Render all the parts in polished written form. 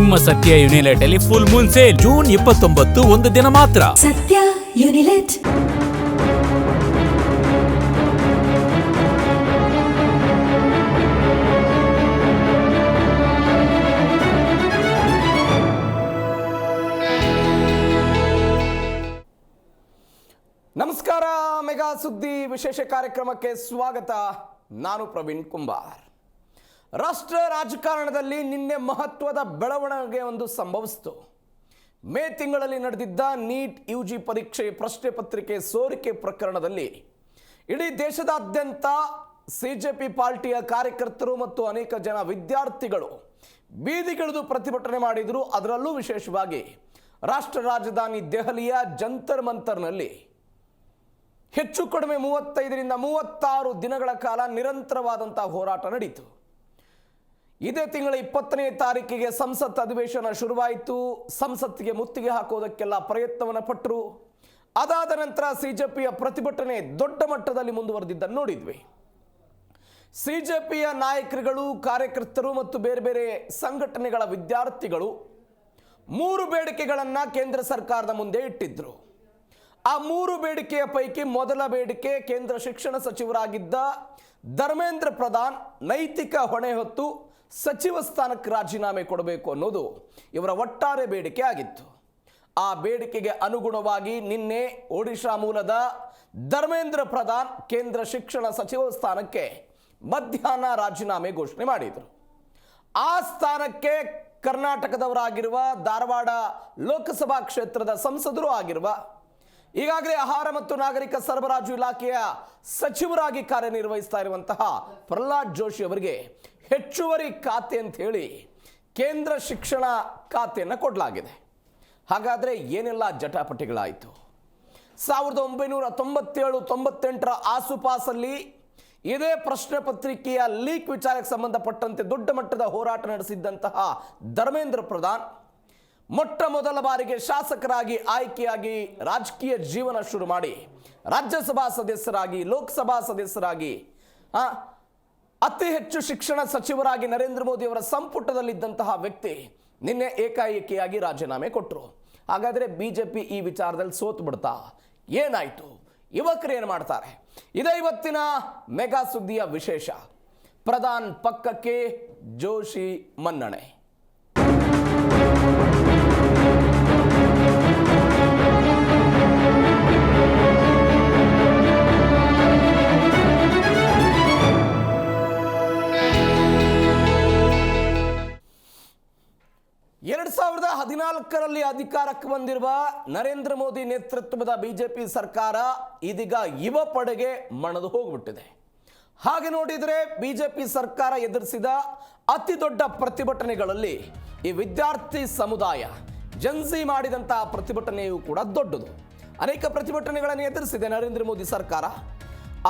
ನಿಮ್ಮ ಸತ್ಯ ಯುನಿಲೆಟ್ ಅಲ್ಲಿ ಫುಲ್ ಮೂನ್ ಸೇಲ್ ಜೂನ್ 29 ಒಂದು ದಿನ ಮಾತ್ರ. ಸತ್ಯ ಯುನಿಲೆಟ್. ನಮಸ್ಕಾರ. ಮೆಗಾ ಸುದ್ದಿ ವಿಶೇಷ ಕಾರ್ಯಕ್ರಮಕ್ಕೆ ಸ್ವಾಗತ. ನಾನು ಪ್ರವೀಣ್ ಕುಂಬಾರ್. ರಾಷ್ಟ್ರ ರಾಜಕಾರಣದಲ್ಲಿ ನಿನ್ನೆ ಮಹತ್ವದ ಬೆಳವಣಿಗೆ ಒಂದು ಸಂಭವಿಸಿತು. ಮೇ ತಿಂಗಳಲ್ಲಿ ನಡೆದಿದ್ದ ನೀಟ್ ಯುಜಿ ಪರೀಕ್ಷೆ ಪ್ರಶ್ನೆ ಪತ್ರಿಕೆ ಸೋರಿಕೆ ಪ್ರಕರಣದಲ್ಲಿ ಇಡೀ ದೇಶದಾದ್ಯಂತ ಸಿಜೆಪಿ ಪಾರ್ಟಿಯ ಕಾರ್ಯಕರ್ತರು ಮತ್ತು ಅನೇಕ ಜನ ವಿದ್ಯಾರ್ಥಿಗಳು ಬೀದಿಗಿಳಿದು ಪ್ರತಿಭಟನೆ ಮಾಡಿದರು. ಅದರಲ್ಲೂ ವಿಶೇಷವಾಗಿ ರಾಷ್ಟ್ರ ರಾಜಧಾನಿ ದೆಹಲಿಯ ಜಂತರ್ ಮಂತರ್ನಲ್ಲಿ ಹೆಚ್ಚು ಕಡಿಮೆ 35ರಿಂದ 36 ದಿನಗಳ ಕಾಲ ನಿರಂತರವಾದಂತಹ ಹೋರಾಟ ನಡೆಯಿತು. ಇದೇ ತಿಂಗಳ 20ನೇ ತಾರೀಕಿಗೆ ಸಂಸತ್ ಅಧಿವೇಶನ ಶುರುವಾಯಿತು. ಸಂಸತ್ತಿಗೆ ಮುತ್ತಿಗೆ ಹಾಕೋದಕ್ಕೆಲ್ಲ ಪ್ರಯತ್ನವನ್ನು ಪಟ್ಟರು. ಅದಾದ ನಂತರ ಸಿಜೆಪಿಯ ಪ್ರತಿಭಟನೆ ದೊಡ್ಡ ಮಟ್ಟದಲ್ಲಿ ಮುಂದುವರೆದಿದ್ದನ್ನು ನೋಡಿದ್ವಿ. ಸಿಜೆಪಿಯ ನಾಯಕರುಗಳು, ಕಾರ್ಯಕರ್ತರು ಮತ್ತು ಬೇರೆ ಬೇರೆ ಸಂಘಟನೆಗಳ ವಿದ್ಯಾರ್ಥಿಗಳು 3 ಬೇಡಿಕೆಗಳನ್ನು ಕೇಂದ್ರ ಸರ್ಕಾರದ ಮುಂದೆ ಇಟ್ಟಿದ್ರು. ಆ 3 ಬೇಡಿಕೆಯ ಪೈಕಿ ಮೊದಲ ಬೇಡಿಕೆ ಕೇಂದ್ರ ಶಿಕ್ಷಣ ಸಚಿವರಾಗಿದ್ದ ಧರ್ಮೇಂದ್ರ ಪ್ರಧಾನ್ ನೈತಿಕ ಹೊಣೆ ಹೊತ್ತು ಸಚಿವ ಸ್ಥಾನಕ್ಕೆ ರಾಜೀನಾಮೆ ಕೊಡಬೇಕು ಅನ್ನೋದು ಇವರ ಒಟ್ಟಾರೆ ಬೇಡಿಕೆ ಆಗಿತ್ತು. ಆ ಬೇಡಿಕೆಗೆ ಅನುಗುಣವಾಗಿ ನಿನ್ನೆ ಒಡಿಶಾ ಮೂಲದ ಧರ್ಮೇಂದ್ರ ಪ್ರಧಾನ್ ಕೇಂದ್ರ ಶಿಕ್ಷಣ ಸಚಿವ ಸ್ಥಾನಕ್ಕೆ ಮಧ್ಯಾಹ್ನ ರಾಜೀನಾಮೆ ಘೋಷಣೆ ಮಾಡಿದರು. ಆ ಸ್ಥಾನಕ್ಕೆ ಕರ್ನಾಟಕದವರಾಗಿರುವ ಧಾರವಾಡ ಲೋಕಸಭಾ ಕ್ಷೇತ್ರದ ಸಂಸದರು ಆಗಿರುವ ಈಗಾಗಲೇ ಆಹಾರ ಮತ್ತು ನಾಗರಿಕ ಸರಬರಾಜು ಇಲಾಖೆಯ ಸಚಿವರಾಗಿ ಕಾರ್ಯನಿರ್ವಹಿಸ್ತಾ ಇರುವಂತಹ ಪ್ರಹ್ಲಾದ್ ಜೋಶಿ ಅವರಿಗೆ ಹೆಚ್ಚುವರಿ ಖಾತೆ ಅಂತ ಹೇಳಿ ಕೇಂದ್ರ ಶಿಕ್ಷಣ ಖಾತೆಯನ್ನು ಕೊಡಲಾಗಿದೆ. ಹಾಗಾದರೆ ಏನೆಲ್ಲ ಜಟಾಪಟಿಗಳಾಯಿತು? 1997-98ರ ಆಸುಪಾಸಲ್ಲಿ ಇದೇ ಪ್ರಶ್ನೆ ಪತ್ರಿಕೆಯ ಲೀಕ್ ವಿಚಾರಕ್ಕೆ ಸಂಬಂಧಪಟ್ಟಂತೆ ದೊಡ್ಡ ಮಟ್ಟದ ಹೋರಾಟ ನಡೆಸಿದ್ದಂತಹ ಧರ್ಮೇಂದ್ರ ಪ್ರಧಾನ್ ಮೊಟ್ಟ ಮೊದಲ ಬಾರಿಗೆ ಶಾಸಕರಾಗಿ ಆಯ್ಕೆಯಾಗಿ ರಾಜಕೀಯ ಜೀವನ ಶುರು ಮಾಡಿ ರಾಜ್ಯಸಭಾ ಸದಸ್ಯರಾಗಿ, ಲೋಕಸಭಾ ಸದಸ್ಯರಾಗಿ, ಅತಿ ಹೆಚ್ಚು ಶಿಕ್ಷಣ ಸಚಿವರಾಗಿ ನರೇಂದ್ರ ಮೋದಿ ಅವರ ಸಂಪುಟದಲ್ಲಿದ್ದಂತಹ ವ್ಯಕ್ತಿ ನಿನ್ನೆ ಏಕಾಏಕಿಯಾಗಿ ರಾಜೀನಾಮೆ ಕೊಟ್ಟರು. ಹಾಗಾದರೆ ಬಿಜೆಪಿ ಈ ವಿಚಾರದಲ್ಲಿ ಸೋತು ಬಿಡ್ತಾ? ಏನಾಯಿತು? ಯುವಕರು ಏನು ಮಾಡ್ತಾರೆ? ಇದೇ ಇವತ್ತಿನ ಮೆಗಾ ಸುದ್ದಿಯ ವಿಶೇಷ. ಪ್ರಧಾನ್ ಪಕ್ಕಕ್ಕೆ, ಜೋಶಿ ಮನ್ನಣೆ. ಎರಡು 2014ರಲ್ಲಿ ಅಧಿಕಾರಕ್ಕೆ ಬಂದಿರುವ ನರೇಂದ್ರ ಮೋದಿ ನೇತೃತ್ವದ ಬಿಜೆಪಿ ಸರ್ಕಾರ ಇದೀಗ ಯುವ ಪಡೆಗೆ ಮಣದು ಹೋಗ್ಬಿಟ್ಟಿದೆ. ಹಾಗೆ ನೋಡಿದರೆ ಬಿಜೆಪಿ ಸರ್ಕಾರ ಎದುರಿಸಿದ ಅತಿ ದೊಡ್ಡ ಪ್ರತಿಭಟನೆಗಳಲ್ಲಿ ಈ ವಿದ್ಯಾರ್ಥಿ ಸಮುದಾಯ ಜನ್ಸಿ ಮಾಡಿದಂತಹ ಪ್ರತಿಭಟನೆಯೂ ಕೂಡ ದೊಡ್ಡದು. ಅನೇಕ ಪ್ರತಿಭಟನೆಗಳನ್ನು ಎದುರಿಸಿದೆ ನರೇಂದ್ರ ಮೋದಿ ಸರ್ಕಾರ.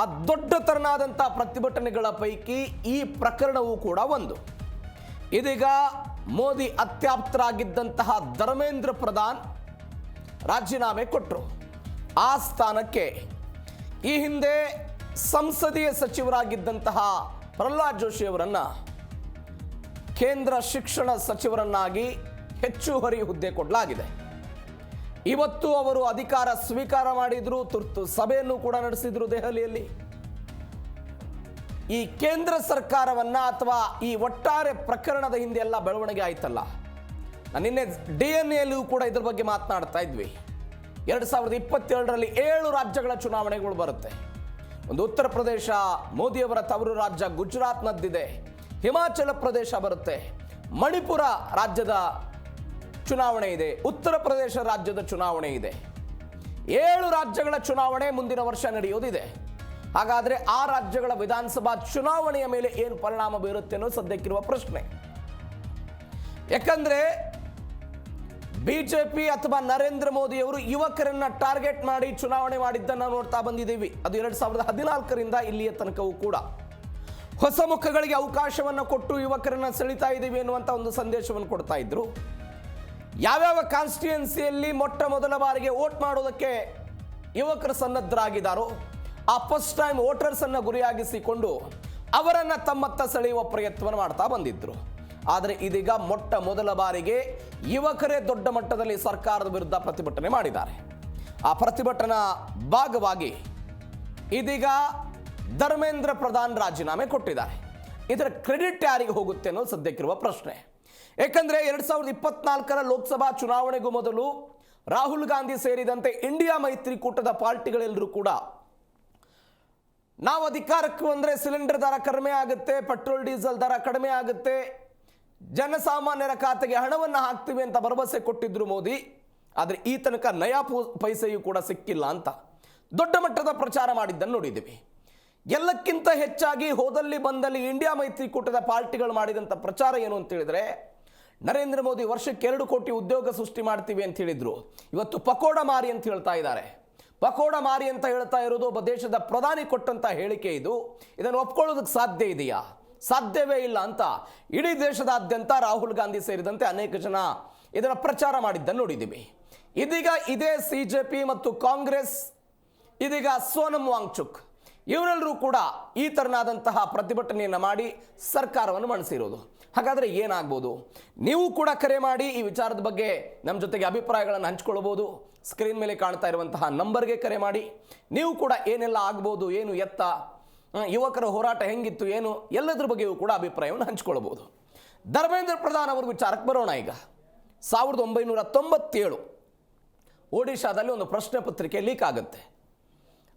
ಆ ದೊಡ್ಡ ತರನಾದಂತಹ ಪ್ರತಿಭಟನೆಗಳ ಪೈಕಿ ಈ ಪ್ರಕರಣವೂ ಕೂಡ ಒಂದು. ಇದೀಗ ಮೋದಿ ಅತ್ಯಾಪ್ತರಾಗಿದ್ದಂತಹ ಧರ್ಮೇಂದ್ರ ಪ್ರಧಾನ್ ರಾಜೀನಾಮೆ ಕೊಟ್ಟರು. ಆ ಸ್ಥಾನಕ್ಕೆ ಈ ಹಿಂದೆ ಸಂಸದೀಯ ಸಚಿವರಾಗಿದ್ದಂತಹ ಪ್ರಹ್ಲಾದ್ ಜೋಶಿ ಅವರನ್ನು ಕೇಂದ್ರ ಶಿಕ್ಷಣ ಸಚಿವರನ್ನಾಗಿ ಹೆಚ್ಚುವರಿ ಹುದ್ದೆ ಕೊಡಲಾಗಿದೆ. ಇವತ್ತು ಅವರು ಅಧಿಕಾರ ಸ್ವೀಕಾರ ಮಾಡಿದ್ರು. ತುರ್ತು ಸಭೆಯನ್ನು ಕೂಡ ನಡೆಸಿದ್ರು ದೆಹಲಿಯಲ್ಲಿ. ಈ ಕೇಂದ್ರ ಸರ್ಕಾರವನ್ನ ಅಥವಾ ಈ ಒಟ್ಟಾರೆ ಪ್ರಕರಣದ ಹಿಂದೆ ಎಲ್ಲ ಬೆಳವಣಿಗೆ ಆಯ್ತಲ್ಲ. ನಿನ್ನೆ DNA ಕೂಡ ಇದ್ರ ಬಗ್ಗೆ ಮಾತನಾಡ್ತಾ ಇದ್ವಿ. 2027ರಲ್ಲಿ 7 ರಾಜ್ಯಗಳ ಚುನಾವಣೆಗಳು ಬರುತ್ತೆ. ಒಂದು ಉತ್ತರ ಪ್ರದೇಶ, ಮೋದಿಯವರ ತವರು ರಾಜ್ಯ ಗುಜರಾತ್ನದ್ದಿದೆ. ಹಿಮಾಚಲ ಪ್ರದೇಶ ಬರುತ್ತೆ. ಮಣಿಪುರ ರಾಜ್ಯದ ಚುನಾವಣೆ ಇದೆ. ಉತ್ತರ ಪ್ರದೇಶ ರಾಜ್ಯದ ಚುನಾವಣೆ ಇದೆ. 7 ರಾಜ್ಯಗಳ ಚುನಾವಣೆ ಮುಂದಿನ ವರ್ಷ ನಡೆಯೋದಿದೆ. ಹಾಗಾದರೆ ಆ ರಾಜ್ಯಗಳ ವಿಧಾನಸಭಾ ಚುನಾವಣೆಯ ಮೇಲೆ ಏನು ಪರಿಣಾಮ ಬೀರುತ್ತೆ ಅನ್ನೋ ಸದ್ಯಕ್ಕಿರುವ ಪ್ರಶ್ನೆ. ಯಾಕಂದ್ರೆ ಬಿಜೆಪಿ ಅಥವಾ ನರೇಂದ್ರ ಮೋದಿ ಅವರು ಯುವಕರನ್ನ ಟಾರ್ಗೆಟ್ ಮಾಡಿ ಚುನಾವಣೆ ಮಾಡಿದ್ದನ್ನು ನೋಡ್ತಾ ಬಂದಿದ್ದೀವಿ. ಅದು 2014ರಿಂದ ಇಲ್ಲಿಯ ತನಕವೂ ಕೂಡ ಹೊಸ ಮುಖಗಳಿಗೆ ಅವಕಾಶವನ್ನು ಕೊಟ್ಟು ಯುವಕರನ್ನ ಸೆಳಿತಾ ಇದ್ದೀವಿ ಎನ್ನುವಂಥ ಒಂದು ಸಂದೇಶವನ್ನು ಕೊಡ್ತಾ ಇದ್ರು. ಯಾವ್ಯಾವ ಕಾನ್ಸ್ಟಿಟ್ಯೂಯೆನ್ಸಿಯಲ್ಲಿ ಮೊಟ್ಟ ಮೊದಲ ಬಾರಿಗೆ ವೋಟ್ ಮಾಡೋದಕ್ಕೆ ಯುವಕರು ಸನ್ನದ್ಧರಾಗಿದ್ದಾರೋ ಆ ಫಸ್ಟ್ ಟೈಮ್ ವೋಟರ್ಸ್ ಅನ್ನು ಗುರಿಯಾಗಿಸಿಕೊಂಡು ಅವರನ್ನು ತಮ್ಮತ್ತ ಸೆಳೆಯುವ ಪ್ರಯತ್ನವನ್ನು ಮಾಡ್ತಾ ಬಂದಿದ್ರು. ಆದರೆ ಇದೀಗ ಮೊಟ್ಟ ಮೊದಲ ಬಾರಿಗೆ ಯುವಕರೇ ದೊಡ್ಡ ಮಟ್ಟದಲ್ಲಿ ಸರ್ಕಾರದ ವಿರುದ್ಧ ಪ್ರತಿಭಟನೆ ಮಾಡಿದ್ದಾರೆ. ಆ ಪ್ರತಿಭಟನಾ ಭಾಗವಾಗಿ ಇದೀಗ ಧರ್ಮೇಂದ್ರ ಪ್ರಧಾನ್ ರಾಜೀನಾಮೆ ಕೊಟ್ಟಿದ್ದಾರೆ. ಇದರ ಕ್ರೆಡಿಟ್ ಯಾರಿಗೆ ಹೋಗುತ್ತೆ ಅನ್ನೋದು ಸದ್ಯಕ್ಕಿರುವ ಪ್ರಶ್ನೆ. ಯಾಕಂದ್ರೆ 2024 ಲೋಕಸಭಾ ಚುನಾವಣೆಗೂ ಮೊದಲು ರಾಹುಲ್ ಗಾಂಧಿ ಸೇರಿದಂತೆ ಇಂಡಿಯಾ ಮೈತ್ರಿಕೂಟದ ಪಾರ್ಟಿಗಳೆಲ್ಲರೂ ಕೂಡ ನಾವು ಅಧಿಕಾರಕ್ಕೆ ಬಂದರೆ ಸಿಲಿಂಡರ್ ದರ ಕಡಿಮೆ ಆಗುತ್ತೆ, ಪೆಟ್ರೋಲ್ ಡೀಸೆಲ್ ದರ ಕಡಿಮೆ ಆಗುತ್ತೆ, ಜನಸಾಮಾನ್ಯರ ಖಾತೆಗೆ ಹಣವನ್ನು ಹಾಕ್ತೀವಿ ಅಂತ ಭರವಸೆ ಕೊಟ್ಟಿದ್ರು ಮೋದಿ. ಆದರೆ ಈ ತನಕ ನಯಾ ಪೈಸೆಯೂ ಕೂಡ ಸಿಕ್ಕಿಲ್ಲ ಅಂತ ದೊಡ್ಡ ಮಟ್ಟದ ಪ್ರಚಾರ ಮಾಡಿದ್ದನ್ನು ನೋಡಿದ್ದೀವಿ. ಎಲ್ಲಕ್ಕಿಂತ ಹೆಚ್ಚಾಗಿ ಹೋದಲ್ಲಿ ಬಂದಲ್ಲಿ ಇಂಡಿಯಾ ಮೈತ್ರಿಕೂಟದ ಪಾರ್ಟಿಗಳು ಮಾಡಿದಂಥ ಪ್ರಚಾರ ಏನು ಅಂತ ಹೇಳಿದ್ರೆ, ನರೇಂದ್ರ ಮೋದಿ ವರ್ಷಕ್ಕೆ 2 ಕೋಟಿ ಉದ್ಯೋಗ ಸೃಷ್ಟಿ ಮಾಡ್ತೀವಿ ಅಂತ ಹೇಳಿದ್ರು. ಇವತ್ತು ಪಕೋಡ ಮಾರಿ ಅಂತ ಹೇಳ್ತಾ ಇದ್ದಾರೆ. ಪಕೋಡ ಮಾರಿ ಅಂತ ಹೇಳ್ತಾ ಇರೋದು ಒಬ್ಬ ದೇಶದ ಪ್ರಧಾನಿ ಕೊಟ್ಟಂತ ಹೇಳಿಕೆ ಇದು. ಇದನ್ನು ಒಪ್ಕೊಳ್ಳೋದಕ್ಕೆ ಸಾಧ್ಯ ಇದೆಯಾ? ಸಾಧ್ಯವೇ ಇಲ್ಲ ಅಂತ ಇಡೀ ದೇಶದಾದ್ಯಂತ ರಾಹುಲ್ ಗಾಂಧಿ ಸೇರಿದಂತೆ ಅನೇಕ ಜನ ಇದರ ಪ್ರಚಾರ ಮಾಡಿದ್ದನ್ನು ನೋಡಿದ್ದೀವಿ. ಇದೀಗ ಇದೇ ಸಿಜೆಪಿ ಮತ್ತು ಕಾಂಗ್ರೆಸ್, ಇದೀಗ ಸೋನಂ ವಾಂಗ್ಚುಕ್ ಇವರೆಲ್ಲರೂ ಕೂಡ ಈ ತರನಾದಂತಹ ಪ್ರತಿಭಟನೆಯನ್ನು ಮಾಡಿ ಸರ್ಕಾರವನ್ನು ಮಣಿಸಿರೋದು. ಹಾಗಾದರೆ ಏನಾಗ್ಬೋದು? ನೀವು ಕೂಡ ಕರೆ ಮಾಡಿ ಈ ವಿಚಾರದ ಬಗ್ಗೆ ನಮ್ಮ ಜೊತೆಗೆ ಅಭಿಪ್ರಾಯಗಳನ್ನು ಹಂಚ್ಕೊಳ್ಬೋದು. ಸ್ಕ್ರೀನ್ ಮೇಲೆ ಕಾಣ್ತಾ ಇರುವಂತಹ ನಂಬರ್ಗೆ ಕರೆ ಮಾಡಿ ನೀವು ಕೂಡ ಏನೆಲ್ಲ ಆಗ್ಬೋದು, ಏನು ಎತ್ತ, ಯುವಕರ ಹೋರಾಟ ಹೆಂಗಿತ್ತು, ಏನು ಎಲ್ಲದ್ರ ಬಗ್ಗೆಯೂ ಕೂಡ ಅಭಿಪ್ರಾಯವನ್ನು ಹಂಚ್ಕೊಳ್ಬೋದು. ಧರ್ಮೇಂದ್ರ ಪ್ರಧಾನ್ ಅವರ ವಿಚಾರಕ್ಕೆ ಬರೋಣ. ಈಗ 1997 ಒಡಿಶಾದಲ್ಲಿ ಒಂದು ಪ್ರಶ್ನೆ ಪತ್ರಿಕೆ ಲೀಕ್ ಆಗುತ್ತೆ.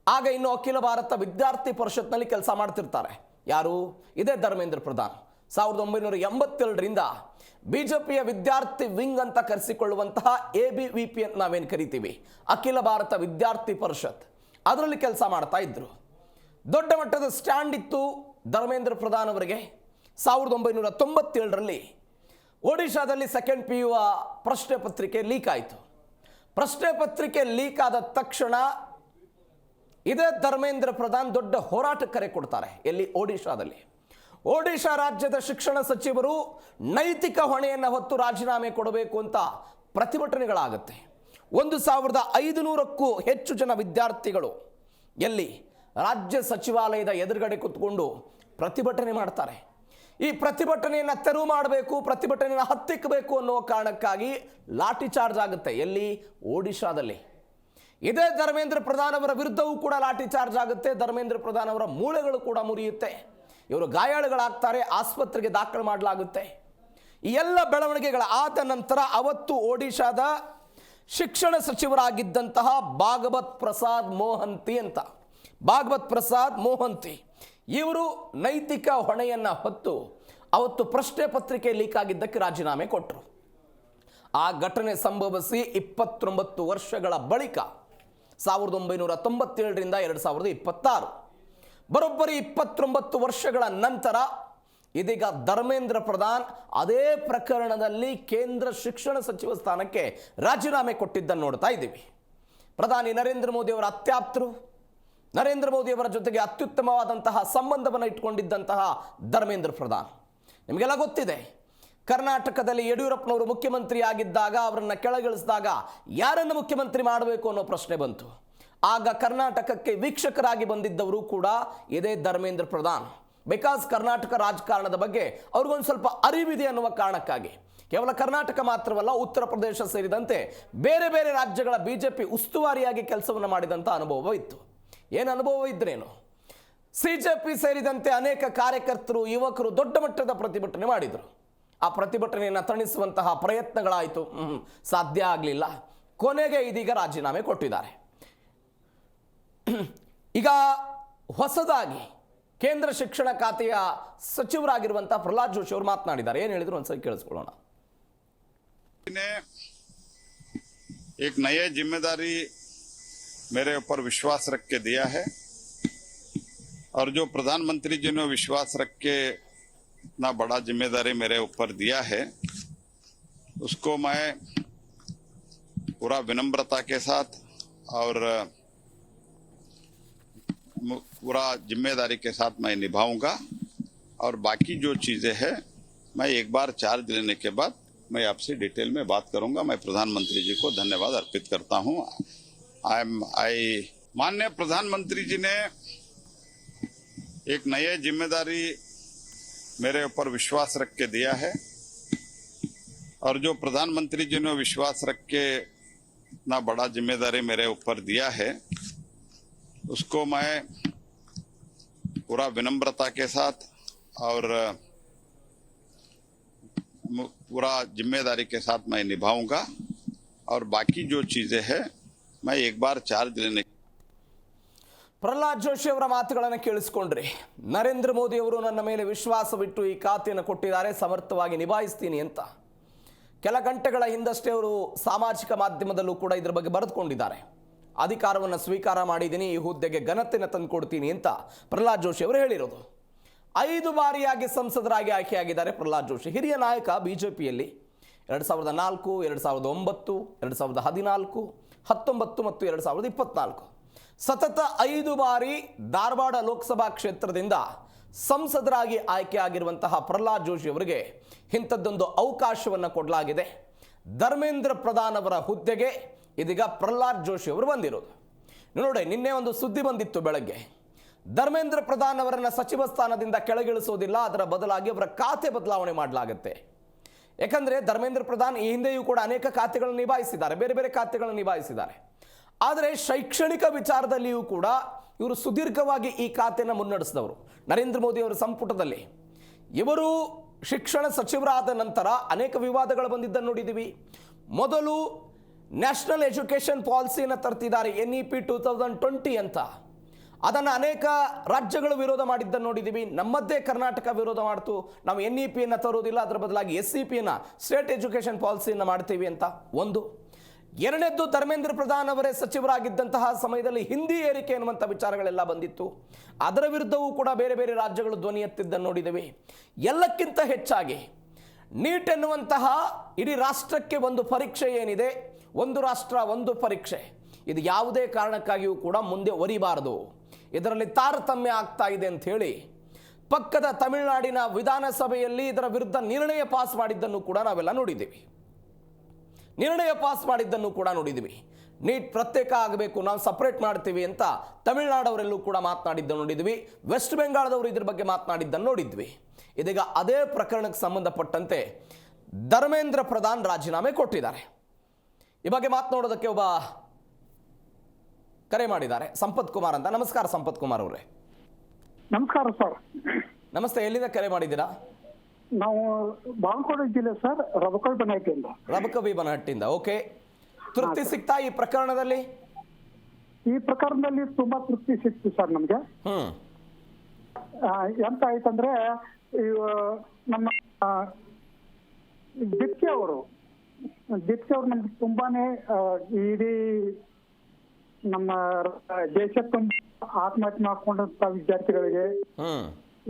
ಆಗ ಇನ್ನು ಅಖಿಲ ಭಾರತ ವಿದ್ಯಾರ್ಥಿ ಪರಿಷತ್ನಲ್ಲಿ ಕೆಲಸ ಮಾಡ್ತಿರ್ತಾರೆ. ಯಾರು? ಇದೇ ಧರ್ಮೇಂದ್ರ ಪ್ರಧಾನ್. 1982ರಿಂದ ಬಿಜೆಪಿಯ ವಿದ್ಯಾರ್ಥಿ ವಿಂಗ್ ಅಂತ ಕರೆಸಿಕೊಳ್ಳುವಂತಹ ABVP ಅಂತ ನಾವೇನು ಕರಿತೀವಿ, ಅಖಿಲ ಭಾರತ ವಿದ್ಯಾರ್ಥಿ ಪರಿಷತ್, ಅದರಲ್ಲಿ ಕೆಲಸ ಮಾಡ್ತಾ ಇದ್ರು. ದೊಡ್ಡ ಮಟ್ಟದ ಸ್ಟ್ಯಾಂಡ್ ಇತ್ತು ಧರ್ಮೇಂದ್ರ ಪ್ರಧಾನ್ ಅವರಿಗೆ. 1997ರಲ್ಲಿ ಒಡಿಶಾದಲ್ಲಿ ಸೆಕೆಂಡ್ PU ಪ್ರಶ್ನೆ ಪತ್ರಿಕೆ ಲೀಕ್ ಆಯಿತು. ಪ್ರಶ್ನೆ ಪತ್ರಿಕೆ ಲೀಕ್ ಆದ ತಕ್ಷಣ ಇದೇ ಧರ್ಮೇಂದ್ರ ಪ್ರಧಾನ್ ದೊಡ್ಡ ಹೋರಾಟ ಕರೆ ಕೊಡ್ತಾರೆ. ಎಲ್ಲಿ? ಒಡಿಶಾದಲ್ಲಿ. ಒಡಿಶಾ ರಾಜ್ಯದ ಶಿಕ್ಷಣ ಸಚಿವರು ನೈತಿಕ ಹೊಣೆಯನ್ನು ಹೊತ್ತು ರಾಜೀನಾಮೆ ಕೊಡಬೇಕು ಅಂತ ಪ್ರತಿಭಟನೆಗಳಾಗುತ್ತೆ. 1500ಕ್ಕೂ ಹೆಚ್ಚು ಜನ ವಿದ್ಯಾರ್ಥಿಗಳು ಎಲ್ಲಿ? ರಾಜ್ಯ ಸಚಿವಾಲಯದ ಎದುರುಗಡೆ ಕೂತ್ಕೊಂಡು ಪ್ರತಿಭಟನೆ ಮಾಡ್ತಾರೆ. ಈ ಪ್ರತಿಭಟನೆಯನ್ನು ತೆರವು ಮಾಡಬೇಕು, ಪ್ರತಿಭಟನೆಯನ್ನು ಹತ್ತಿಕ್ಕಬೇಕು ಅನ್ನೋ ಕಾರಣಕ್ಕಾಗಿ ಲಾಠಿ ಚಾರ್ಜ್ ಆಗುತ್ತೆ. ಎಲ್ಲಿ? ಒಡಿಶಾದಲ್ಲಿ. ಇದೇ ಧರ್ಮೇಂದ್ರ ಪ್ರಧಾನ್ ಅವರ ವಿರುದ್ಧವೂ ಕೂಡ ಲಾಠಿ ಚಾರ್ಜ್ ಆಗುತ್ತೆ. ಧರ್ಮೇಂದ್ರ ಪ್ರಧಾನ್ ಅವರ ಮೂಳೆಗಳು ಕೂಡ ಮುರಿಯುತ್ತೆ. ಇವರು ಗಾಯಾಳುಗಳಾಗ್ತಾರೆ, ಆಸ್ಪತ್ರೆಗೆ ದಾಖಲು ಮಾಡಲಾಗುತ್ತೆ. ಈ ಎಲ್ಲ ಬೆಳವಣಿಗೆಗಳ ಆದ ನಂತರ ಅವತ್ತು ಒಡಿಶಾದ ಶಿಕ್ಷಣ ಸಚಿವರಾಗಿದ್ದಂತಹ ಭಾಗವತ್ ಪ್ರಸಾದ್ ಮೋಹಂತಿ ಇವರು ನೈತಿಕ ಹೊಣೆಯನ್ನು ಹೊತ್ತು ಅವತ್ತು ಪ್ರಶ್ನೆ ಪತ್ರಿಕೆ ಲೀಕ್ ಆಗಿದ್ದಕ್ಕೆ ರಾಜೀನಾಮೆ ಕೊಟ್ಟರು. ಆ ಘಟನೆ ಸಂಭವಿಸಿ 29 ವರ್ಷಗಳ ಬಳಿಕ 1997ರಿಂದ 2026 ಬರೋಬ್ಬರಿ 29 ವರ್ಷಗಳ ನಂತರ ಇದೀಗ ಧರ್ಮೇಂದ್ರ ಪ್ರಧಾನ್ ಅದೇ ಪ್ರಕರಣದಲ್ಲಿ ಕೇಂದ್ರ ಶಿಕ್ಷಣ ಸಚಿವ ಸ್ಥಾನಕ್ಕೆ ರಾಜೀನಾಮೆ ಕೊಟ್ಟಿದ್ದನ್ನು ನೋಡ್ತಾ ಇದ್ದೀವಿ. ಪ್ರಧಾನಿ ನರೇಂದ್ರ ಮೋದಿ ಅವರ ಅತ್ಯಾಪ್ತರು, ನರೇಂದ್ರ ಮೋದಿ ಅವರ ಜೊತೆಗೆ ಅತ್ಯುತ್ತಮವಾದಂತಹ ಸಂಬಂಧವನ್ನು ಇಟ್ಕೊಂಡಿದ್ದಂತಹ ಧರ್ಮೇಂದ್ರ ಪ್ರಧಾನ್. ನಿಮಗೆಲ್ಲ ಗೊತ್ತಿದೆ, ಕರ್ನಾಟಕದಲ್ಲಿ ಯಡಿಯೂರಪ್ಪನವರು ಮುಖ್ಯಮಂತ್ರಿ ಆಗಿದ್ದಾಗ ಅವರನ್ನು ಕೆಳಗಿಳಿಸಿದಾಗ ಯಾರನ್ನು ಮುಖ್ಯಮಂತ್ರಿ ಮಾಡಬೇಕು ಅನ್ನೋ ಪ್ರಶ್ನೆ ಬಂತು. ಆಗ ಕರ್ನಾಟಕಕ್ಕೆ ವೀಕ್ಷಕರಾಗಿ ಬಂದಿದ್ದವರು ಕೂಡ ಇದೇ ಧರ್ಮೇಂದ್ರ ಪ್ರಧಾನ್. ಬಿಕಾಸ್ ಕರ್ನಾಟಕ ರಾಜಕಾರಣದ ಬಗ್ಗೆ ಅವ್ರಿಗೊಂದು ಸ್ವಲ್ಪ ಅರಿವಿದೆ ಅನ್ನುವ ಕಾರಣಕ್ಕಾಗಿ ಕೇವಲ ಕರ್ನಾಟಕ ಮಾತ್ರವಲ್ಲ, ಉತ್ತರ ಪ್ರದೇಶ ಸೇರಿದಂತೆ ಬೇರೆ ಬೇರೆ ರಾಜ್ಯಗಳ ಬಿಜೆಪಿ ಉಸ್ತುವಾರಿಯಾಗಿ ಕೆಲಸವನ್ನು ಮಾಡಿದಂಥ ಅನುಭವ ಇತ್ತು. ಏನು ಅನುಭವ ಇದ್ರೇನು? ಸಿಜೆಪಿ ಸೇರಿದಂತೆ ಅನೇಕ ಕಾರ್ಯಕರ್ತರು, ಯುವಕರು ದೊಡ್ಡ ಮಟ್ಟದ ಪ್ರತಿಭಟನೆ ಮಾಡಿದರು. ಆ ಪ್ರತಿಭಟನೆಯನ್ನು ತಣಿಸುವಂತಹ ಪ್ರಯತ್ನಗಳಾಯಿತು, ಸಾಧ್ಯ ಆಗಲಿಲ್ಲ. ಕೊನೆಗೆ ಇದೀಗ ರಾಜೀನಾಮೆ ಕೊಟ್ಟಿದ್ದಾರೆ. ಈಗ ಹೊಸದಾಗಿ ಕೇಂದ್ರ ಶಿಕ್ಷಣ ಖಾತೆಯ ಸಚಿವರಾಗಿರುವಂತಹ ಪ್ರಹ್ಲಾದ್ ಜೋಶಿ ಅವರು ಮಾತನಾಡಿದ್ದಾರೆ. ಏನು ಹೇಳಿದ್ರು ಒಂದ್ಸರಿ ಕೇಳಿಸ್ಕೊಳ್ಳೋಣ. एक नई जिम्मेदारी मेरे ऊपर विश्वास रख के दिया है और जो प्रधानमंत्री जी ने विश्वास रख के इतना बड़ा जिम्मेदारी मेरे ऊपर दिया है उसको मैं पूरा विनम्रता के साथ और पूरा जिम्मेदारी के साथ मैं निभाऊंगा और बाकी जो चीजें हैं मैं एक बार चार्ज लेने के बाद मैं आपसे डिटेल में बात करूंगा. मैं प्रधानमंत्री जी को धन्यवाद अर्पित करता हूं. माननीय प्रधानमंत्री जी ने एक नई जिम्मेदारी मेरे ऊपर विश्वास रख के दिया है और जो प्रधानमंत्री जी ने विश्वास रख के इतना बड़ा जिम्मेदारी मेरे ऊपर दिया है उसको मैं पूरा विनम्रता के साथ और पूरा जिम्मेदारी के साथ मैं निभाऊंगा और बाकी जो चीजें हैं मैं एक बार चार्ज लेने ಪ್ರಹ್ಲಾದ್ ಜೋಶಿ ಅವರ ಮಾತುಗಳನ್ನು ಕೇಳಿಸ್ಕೊಂಡ್ರಿ. ನರೇಂದ್ರ ಮೋದಿ ಅವರು ನನ್ನ ಮೇಲೆ ವಿಶ್ವಾಸವಿಟ್ಟು ಈ ಖಾತೆಯನ್ನು ಕೊಟ್ಟಿದ್ದಾರೆ, ಸಮರ್ಥವಾಗಿ ನಿಭಾಯಿಸ್ತೀನಿ ಅಂತ. ಕೆಲ ಗಂಟೆಗಳ ಹಿಂದಷ್ಟೇ ಅವರು ಸಾಮಾಜಿಕ ಮಾಧ್ಯಮದಲ್ಲೂ ಕೂಡ ಇದರ ಬಗ್ಗೆ ಬರೆದುಕೊಂಡಿದ್ದಾರೆ. ಅಧಿಕಾರವನ್ನು ಸ್ವೀಕಾರ ಮಾಡಿದ್ದೀನಿ, ಈ ಹುದ್ದೆಗೆ ಘನತೆಯನ್ನು ತಂದುಕೊಡ್ತೀನಿ ಅಂತ ಪ್ರಹ್ಲಾದ್ ಜೋಶಿ ಅವರು ಹೇಳಿರೋದು. 5 ಬಾರಿಯಾಗಿ ಸಂಸದರಾಗಿ ಆಯ್ಕೆಯಾಗಿದ್ದಾರೆ ಪ್ರಹ್ಲಾದ್ ಜೋಶಿ. ಹಿರಿಯ ನಾಯಕ ಬಿಜೆಪಿಯಲ್ಲಿ 2004, 2009, 2014, 19 ಮತ್ತು 2024 ಸತತ 5 ಬಾರಿ ಧಾರವಾಡ ಲೋಕಸಭಾ ಕ್ಷೇತ್ರದಿಂದ ಸಂಸದರಾಗಿ ಆಯ್ಕೆಯಾಗಿರುವಂತಹ ಪ್ರಹ್ಲಾದ್ ಜೋಶಿ ಅವರಿಗೆ ಇಂಥದ್ದೊಂದು ಅವಕಾಶವನ್ನು ಕೊಡಲಾಗಿದೆ. ಧರ್ಮೇಂದ್ರ ಪ್ರಧಾನ್ ಅವರ ಹುದ್ದೆಗೆ ಇದೀಗ ಪ್ರಹ್ಲಾದ್ ಜೋಶಿ ಅವರು ಬಂದಿರೋದು. ನೋಡಿ, ನಿನ್ನೆ ಒಂದು ಸುದ್ದಿ ಬಂದಿತ್ತು ಬೆಳಗ್ಗೆ. ಧರ್ಮೇಂದ್ರ ಪ್ರಧಾನ್ ಅವರನ್ನು ಸಚಿವ ಸ್ಥಾನದಿಂದ ಕೆಳಗಿಳಿಸೋದಿಲ್ಲ, ಅದರ ಬದಲಾಗಿ ಅವರ ಖಾತೆ ಬದಲಾವಣೆ ಮಾಡಲಾಗುತ್ತೆ. ಯಾಕಂದರೆ ಧರ್ಮೇಂದ್ರ ಪ್ರಧಾನ್ ಈ ಹಿಂದೆಯೂ ಕೂಡ ಅನೇಕ ಖಾತೆಗಳನ್ನು ನಿಭಾಯಿಸಿದ್ದಾರೆ, ಬೇರೆ ಬೇರೆ ಖಾತೆಗಳನ್ನು ನಿಭಾಯಿಸಿದ್ದಾರೆ. ಆದರೆ ಶೈಕ್ಷಣಿಕ ವಿಚಾರದಲ್ಲಿಯೂ ಕೂಡ ಇವರು ಸುದೀರ್ಘವಾಗಿ ಈ ಖಾತೆಯನ್ನು ಮುನ್ನಡೆಸಿದವರು. ನರೇಂದ್ರ ಮೋದಿ ಅವರ ಸಂಪುಟದಲ್ಲಿ ಇವರು ಶಿಕ್ಷಣ ಸಚಿವರಾದ ನಂತರ ಅನೇಕ ವಿವಾದಗಳು ಬಂದಿದ್ದನ್ನು ನೋಡಿದ್ದೀವಿ. ಮೊದಲು ನ್ಯಾಷನಲ್ ಎಜುಕೇಷನ್ ಪಾಲಿಸಿಯನ್ನು ತರ್ತಿದ್ದಾರೆ, NEP 2020 ಅಂತ. ಅದನ್ನು ಅನೇಕ ರಾಜ್ಯಗಳು ವಿರೋಧ ಮಾಡಿದ್ದನ್ನು ನೋಡಿದ್ದೀವಿ. ನಮ್ಮದೇ ಕರ್ನಾಟಕ ವಿರೋಧ ಮಾಡ್ತು, ನಾವು NEPಯನ್ನು ತರೋದಿಲ್ಲ, ಅದರ ಬದಲಾಗಿ SEPಯನ್ನು, ಸ್ಟೇಟ್ ಎಜುಕೇಷನ್ ಪಾಲಿಸಿಯನ್ನು ಮಾಡ್ತೀವಿ ಅಂತ ಒಂದು. ಎರಡನೇದ್ದು, ಧರ್ಮೇಂದ್ರ ಪ್ರಧಾನ್ ಅವರೇ ಸಚಿವರಾಗಿದ್ದಂತಹ ಸಮಯದಲ್ಲಿ ಹಿಂದಿ ಏರಿಕೆ ಎನ್ನುವಂಥ ವಿಚಾರಗಳೆಲ್ಲ ಬಂದಿತ್ತು. ಅದರ ವಿರುದ್ಧವೂ ಕೂಡ ಬೇರೆ ಬೇರೆ ರಾಜ್ಯಗಳು ಧ್ವನಿ ಎತ್ತಿದ್ದನ್ನು ನೋಡಿದ್ದೇವೆ. ಎಲ್ಲಕ್ಕಿಂತ ಹೆಚ್ಚಾಗಿ ನೀಟ್ ಎನ್ನುವಂತಹ ಇಡೀ ರಾಷ್ಟ್ರಕ್ಕೆ ಒಂದು ಪರೀಕ್ಷೆ ಏನಿದೆ, ಒಂದು ರಾಷ್ಟ್ರ ಒಂದು ಪರೀಕ್ಷೆ, ಇದು ಯಾವುದೇ ಕಾರಣಕ್ಕಾಗಿಯೂ ಕೂಡ ಮುಂದೆ ಒರಿಬಾರದು, ಇದರಲ್ಲಿ ತಾರತಮ್ಯ ಆಗ್ತಾ ಇದೆ ಅಂತ ಹೇಳಿ ಪಕ್ಕದ ತಮಿಳುನಾಡಿನ ವಿಧಾನಸಭೆಯಲ್ಲಿ ಇದರ ವಿರುದ್ಧ ನಿರ್ಣಯ ಪಾಸ್ ಮಾಡಿದ್ದನ್ನು ಕೂಡ ನಾವೆಲ್ಲ ನೋಡಿದ್ದೀವಿ. ನೀಟ್ ಪ್ರತ್ಯೇಕ ಆಗಬೇಕು, ನಾವು ಸಪರೇಟ್ ಮಾಡ್ತೀವಿ ಅಂತ ತಮಿಳುನಾಡವರೆಲ್ಲೂ ಕೂಡ ಮಾತನಾಡಿದ್ದನ್ನು ನೋಡಿದ್ವಿ. ವೆಸ್ಟ್ ಬೆಂಗಾಳದವರು ಇದ್ರ ಬಗ್ಗೆ ಮಾತನಾಡಿದ್ದನ್ನು ನೋಡಿದ್ವಿ. ಇದೀಗ ಅದೇ ಪ್ರಕರಣಕ್ಕೆ ಸಂಬಂಧಪಟ್ಟಂತೆ ಧರ್ಮೇಂದ್ರ ಪ್ರಧಾನ್ ರಾಜೀನಾಮೆ ಕೊಟ್ಟಿದ್ದಾರೆ. ಈ ಬಗ್ಗೆ ಮಾತನಾಡೋದಕ್ಕೆ ಒಬ್ಬ ಕರೆ ಮಾಡಿದ್ದಾರೆ, ಸಂಪತ್ ಕುಮಾರ್ ಅಂತ. ನಮಸ್ಕಾರ ಸಂಪತ್ ಕುಮಾರ್ ಅವರೇ. ನಮಸ್ಕಾರ ಸರ್. ನಮಸ್ತೆ, ಎಲ್ಲಿಂದ ಕರೆ ಮಾಡಿದ್ದೀರಾ? ನಾವು ಬಾಗಲಕೋಟೆ ಜಿಲ್ಲೆ ಸರ್, ರಬಕವಿ ಬನಹಟ್ಟಿಯಿಂದ. ಓಕೆ, ತೃಪ್ತಿ ಸಿಗ್ತಾ ಈ ಪ್ರಕರಣದಲ್ಲಿ? ಈ ಪ್ರಕರಣದಲ್ಲಿ ತುಂಬಾ ತೃಪ್ತಿ ಸಿಕ್ತು ಸರ್ ನಮ್ಗೆ. ಎಂತ ಆಯ್ತಂದ್ರೆ, ನಮ್ಮ ದಿಟ್ಕೆ ಅವರು ನಮ್ಗೆ ತುಂಬಾನೇ ಇಡೀ ನಮ್ಮ ದೇಶ ತುಂಬ ಆತ್ಮಹತ್ಯೆ ಮಾಡ್ಕೊಂಡಂತ ವಿದ್ಯಾರ್ಥಿಗಳಿಗೆ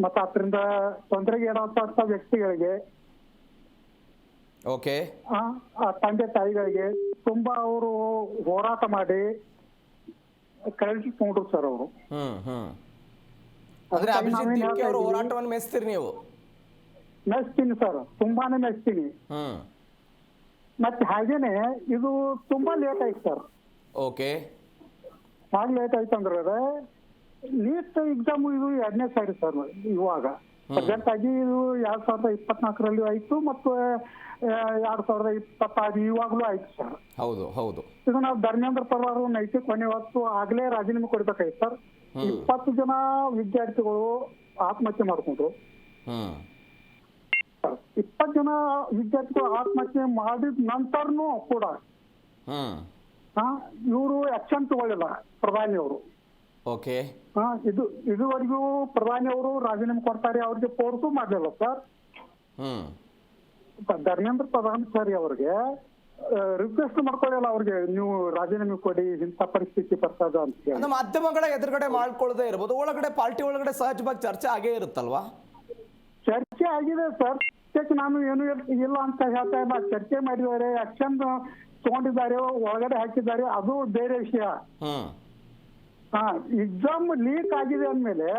ಮತ್ತೆ ಅದರಿಂದ ತೊಂದರೆಗೆ ಏನಾದಂತ ವ್ಯಕ್ತಿಗಳಿಗೆ, ಓಕೆ, ತಂದೆ ತಾಯಿಗಳಿಗೆ ತುಂಬಾ ಅವರು ಹೋರಾಟ ಮಾಡಿ ಕಳಿಸಿಕೊಂಡ್ರು ಸರ್ ಅವರು. ಹೋರಾಟವನ್ನು ಮೆಚ್ತೀರಿ ನೀವು? ಮೆಚ್ತೀನಿ ಸರ್, ತುಂಬಾನೇ ಮೆಚ್ತೀನಿ. ಮತ್ತೆ ಹಾಗೇನೆ ಇದು ತುಂಬಾ ಲೇಟ್ ಆಯ್ತು ಸರ್. ಓಕೆ, ಹಾಗೆ ಲೇಟ್ ಆಯ್ತು ಅಂದ್ರೆ ನೀಟ್ ಎಕ್ಸಾಮ್ ಇದು 2ನೇ ಸಾರಿ ಸರ್. ಇವಾಗ ಪ್ರೆಸೆಂಟ್ ಆಗಿ ಇದು 2024ರಲ್ಲಿ ಆಯ್ತು, ಮತ್ತು 2026 ಇವಾಗ್ಲೂ ಆಯ್ತು ಸರ್. ಹೌದು ಹೌದು. ಇದು ನಾವು ಧರ್ಮೇಂದ್ರ ಪ್ರಧಾನ್ ನೈತಿಕ ಕೊನೆ ಹೊತ್ತು ಆಗ್ಲೇ ರಾಜೀನಾಮೆ ಕೊಡ್ಬೇಕಾಯ್ತು ಸರ್. 20 ಜನ ವಿದ್ಯಾರ್ಥಿಗಳು ಆತ್ಮಹತ್ಯೆ ಮಾಡ್ಕೊಂಡ್ರು. 20 ಜನ ವಿದ್ಯಾರ್ಥಿಗಳು ಆತ್ಮಹತ್ಯೆ ಮಾಡಿದ ನಂತರನು ಕೂಡ ಇವರು ಆಕ್ಷನ್ ತಗೊಳ್ಳಿಲ್ಲ ಪ್ರಧಾನಿ ಅವರು. ಓಕೆ, ಇದುವರೆಗೂ ಪ್ರಧಾನಿ ಅವರು ರಾಜೀನಾಮೆ ಕೊಡ್ತಾರೆ ಅವ್ರಿಗೆ ಫೋರ್ಸು ಮಾಡ್ಲಿಲ್ಲ ಸರ್. ಧರ್ಮೇಂದ್ರ ಪ್ರಧಾನ್ ಸರ್ ಅವ್ರಿಗೆ ರಿಕ್ವೆಸ್ಟ್ ಮಾಡ್ಕೊಳ್ಳಿಲ್ಲ ಅವ್ರಿಗೆ, ನೀವು ರಾಜೀನಾಮೆ ಕೊಡಿ, ಇಂಥ ಪರಿಸ್ಥಿತಿ ಬರ್ತದ ಅಂತ ಹೇಳಿ. ಮಾಧ್ಯಮಗಳ ಎದುರುಗಡೆ ಮಾಡ್ಕೊಳ್ಳದೆ ಇರ್ಬೋದು, ಒಳಗಡೆ ಪಾರ್ಟಿ ಒಳಗಡೆ ಸಹಜವಾಗಿ ಚರ್ಚೆ ಆಗೇ ಇರುತ್ತಲ್ವಾ? ಚರ್ಚೆ ಆಗಿದೆ ಸರ್, ಚರ್ಚೆಗೆ ನಾನು ಏನು ಇಲ್ಲ ಅಂತ ಹೇಳ್ತಾ ಇಲ್ಲ. ಚರ್ಚೆ ಮಾಡಿದ್ದಾರೆ, ಆಕ್ಷನ್ ತಗೊಂಡಿದ್ದಾರೆ, ಒಳಗಡೆ ಹಾಕಿದ್ದಾರೆ, ಅದು ಬೇರೆ ವಿಷಯ. ಎಕ್ಸಾಮ್ ಲೀಕ್ ಆಗಿದೆ ಅಂದ್ಮೇಲೆ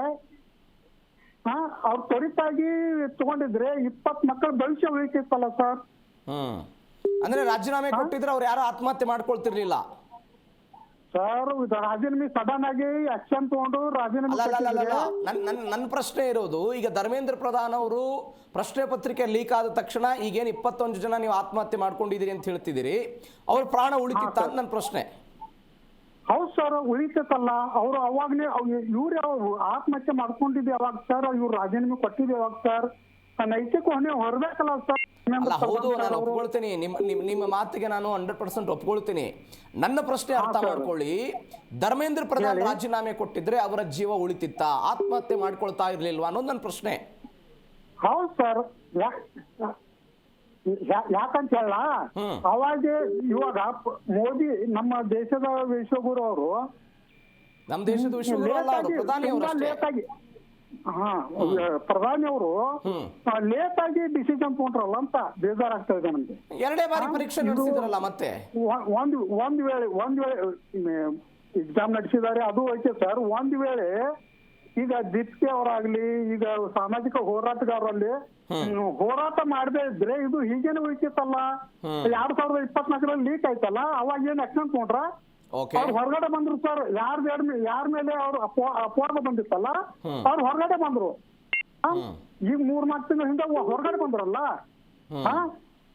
ಅವ್ರು ತ್ವರಿತಾಗಿ ತಗೊಂಡಿದ್ರೆ 20 ಮಕ್ಕಳ ಭವಿಷ್ಯ ಉಳಿತಿತ್ತಲ್ಲ ಸರ್. ಅಂದ್ರೆ ರಾಜೀನಾಮೆ ಕೊಟ್ಟಿದ್ರೆ ಅವ್ರು ಯಾರು ಆತ್ಮಹತ್ಯೆ ಮಾಡ್ಕೊಳ್ತಿರ್ಲಿಲ್ಲ ಸರ್ ರಾಜೀನಾಮೆ ಸಡನ್ ಆಗಿ ಆಕ್ಷನ್ ತಗೊಂಡು ರಾಜೀನಾಮೆ ಅಲ್ಲ ನನ್ನ ಪ್ರಶ್ನೆ ಇರೋದು, ಈಗ ಧರ್ಮೇಂದ್ರ ಪ್ರಧಾನ್ ಅವರು ಪ್ರಶ್ನೆ ಪತ್ರಿಕೆ ಲೀಕ್ ಆದ ತಕ್ಷಣ ಈಗೇನು 21 ಜನ ನೀವು ಆತ್ಮಹತ್ಯೆ ಮಾಡ್ಕೊಂಡಿದ್ದೀರಿ ಅಂತ ಹೇಳ್ತಿದ್ದೀರಿ, ಅವ್ರ ಪ್ರಾಣ ಉಳಿತಿತ್ತ ಅಂತ ನನ್ನ ಪ್ರಶ್ನೆ. ಹೌದು ಸರ್, ಉಳಿತೈತಲ್ಲ. ಅವ್ರು ಅವಾಗನೇ ಇವ್ರು ಯಾವ ಆತ್ಮಹತ್ಯೆ ಮಾಡ್ಕೊಂಡಿದ್ದೆ ಅವಾಗ ಸರ್, ಇವ್ರು ರಾಜೀನಾಮೆ ಕೊಟ್ಟಿದ್ದೆ ಅವಾಗ ಸರ್. ನೈತಿಕ ಹೊಣೆ ಹೊರಬೇಕಲ್ಲ ಸರ್. ಅಲ್ಲ ಹೌದು, ನಾನು ಒಪ್ಕೊಳ್ತೀನಿ, ನಿಮ್ಮ ಮಾತಿಗೆ ನಾನು 100% ಒಪ್ಕೊಳ್ತೀನಿ. ನನ್ನ ಪ್ರಶ್ನೆ ಅರ್ಥ ಮಾಡ್ಕೊಳ್ಳಿ, ಧರ್ಮೇಂದ್ರ ಪ್ರಧಾನ್ ರಾಜೀನಾಮೆ ಕೊಟ್ಟಿದ್ರೆ ಅವರ ಜೀವ ಉಳಿತಿತ್ತ, ಆತ್ಮಹತ್ಯೆ ಮಾಡ್ಕೊಳ್ತಾ ಇರ್ಲಿಲ್ವಾ ಅನ್ನೋದು ನನ್ನ ಪ್ರಶ್ನೆ. ಹೌದು ಸರ್, ಯಾಕಂತ ಹೇಳ ಅವಾಗ ಇವಾಗ ಮೋದಿ ನಮ್ಮ ದೇಶದ ವಿಶ್ವಗುರು ಅವರು, ನಮ್ಮ ದೇಶದ ವಿಶ್ವಗುರು ಅಲ್ಲ ಅವರು, ಪ್ರಧಾನಿ ಅವರು ಅಷ್ಟೇ. ಲೇಟ್ ಆಗಿ ಪ್ರಧಾನಿ ಅವರು ಲೇಟ್ ಆಗಿ ಡಿಸಿಷನ್ ತಗೊಂಡ್ರಲ್ಲ ಅಂತ ಬೇಜಾರಾಗ್ತಾ ಇದೆ ನಮ್ಗೆ. 2 ಬಾರಿ ಪರೀಕ್ಷೆ ನಡೆಸಿದ್ರಲ್ಲ, ಮತ್ತೆ ಒಂದ್ ವೇಳೆ ಎಕ್ಸಾಮ್ ನಡೆಸಿದ್ದಾರೆ, ಅದು ಐತೆ ಸರ್. ಒಂದ್ ವೇಳೆ ಈಗ ದೀಪ್ತಿ ಅವರಾಗ್ಲಿ, ಈಗ ಸಾಮಾಜಿಕ ಹೋರಾಟಗಾರರಲ್ಲಿ ಹೋರಾಟ ಮಾಡದೇ ಇದ್ರೆ ಇದು ಹೀಗೇನೆ ಉಳಿತಿತ್ತಲ್ಲ. 2024 ಲೀಕ್ ಆಯ್ತಲ್ಲ, ಅವಾಗ ಏನ್ ಆಕ್ಷನ್ ತಗೊಂಡ್ರ? ಅವ್ರು ಹೊರಗಡೆ ಬಂದ್ರು ಸರ್. ಯಾರ ಮೇಲೆ ಅವ್ರು ಅಪವಾದ ಬಂದಿತ್ತಲ್ಲ, ಅವ್ರು ಹೊರಗಡೆ ಬಂದ್ರು. ಈಗ 3-4 ತಿಂಗಳ ಹಿಂದೆ ಹೊರಗಡೆ ಬಂದ್ರಲ್ಲ.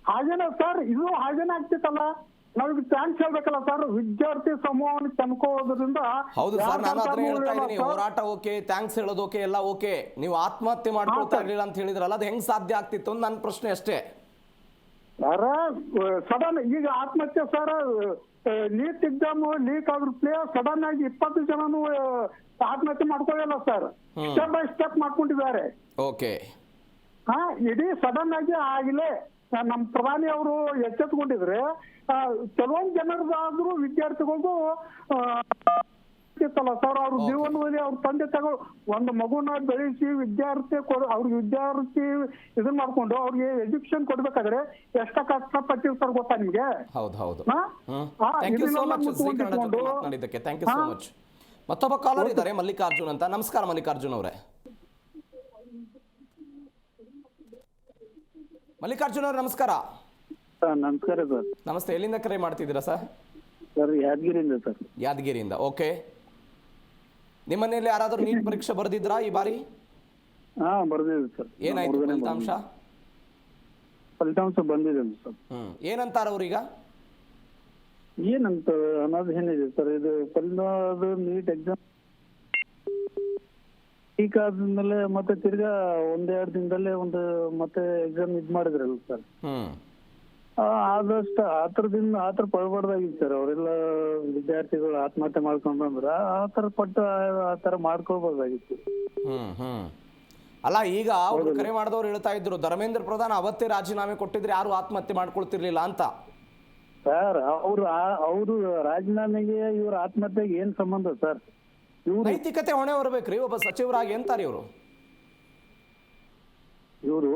ಹಾಗೇನೆ ಸರ್, ಇದು ಹಾಗೇನೆ ಆಗ್ತಿತ್ತಲ್ಲ. ನಾವೀಗ ಥ್ಯಾಂಕ್ಸ್ ಹೇಳ್ಬೇಕಲ್ಲ ಸರ್, ವಿದ್ಯಾರ್ಥಿ ಸಮೂಹವನ್ನು ತಂದ್ಕೋದ್ರಿಂದ. ಹೌದು ಸರ್, ನಾನು ಅದನ್ನ ಹೇಳ್ತಾ ಇದ್ದೀನಿ. ಹೋರಾಟ ಓಕೆ, ಥ್ಯಾಂಕ್ಸ್ ಹೇಳೋದು ಓಕೆ, ಎಲ್ಲ ಓಕೆ. ನೀವು ಆತ್ಮಹತ್ಯೆ ಮಾಡ್ಕೊಳ್ತಾ ಇರ್ಲಿಲ್ಲ ಅಂತ ಹೇಳಿದ್ರಲ್ಲ, ಅದು ಹೆಂಗ್ ಸಾಧ್ಯ ಆಗ್ತಿತ್ತು ಅಂತ ನನ್ನ ಪ್ರಶ್ನೆ ಅಷ್ಟೇ. ಸಡನ್ ಈಗ ಆತ್ಮಹತ್ಯೆ ಸರ್, ನೀಟ್ ಎಕ್ಸಾಮ್ ಲೀಕ್ ಆದ್ರ ಸಡನ್ ಆಗಿ 20 ಜನನು ಆತ್ಮಹತ್ಯೆ ಮಾಡ್ಕೊಳ್ಳಲ್ಲ ಸರ್. ಸ್ಟೆಪ್ ಬೈ ಸ್ಟೆಪ್ ಮಾಡ್ಕೊಂಡಿದ್ದಾರೆ. ಓಕೆ, ಇಡೀ ಸಡನ್ ಆಗಿ ಆಗಿಲ್ಲ. ನಮ್ಮ ಪ್ರಧಾನಿ ಅವರು ಎಚ್ಚೆತ್ಕೊಂಡಿದ್ರೆ ಕೆಲವೊಂದು ಜನರದಾದ್ರೂ ವಿದ್ಯಾರ್ಥಿಗಳಿಗೂ ಇತ್ತಲ್ಲ ಸರ್. ಅವ್ರ ಜೀವನದಲ್ಲಿ ಅವ್ರ ತಂದೆ ತಗೋ ಒಂದು ಮಗುನ ಬೆಳೆಸಿ ಅವ್ರಿಗೆ ವಿದ್ಯಾರ್ಥಿ ಇದನ್ನ ಮಾಡ್ಕೊಂಡು ಅವ್ರಿಗೆ ಎಜುಕೇಶನ್ ಕೊಡ್ಬೇಕಾದ್ರೆ ಎಷ್ಟ ಕಷ್ಟಪಟ್ಟಿರ್ತಾರೆ ಗೊತ್ತಾ ನಿಮ್ಗೆ? ಹೌದು. ಥ್ಯಾಂಕ್ ಯು ಸೋ ಮಚ್ ಮಾತನಾಡಿದ್ದಕ್ಕೆ. Thank you so much. ಮತ್ತೊಬ್ಬ ಕಾಲರ್ ಇದ್ದಾರೆ, ಮಲ್ಲಿಕಾರ್ಜುನ್ ಅಂತ. ನಮಸ್ಕಾರ ಮಲ್ಲಿಕಾರ್ಜುನ್ ಅವರೇ. ಮಲ್ಲಿಕಾರ್ಜುನ್ ಅವ್ರೆ ನಮಸ್ಕಾರ. ನಮಸ್ಕಾರ ಸರ್. ನಮಸ್ತೆ, ಎಲ್ಲಿಂದ ಕರೆ ಮಾಡ್ತಿದ್ದೀರಾ ಸರ್? ಸರ್ ಯಾದಗಿರಿಯಿಂದ ಸರ್. ಯಾದಗಿರಿಯಿಂದ, ಓಕೆ. ನಿಮ್ಮ ಮನೆಯಲ್ಲಿ ಯಾರಾದರೂ ನೀಟ್ ಪರೀಕ್ಷೆ ಬರೆದಿದ್ರಾ ಈ ಬಾರಿ? ಬರ್ದಿದೆ ಸರ್. ಏನಾಯ್ತು ಫಲಿತಾಂಶ? ಫಲಿತಾಂಶ ಬಂದಿದೆ ಸರ್. ಏನಂತಾರ ಅವ್ರೀಗ? ಏನಂತ ಅನ್ನೋದು ಏನಿದೆ ಸರ್, ಇದು ಫಲಿತಾಂಶ ನೀಟ್ ಎಕ್ಸಾಮ್ ಲೀಕ್ ಆದ್ಮೇಲೆ ಮತ್ತೆ ತಿರ್ಗಾ 1-2 ದಿನದಲ್ಲೇ ಮತ್ತೆ ಎಕ್ಸಾಮ್ ಇದ್ ಮಾಡಿದ್ರಲ್ಲ ಸರ್. ಆದಷ್ಟು ಆತರ ಪಡಬಾರ್ದಾಗಿತ್ತು ಸರ್. ಅವರೆಲ್ಲ ವಿದ್ಯಾರ್ಥಿಗಳು ಆತ್ಮಹತ್ಯೆ ಮಾಡ್ಕೊಂಡ್ರ ಆತರ ಮಾಡ್ಕೊಳ್ಬಾರ್ದಾಗಿತ್ತು. ಅಲ್ಲ, ಈಗ ಅವ್ರು ಕರೆ ಮಾಡಿದವ್ರು ಹೇಳ್ತಾ ಇದ್ರು ಧರ್ಮೇಂದ್ರ ಪ್ರಧಾನ್ ಅವತ್ತೇ ರಾಜೀನಾಮೆ ಕೊಟ್ಟಿದ್ರೆ ಯಾರು ಆತ್ಮಹತ್ಯೆ ಮಾಡ್ಕೊಳ್ತಿರ್ಲಿಲ್ಲ ಅಂತ. ಸರ್ ಅವ್ರು ರಾಜೀನಾಮೆಗೆ ಇವ್ರ ಆತ್ಮಹತ್ಯೆಗೆ ಏನ್ ಸಂಬಂಧ ಸರ್? ನೈತಿಕತೆ ಹೊಣೆ ಹೊರಬೇಕ್ರಿ ಒಬ್ಬ ಸಚಿವರಾಗಿ ಅಂತಾರೆ ಇವರು. ಇವರು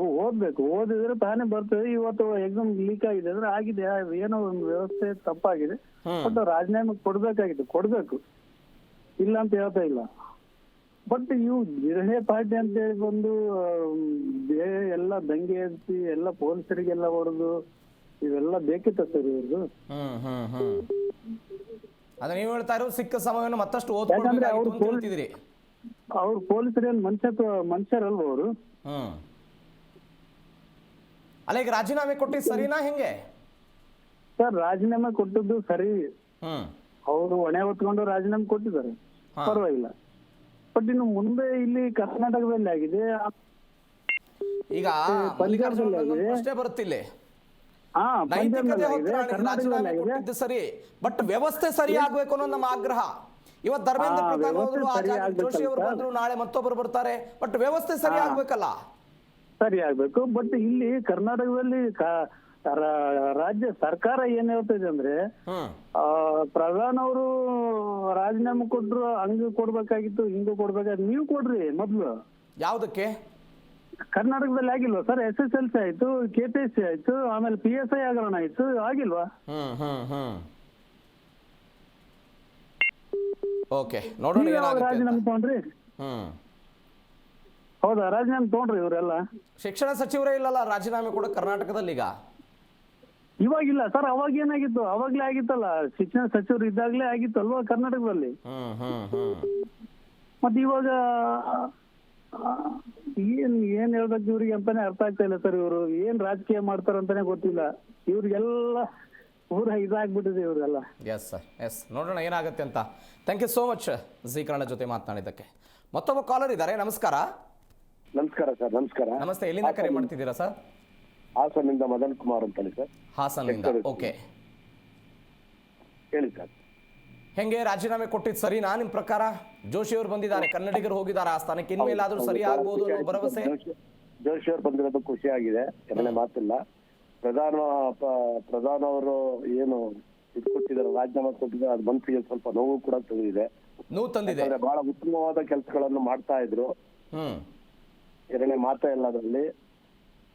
ಓದಿದ್ರೆ ತಾನೇ ಬರ್ತದೆ. ಇವತ್ತು ಎಕ್ಸಾಮ್ ಲೀಕ್ ಆಗಿದೆ ಅಂದ್ರೆ ಆಗಿದೆ, ಏನೋ ಒಂದು ವ್ಯವಸ್ಥೆ ತಪ್ಪಾಗಿದೆ. ಬಟ್ ರಾಜೀನಾಮೆ ಕೊಡ್ಬೇಕು, ಇಲ್ಲ ಅಂತ ಹೇಳ್ತಾ ಇಲ್ಲ. ಬಟ್ ಇವು ಜಿರಳೆ ಪಾರ್ಟಿ ಅಂತ ಹೇಳಿ ಬಂದು ಎಲ್ಲ ದಂಗೆ ಎದ್ಸಿ ಎಲ್ಲ ಪೊಲೀಸರಿಗೆಲ್ಲ ಹೊಡೆದು ಇವೆಲ್ಲ ಬೇಕಿತ್ತ ಸರ್ ಇವ್ರದ್ದು? ಅದ ನೀವು ಹೇಳ್ತಾ ಇರೋ ಸಿಕ್ಕ ಸಮಯವನ್ನು ಮತ್ತಷ್ಟು ಓದ್ಕೊಳ್ತಿದ್ರಿ. ಅವ್ರು ಪೊಲೀಸರೇನು ಮನುಷ್ಯರಲ್ವ ಅವರು? ಅಲ್ಲ, ಈಗ ರಾಜೀನಾಮೆ ಕೊಟ್ಟಿದ್ದು ಸರಿನಾ ಹೆಂಗೆ ಸರ್? ರಾಜೀನಾಮೆ ಕೊಟ್ಟದ್ದು ಸರಿ. ಅವರು ಹೊಣೆ ಹೊತ್ಕೊಂಡು ರಾಜೀನಾಮೆ ಕೊಟ್ಟಿದ್ದಾರೆ, ಪರವಾಗಿಲ್ಲ. ಬಟ್ ಇನ್ನು ಮುಂದೆ ಇಲ್ಲಿ ಕರ್ನಾಟಕದಲ್ಲಿ ಆಗಿದೆ, ಈಗ ಪ್ರಶ್ನೆ ಬರುತ್ತಿಲ್ಲ. ನೈತಿಕತೆ ಸರಿ, ಬಟ್ ವ್ಯವಸ್ಥೆ ಸರಿ ಆಗ್ಬೇಕು ಅನ್ನೋ ನಮ್ಮ ಆಗ್ರಹ. ಇವತ್ತು ಧರ್ಮೇಂದ್ರ ಪ್ರಧಾನ್ ಹೋದ್ರು, ಜೋಶಿ ಅವರು ಬಂದ್ರು, ನಾಳೆ ಮತ್ತೊಬ್ಬರು ಬರ್ತಾರೆ. ಬಟ್ ವ್ಯವಸ್ಥೆ ಸರಿ ಆಗ್ಬೇಕಲ್ಲ? ಸರಿ ಆಗ್ಬೇಕು. ಬಟ್ ಇಲ್ಲಿ ಕರ್ನಾಟಕದಲ್ಲಿ ರಾಜ್ಯ ಸರ್ಕಾರ ಏನ್ ಹೇಳ್ತಿದೆ ಅಂದ್ರೆ, ಪ್ರಧಾನ್ ಅವರು ರಾಜೀನಾಮೆ ಕೊಟ್ರು, ಹಂಗ ಕೊಡ್ಬೇಕಾಗಿತ್ತು, ಹಿಂಗ ಕೊಡ್ಬೇಕಾಗಿತ್ತು. ನೀವು ಕೊಡ್ರಿ ಮೊದ್ಲು. ಯಾವ್ದಕ್ಕೆ? ಕರ್ನಾಟಕದಲ್ಲಿ ಆಗಿಲ್ವಾ ಸರ್? SSLC ಆಯ್ತು, KPSC ಆಯ್ತು, ಆಮೇಲೆ PSI ಹಗರಣ ಆಯ್ತು, ಆಗಿಲ್ವಾ? ಓಕೆ, ನೋಡೋಣ ರಾಜೀನಾಮೆ ತಗೊಂಡ್ರಿ. ಹೌದಾ, ರಾಜೀನಾಮೆ ತಗೊಂಡ್ರಿ ಇವರೆಲ್ಲ? ಶಿಕ್ಷಣ ಸಚಿವರೇ ಇಲ್ಲಲ್ಲ ರಾಜೀನಾಮೆ ಕೂಡ ಕರ್ನಾಟಕದಲ್ಲಿ. ಈಗ ಇವಾಗಿಲ್ಲ ಸರ್, ಅವಾಗ ಏನಾಗಿತ್ತು, ಅವಾಗ್ಲೇ ಆಗಿತ್ತಲ್ಲ, ಶಿಕ್ಷಣ ಸಚಿವರು ಇದ್ದಾಗ್ಲೇ ಆಗಿತ್ತಲ್ವಾ ಕರ್ನಾಟಕದಲ್ಲಿ. ಮತ್ತೆ ಇವಾಗ ಏನ್ ಹೇಳ್ಬೇಕು ಇವ್ರಿಗೆ ಅಂತಾನೆ ಅರ್ಥ ಆಗ್ತಾ ಇಲ್ಲ ಸರ್. ಇವರು ಏನ್ ರಾಜಕೀಯ ಮಾಡ್ತಾರಂತಾನೆ ಗೊತ್ತಿಲ್ಲ. ಇವ್ರಿಗೆಲ್ಲ ಪೂರ ಇದಾಗ್ಬಿಟ್ಟಿದೆ ಇವ್ರಿಗೆಲ್ಲ. ಎಸ್ ಸರ್, ಎಸ್, ನೋಡೋಣ ಏನಾಗುತ್ತೆ ಅಂತ. Thank you so much G Kannada ಜೊತೆ ಮಾತನಾಡಿದ್ದಕ್ಕೆ. ಮತ್ತೊಬ್ಬ ಕಾಲರ್ ಇದ್ದಾರೆ. ನಮಸ್ಕಾರ. ನಮಸ್ಕಾರ ಸರ್. ನಮಸ್ಕಾರ. ನಮಸ್ತೆ. ಎಲ್ಲಿಂದ ಕರೆ ಮಾಡ್ತಿದ್ದೀರಾ ಸರ್? ಹಾಸನಿಂದ ಮದನ್ ಕುಮಾರ್ ಅಂತೇಳಿ ಸರ್. ಹಾಸನಿಂದ. ಓಕೆ, ಹೇಳಿ ಸರ್. ಹೆಂಗೆ ರಾಜೀನಾಮೆ ಕೊಟ್ಟಿದ್ದು ಸರಿನಾ ನಿಮ್ಮ ಪ್ರಕಾರ? ಜೋಶಿ ಅವರು ಬಂದಿದ್ದಾರೆ, ಕನ್ನಡಿಗರು ಹೋಗಿದ್ದಾರೆ ಆ ಸ್ಥಾನಕ್ಕೆ, ಇನ್ಮೇಲಾದ್ರೂ ಸರಿ ಆಗ್ಬೋದು ಅನ್ನೋ ಭರವಸೆ? ಜೋಶಿ ಅವರು ಬಂದಿರೋದು ಖುಷಿ ಆಗಿದೆ, ಎರಡನೇ ಮಾತಿಲ್ಲ. ಪ್ರಧಾನ ಅವರು ಏನು ಇದು ಕೊಟ್ಟಿದ್ದಾರೆ, ರಾಜೀನಾಮೆ ಕೊಟ್ಟಿದ್ದಾರೆ, ಅದು ಮನಸ್ಸಿಗೆ ಸ್ವಲ್ಪ ನೋವು ಕೂಡ ತಂದಿದೆ. ಬಹಳ ಉತ್ತಮವಾದ ಕೆಲಸಗಳನ್ನು ಮಾಡ್ತಾ ಇದ್ರು, ಎರಡನೇ ಮಾತೇ ಇಲ್ಲ ಅದರಲ್ಲಿ.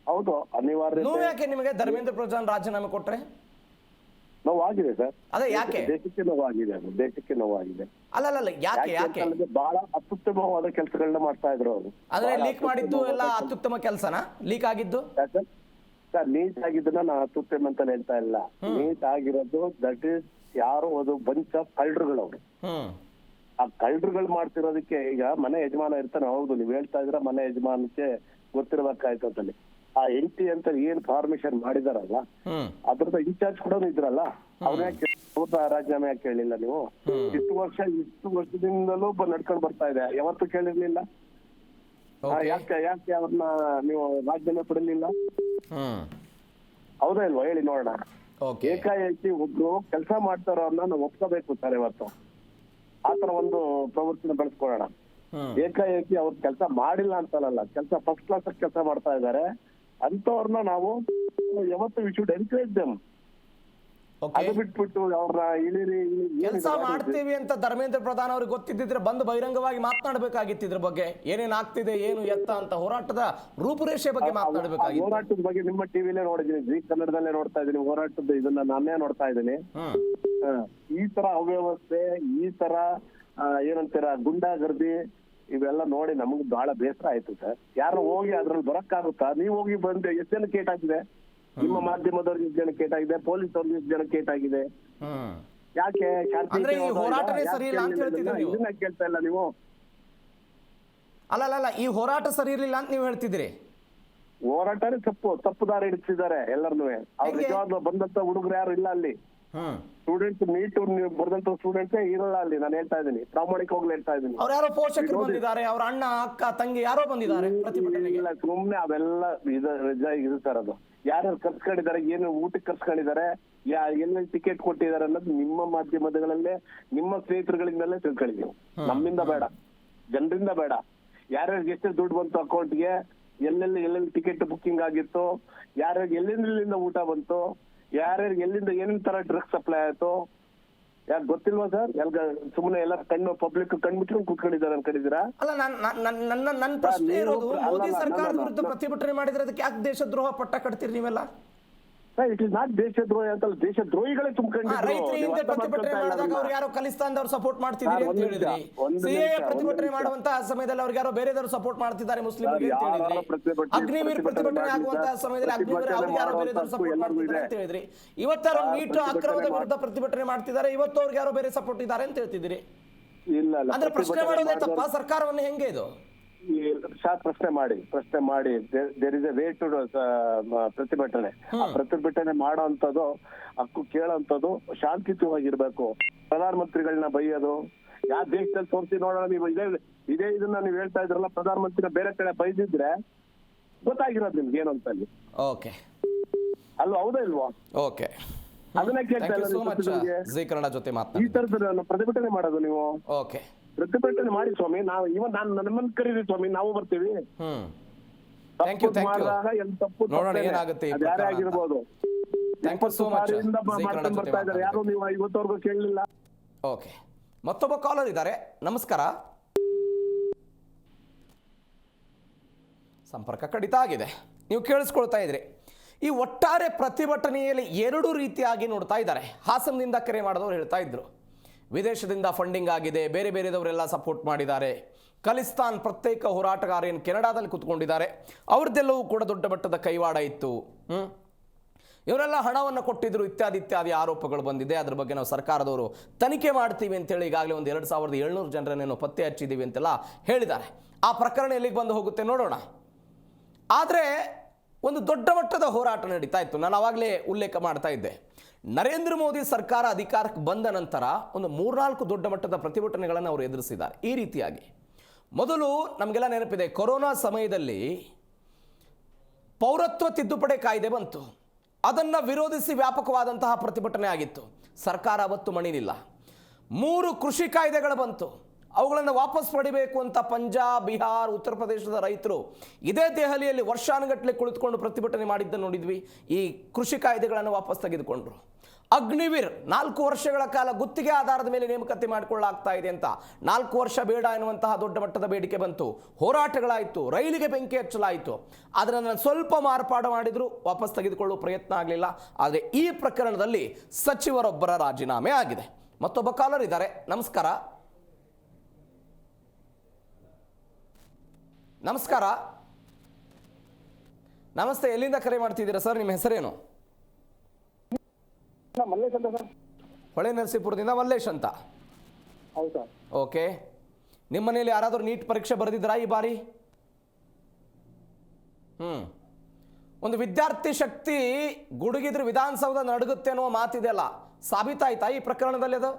ಹೌದು, ಅನಿವಾರ್ಯ. ಯಾಕೆ ನಿಮಗೆ ಧರ್ಮೇಂದ್ರ ಪ್ರಧಾನ್ ರಾಜೀನಾಮೆ ಕೊಟ್ರೆ? ನೋವಾಗಿದೆ ಸರ್. ಅದೇ ಯಾಕೆ? ದೇಶಕ್ಕೆ ನೋವಾಗಿದೆ, ಅದು ದೇಶಕ್ಕೆ ನೋವಾಗಿದೆ. ಅಲ್ಲ ಯಾಕೆ ಬಹಳ ಅತ್ಯುತ್ತಮವಾದ ಕೆಲಸಗಳನ್ನ ಮಾಡ್ತಾ ಇದ್ರು ಅವರು. ಅಂದ್ರೆ ಲೀಕ್ ಮಾಡಿದ್ದು ಎಲ್ಲ ಅತ್ಯುತ್ತಮ ಕೆಲಸನ? ಲೀಕ್ ಆಗಿದ್ದು ಸರ್ ನೀಟ್ ಆಗಿದ್ದನ್ನ ನಾನು ಅತ್ಯುತ್ತಮ ಅಂತ ಹೇಳ್ತಾ ಇಲ್ಲ. ನೀಟ್ ಆಗಿರೋದು ದಟ್ ಈಸ್ ಯಾರು ಅದು ಬಂಚ್ ಆಫ್ ಕಳ್ಳರುಗಳು ಅವರು. ಆ ಕಳ್ಳರುಗಳು ಮಾಡ್ತಿರೋದಕ್ಕೆ ಈಗ ಮನೆ ಯಜಮಾನ ಇರ್ತಾನೆ. ಹೌದು, ನೀವ್ ಹೇಳ್ತಾ ಇದ್ರ ಮನೆ ಯಜಮಾನಕ್ಕೆ ಗೊತ್ತಿರ್ಬೇಕಾಯ್ತು ಅಂತಲ್ಲಿ. ಆ ಎಂಟಿ ಅಂತ ಏನ್ ಫಾರ್ಮೇಶನ್ ಮಾಡಿದಾರಲ್ಲ, ಅದ್ರದ ಇನ್ಚಾರ್ಜ್ ಕೂಡ ಇದ್ರಲ್ಲ, ಅವ್ರನ್ನ ರಾಜೀನಾಮೆ ಯಾಕೆ ಕೇಳಿಲ್ಲ ನೀವು? ಇಷ್ಟು ವರ್ಷದಿಂದಲೂ ನಡ್ಕೊಂಡ್ ಬರ್ತಾ ಇದೆ, ಯಾವತ್ತು ಕೇಳಿರ್ಲಿಲ್ಲ. ಯಾಕೆ ಅವ್ರನ್ನ ನೀವು ರಾಜೀನಾಮೆ ಪಡಲಿಲ್ಲ? ಹೌದಾ ಇಲ್ವಾ ಹೇಳಿ ನೋಡೋಣ. ಏಕಾಏಕಿ ಒಬ್ರು ಕೆಲಸ ಮಾಡ್ತಾರವ್ರನ್ನ ನಾವು ಒಪ್ಕೋಬೇಕು ಸರ್. ಇವತ್ತು ಆತರ ಒಂದು ಪ್ರವೃತ್ತಿನ ಬೆಳೆಸ್ಕೊಳ್ಳೋಣ. ಏಕಾಏಕಿ ಅವ್ರ ಕೆಲಸ ಮಾಡಿಲ್ಲ ಅಂತಲ್ಲ, ಕೆಲಸ ಫಸ್ಟ್ ಕ್ಲಾಸ್ ಕೆಲಸ ಮಾಡ್ತಾ ಇದ್ದಾರೆ ಅಂತವ್ರನ್ನ ನಾವು ಯಾವತ್ತು ವಿ ಶುಡ್ ಎನ್ಕರೇಜ್ ದೆಮ್. ಅದು ಬಿಟ್ಬಿಟ್ಟು ಅವ್ರ ಕೆಲಸ ಮಾಡ್ತೀವಿ ಅಂತ ಧರ್ಮೇಂದ್ರ ಪ್ರಧಾನ್ ಅವ್ರಿಗೆ ಗೊತ್ತಿದ್ದಿದ್ರೆ ಬಂದು ಬಹಿರಂಗವಾಗಿ ಮಾತನಾಡಬೇಕಾಗಿತ್ತು. ಇದ್ರ ಬಗ್ಗೆ ಏನೇನ್ ಆಗ್ತಿದೆ, ಏನು ಎತ್ತ ಅಂತ ಹೋರಾಟದ ರೂಪುರೇಷೆ ಬಗ್ಗೆ ಮಾತನಾಡಬೇಕಾಗಿತ್ತು. ಹೋರಾಟದ ಬಗ್ಗೆ ನಿಮ್ಮ ಟಿವಿಲೇ ನೋಡಿದೀನಿ, ಜಿ ಕನ್ನಡದಲ್ಲೇ ನೋಡ್ತಾ ಇದ್ದೀನಿ ಹೋರಾಟದ ಇದನ್ನ ನಾನೇ ನೋಡ್ತಾ ಇದ್ದೀನಿ. ಈ ತರ ಅವ್ಯವಸ್ಥೆ, ಈ ತರ ಏನಂತೀರ ಗುಂಡಾಗರ್ದಿ, ಇವೆಲ್ಲ ನೋಡಿ ನಮಗ್ ಬಹಳ ಬೇಸರ ಆಯ್ತು ಸರ್. ಯಾರು ಹೋಗಿ ಅದ್ರಲ್ಲಿ ಬರಕ್ಕಾಗುತ್ತಾ? ನೀವು ಹೋಗಿ ಬಂದು ಎಷ್ಟು ಜನ ಕೇಟಾಗಿದೆ? ನಿಮ್ಮ ಮಾಧ್ಯಮದವ್ರಿಗೆ ಎಷ್ಟು ಜನ ಕೇಟಾಗಿದೆ? ಪೊಲೀಸ್ ಅವ್ರಿಗೆ ಎಷ್ಟು ಜನ ಕೇಟಾಗಿದೆ? ಯಾಕೆ ಇದನ್ನ ಕೇಳ್ತಾ ಇಲ್ಲ ನೀವು? ಅಲ್ಲ ಈ ಹೋರಾಟ ಸರಿ ಇರ್ಲಿಲ್ಲ ಅಂತ ನೀವು ಹೇಳ್ತಿದ್ದೀರಿ. ಹೋರಾಟನೇ ತಪ್ಪು ದಾರಿ ಹಿಡಿಸಿದ್ದಾರೆ ಎಲ್ಲರನ್ನೂ. ಅವ್ರು ನಿಜವಾಗ್ಲೂ ಬಂದಂತ ಹುಡುಗರು ಯಾರು ಇಲ್ಲ ಅಲ್ಲಿ. ಸ್ಟೂಡೆಂಟ್ಸ್ ನೀಟ್ ಬರ್ದಂತ ಸ್ಟೂಡೆಂಟ್ಸೇ ಇರಲ್ಲ ಅಲ್ಲಿ. ನಾನು ಹೇಳ್ತಾ ಇದ್ದೀನಿ, ಪ್ರಾಮಾಣಿಕವಾಗ್ಲೂ ಹೇಳ್ತಾ ಇದ್ದೀನಿ. ಅವ್ರು ಯಾರೋ ಪೋಷಕರು ಬಂದಿದ್ದಾರೆ, ಅವ್ರ ಅಣ್ಣ ಅಕ್ಕ ತಂಗಿ ಯಾರೋ ಬಂದಿದ್ದಾರೆ ಪ್ರತಿಭಟನೆಗೆ. ಸುಮ್ನೆ ಅವೆಲ್ಲ ಇದು ಸರ್. ಅದು ಯಾರ್ಯಾರು ಕರ್ಸ್ಕೊಂಡಿದ್ದಾರೆ, ಏನು ಊಟಕ್ಕೆ ಕರ್ಸ್ಕೊಂಡಿದ್ದಾರೆ, ಎಲ್ಲ ಟಿಕೆಟ್ ಕೊಟ್ಟಿದ್ದಾರೆ ಅನ್ನೋದು ನಿಮ್ಮ ಮಾಧ್ಯಮಗಳಲ್ಲೇ ನಿಮ್ಮ ಸ್ನೇಹಿತರುಗಳಿಂದಲೇ ತಿಳ್ಕೊಳ್ಳಿ ನೀವು. ನಮ್ಮಿಂದ ಬೇಡ, ಜನರಿಂದ ಬೇಡ. ಯಾರ್ಯಾರಿಗೆ ಎಷ್ಟು ದುಡ್ಡು ಬಂತು ಅಕೌಂಟ್ಗೆ, ಎಲ್ಲೆಲ್ಲಿ ಟಿಕೆಟ್ ಬುಕ್ಕಿಂಗ್ ಆಗಿತ್ತು, ಯಾರ್ಯಾರಿಗೆ ಎಲ್ಲಿಂದ ಊಟ ಬಂತು, ಯಾರ್ಯಾರಿಗೆ ಎಲ್ಲಿಂದ ಏನೇನ್ ತರ ಡ್ರಗ್ಸ್ ಸಪ್ಲೈ ಆಯ್ತು, ಯಾಕೆ ಗೊತ್ತಿಲ್ವಾ ಸರ್? ಸುಮ್ಮನೆ ಎಲ್ಲ ಪಬ್ಲಿಕ್ ಕಣ್ಮುಚ್ಕೊಂಡು ಕೂತ್ಕೊಂಡಿದ್ದಾರೆ ಅನ್ಕೊಂಡಿದ್ದೀರಾ? ಅಲ್ಲ, ನನ್ನ ಪ್ರಶ್ನೆ ಇರೋದು, ಮೋದಿ ಸರ್ಕಾರದ ವಿರುದ್ಧ ಪ್ರತಿಭಟನೆ ಮಾಡಿದ್ರೆ ಅದಕ್ಕೆ ಯಾಕೆ ದೇಶದ್ರೋಹ ಪಟ್ಟ ಕಟ್ತೀರಿ ನೀವೆಲ್ಲ? ಇಟ್ ಇಸ್ ನಾಟ್ ದೇಶದ್ರೋಹ ಅಂತಲ್ಲ, ದೇಶದ್ರೋಹಿಗಳೇ ರೈತರಿಂದ ಪ್ರತಿಭಟನೆ ಮಾಡಿದಾಗ ಅವ್ರು ಯಾರೋ ಖಲಿಸ್ತಾನದವ್ರು ಸಪೋರ್ಟ್ ಮಾಡ್ತಿದ್ದೀರಿ ಅಂತ ಹೇಳಿದ್ರಿ. ಸಿಎಎ ಪ್ರತಿಭಟನೆ ಮಾಡುವಂತಹ ಸಮಯದಲ್ಲಿ ಅವ್ರಿಗೆ ಯಾರೋ ಬೇರೆದವರು ಸಪೋರ್ಟ್ ಮಾಡ್ತಿದ್ದಾರೆ ಮುಸ್ಲಿಮರಿಗೆ ಅಂತ ಹೇಳಿದ್ರಿ. ಅಗ್ನಿವೀರ್ ಪ್ರತಿಭಟನೆ ಆಗುವಂತಹ ಸಮಯದಲ್ಲಿ ಅಗ್ನಿವೀರ್ ಅವ್ರಿಗೆ ಯಾರೋ ಬೇರೆದವರು ಸಪೋರ್ಟ್ ಮಾಡ್ತಿದ್ದಾರೆ ಅಂತ ಹೇಳಿದ್ರಿ. ಇವತ್ತಾರು ನೀಟ್ ಅಕ್ರಮದ ವಿರುದ್ಧ ಪ್ರತಿಭಟನೆ ಮಾಡ್ತಿದ್ದಾರೆ, ಇವತ್ತು ಅವ್ರಿಗೆ ಯಾರೋ ಬೇರೆ ಸಪೋರ್ಟ್ ಇದ್ದಾರೆ ಅಂತ ಹೇಳ್ತಿದ್ದೀರಿ. ಅಂದ್ರೆ ಪ್ರಶ್ನೆ ಮಾಡೋದೇ ತಪ್ಪ ಸರ್ಕಾರವನ್ನು? ಹೆಂಗೆ ಇದು? ಪ್ರಶ್ನೆ ಮಾಡಿ there is a way to ಪ್ರತಿಭಟನೆ. ಆ ಪ್ರತಿಭಟನೆ ಮಾಡೋಂಥದ್ದು, ಹಕ್ಕು ಕೇಳೋಂಥದ್ದು ಶಾಂತಿಯುತವಾಗಿರ್ಬೇಕು. ಪ್ರಧಾನಮಂತ್ರಿಗಳನ್ನ ಬೈಯೋದು ಯಾವ ದೇಶದಲ್ಲಿ ತೋರಿಸಿ ನೋಡೋಣ. ನೀವು ಇದೇ ಇದನ್ನ ನೀವು ಹೇಳ್ತಾ ಇದ್ರಲ್ಲ, ಪ್ರಧಾನಮಂತ್ರಿನ ಬೇರೆ ಕಡೆ ಬೈದಿದ್ರೆ ಗೊತ್ತಾಗಿರೋದು ನಿಮ್ಗೆ ಏನು ಅಂತ ಅಲ್ಲಿ. ಓಕೆ ಅಲ್ವಾ? ಹೌದಾ ಇಲ್ವಾ? ಓಕೆ, ಅದನ್ನ ಕೇಳ್ತಾ ಇಲ್ಲ. ಈ ತರದ ಪ್ರತಿಭಟನೆ ಮಾಡೋದು ನೀವು. ಓಕೆ, ಪ್ರತಿಭಟನೆ ಮಾಡಿ ಸ್ವಾಮಿ. ನಾವು ನಮ್ಮನ್ನ ಕರೀರಿ ಸ್ವಾಮಿ, ನಾವು ಬರ್ತೀವಿ. ಮಾಡಿದಾಗ ಯಾರೇ ಆಗಿರ್ಬೋದು, ಬರ್ತಾ ಇದ್ದಾರೆ, ಯಾರು ನೀವು ಇವತ್ತವರೆಗೂ ಕೇಳಲಿಲ್ಲ. ಓಕೆ, ಮತ್ತೊಬ್ಬ ಕಾಲರ್ ಇದ್ದಾರೆ. ನಮಸ್ಕಾರ. ಸಂಪರ್ಕ ಕಡಿತ ಆಗಿದೆ. ನೀವು ಕೇಳಿಸ್ಕೊಳ್ತಾ ಇದ್ರಿ. ಈ ಒಟ್ಟಾರೆ ಪ್ರತಿಭಟನೆಯಲ್ಲಿ ಎರಡು ರೀತಿಯಾಗಿ ನೋಡ್ತಾ ಇದ್ದಾರೆ. ಹಾಸನದಿಂದ ಕರೆ ಮಾಡಿದವರು ಹೇಳ್ತಾ ಇದ್ರು, ವಿದೇಶದಿಂದ ಫಂಡಿಂಗ್ ಆಗಿದೆ, ಬೇರೆ ಬೇರೆದವರೆಲ್ಲ ಸಪೋರ್ಟ್ ಮಾಡಿದ್ದಾರೆ, ಖಲಿಸ್ತಾನ್ ಪ್ರತ್ಯೇಕ ಹೋರಾಟಗಾರ ಏನು ಕೆನಡಾದಲ್ಲಿ ಕೂತ್ಕೊಂಡಿದ್ದಾರೆ, ಅವ್ರದ್ದೆಲ್ಲವೂ ಕೂಡ ದೊಡ್ಡ ಮಟ್ಟದ ಕೈವಾಡ ಇತ್ತು. ಇವರೆಲ್ಲ ಹಣವನ್ನು ಕೊಟ್ಟಿದ್ರು ಇತ್ಯಾದಿ ಆರೋಪಗಳು ಬಂದಿದೆ. ಅದ್ರ ಬಗ್ಗೆ ನಾವು ಸರ್ಕಾರದವರು ತನಿಖೆ ಮಾಡ್ತೀವಿ ಅಂತೇಳಿ ಈಗಾಗಲೇ ಒಂದು 2700 ಜನರನ್ನೇನೋ ಪತ್ತೆ ಹಚ್ಚಿದ್ದೀವಿ ಅಂತೆಲ್ಲ ಹೇಳಿದ್ದಾರೆ. ಆ ಪ್ರಕರಣ ಎಲ್ಲಿಗೆ ಬಂದು ಹೋಗುತ್ತೆ ನೋಡೋಣ. ಆದರೆ ಒಂದು ದೊಡ್ಡ ಮಟ್ಟದ ಹೋರಾಟ ನಡೀತಾ ಇತ್ತು. ನಾನು ಆವಾಗಲೇ ಉಲ್ಲೇಖ ಮಾಡ್ತಾ ಇದ್ದೆ. ನರೇಂದ್ರ ಮೋದಿ ಸರ್ಕಾರ ಅಧಿಕಾರಕ್ಕೆ ಬಂದ ನಂತರ ಒಂದು 3-4 ದೊಡ್ಡ ಮಟ್ಟದ ಪ್ರತಿಭಟನೆಗಳನ್ನು ಅವರು ಎದುರಿಸಿದ್ದಾರೆ. ಈ ರೀತಿಯಾಗಿ ಮೊದಲು ನಮಗೆಲ್ಲ ನೆನಪಿದೆ, ಕೊರೋನಾ ಸಮಯದಲ್ಲಿ ಪೌರತ್ವ ತಿದ್ದುಪಡಿ ಕಾಯ್ದೆ ಬಂತು. ಅದನ್ನು ವಿರೋಧಿಸಿ ವ್ಯಾಪಕವಾದಂತಹ ಪ್ರತಿಭಟನೆ ಆಗಿತ್ತು. ಸರ್ಕಾರ ಅವತ್ತು ಮಣಿಲಿಲ್ಲ. 3 ಕೃಷಿ ಕಾಯ್ದೆಗಳು ಬಂತು. ಅವುಗಳನ್ನು ವಾಪಸ್ ಪಡಿಬೇಕು ಅಂತ ಪಂಜಾಬ್, ಬಿಹಾರ್, ಉತ್ತರ ಪ್ರದೇಶದ ರೈತರು ಇದೇ ದೆಹಲಿಯಲ್ಲಿ ವರ್ಷಾನುಗಟ್ಟಲೆ ಕುಳಿತುಕೊಂಡು ಪ್ರತಿಭಟನೆ ಮಾಡಿದ್ದನ್ನು ನೋಡಿದ್ವಿ. ಈ ಕೃಷಿ ಕಾಯ್ದೆಗಳನ್ನು ವಾಪಸ್ ತೆಗೆದುಕೊಂಡ್ರು. ಅಗ್ನಿವೀರ್ 4 ವರ್ಷಗಳ ಕಾಲ ಗುತ್ತಿಗೆ ಆಧಾರದ ಮೇಲೆ ನೇಮಕಾತಿ ಮಾಡಿಕೊಳ್ಳಲಾಗ್ತಾ ಇದೆ ಅಂತ 4 ವರ್ಷ ಬೇಡ ಎನ್ನುವಂತಹ ದೊಡ್ಡ ಮಟ್ಟದ ಬೇಡಿಕೆ ಬಂತು. ಹೋರಾಟಗಳಾಯಿತು, ರೈಲಿಗೆ ಬೆಂಕಿ ಹಚ್ಚಲಾಯಿತು. ಅದನ್ನು ಸ್ವಲ್ಪ ಮಾರ್ಪಾಡು ಮಾಡಿದ್ರು, ವಾಪಸ್ ತೆಗೆದುಕೊಳ್ಳುವ ಪ್ರಯತ್ನ ಆಗಲಿಲ್ಲ. ಆದರೆ ಈ ಪ್ರಕರಣದಲ್ಲಿ ಸಚಿವರೊಬ್ಬರ ರಾಜೀನಾಮೆ ಆಗಿದೆ. ಮತ್ತೊಬ್ಬ ಕಾಲರ್ ಇದ್ದಾರೆ. ನಮಸ್ಕಾರ. ನಮಸ್ಕಾರ, ನಮಸ್ತೆ. ಎಲ್ಲಿಂದ ಕರೆ ಮಾಡ್ತಿದ್ದೀರಾ ಸರ್? ನಿಮ್ಮ ಹೆಸರೇನು? ಮಲ್ಲೇಶ್ ಅಂತ ಸರ್. ಹೊಳೆ ನರಸೀಪುರದಿಂದ ಮಲ್ಲೇಶ್ ಅಂತ. ಹೌದು ಸರ್. ಓಕೆ. ನಿಮ್ಮ ಮನೇಲಿ ಯಾರಾದರೂ ನೀಟ್ ಪರೀಕ್ಷೆ ಬರೆದಿದ್ರಾ ಈ ಬಾರಿ? ಒಂದು ವಿದ್ಯಾರ್ಥಿ ಶಕ್ತಿ ಗುಡುಗಿದ್ರೆ ವಿಧಾನಸೌಧ ನಡುಗುತ್ತೆ ಅನ್ನೋ ಮಾತಿದೆಯಲ್ಲ, ಸಾಬೀತಾಯ್ತಾ ಈ ಪ್ರಕರಣದಲ್ಲಿ ಅದು?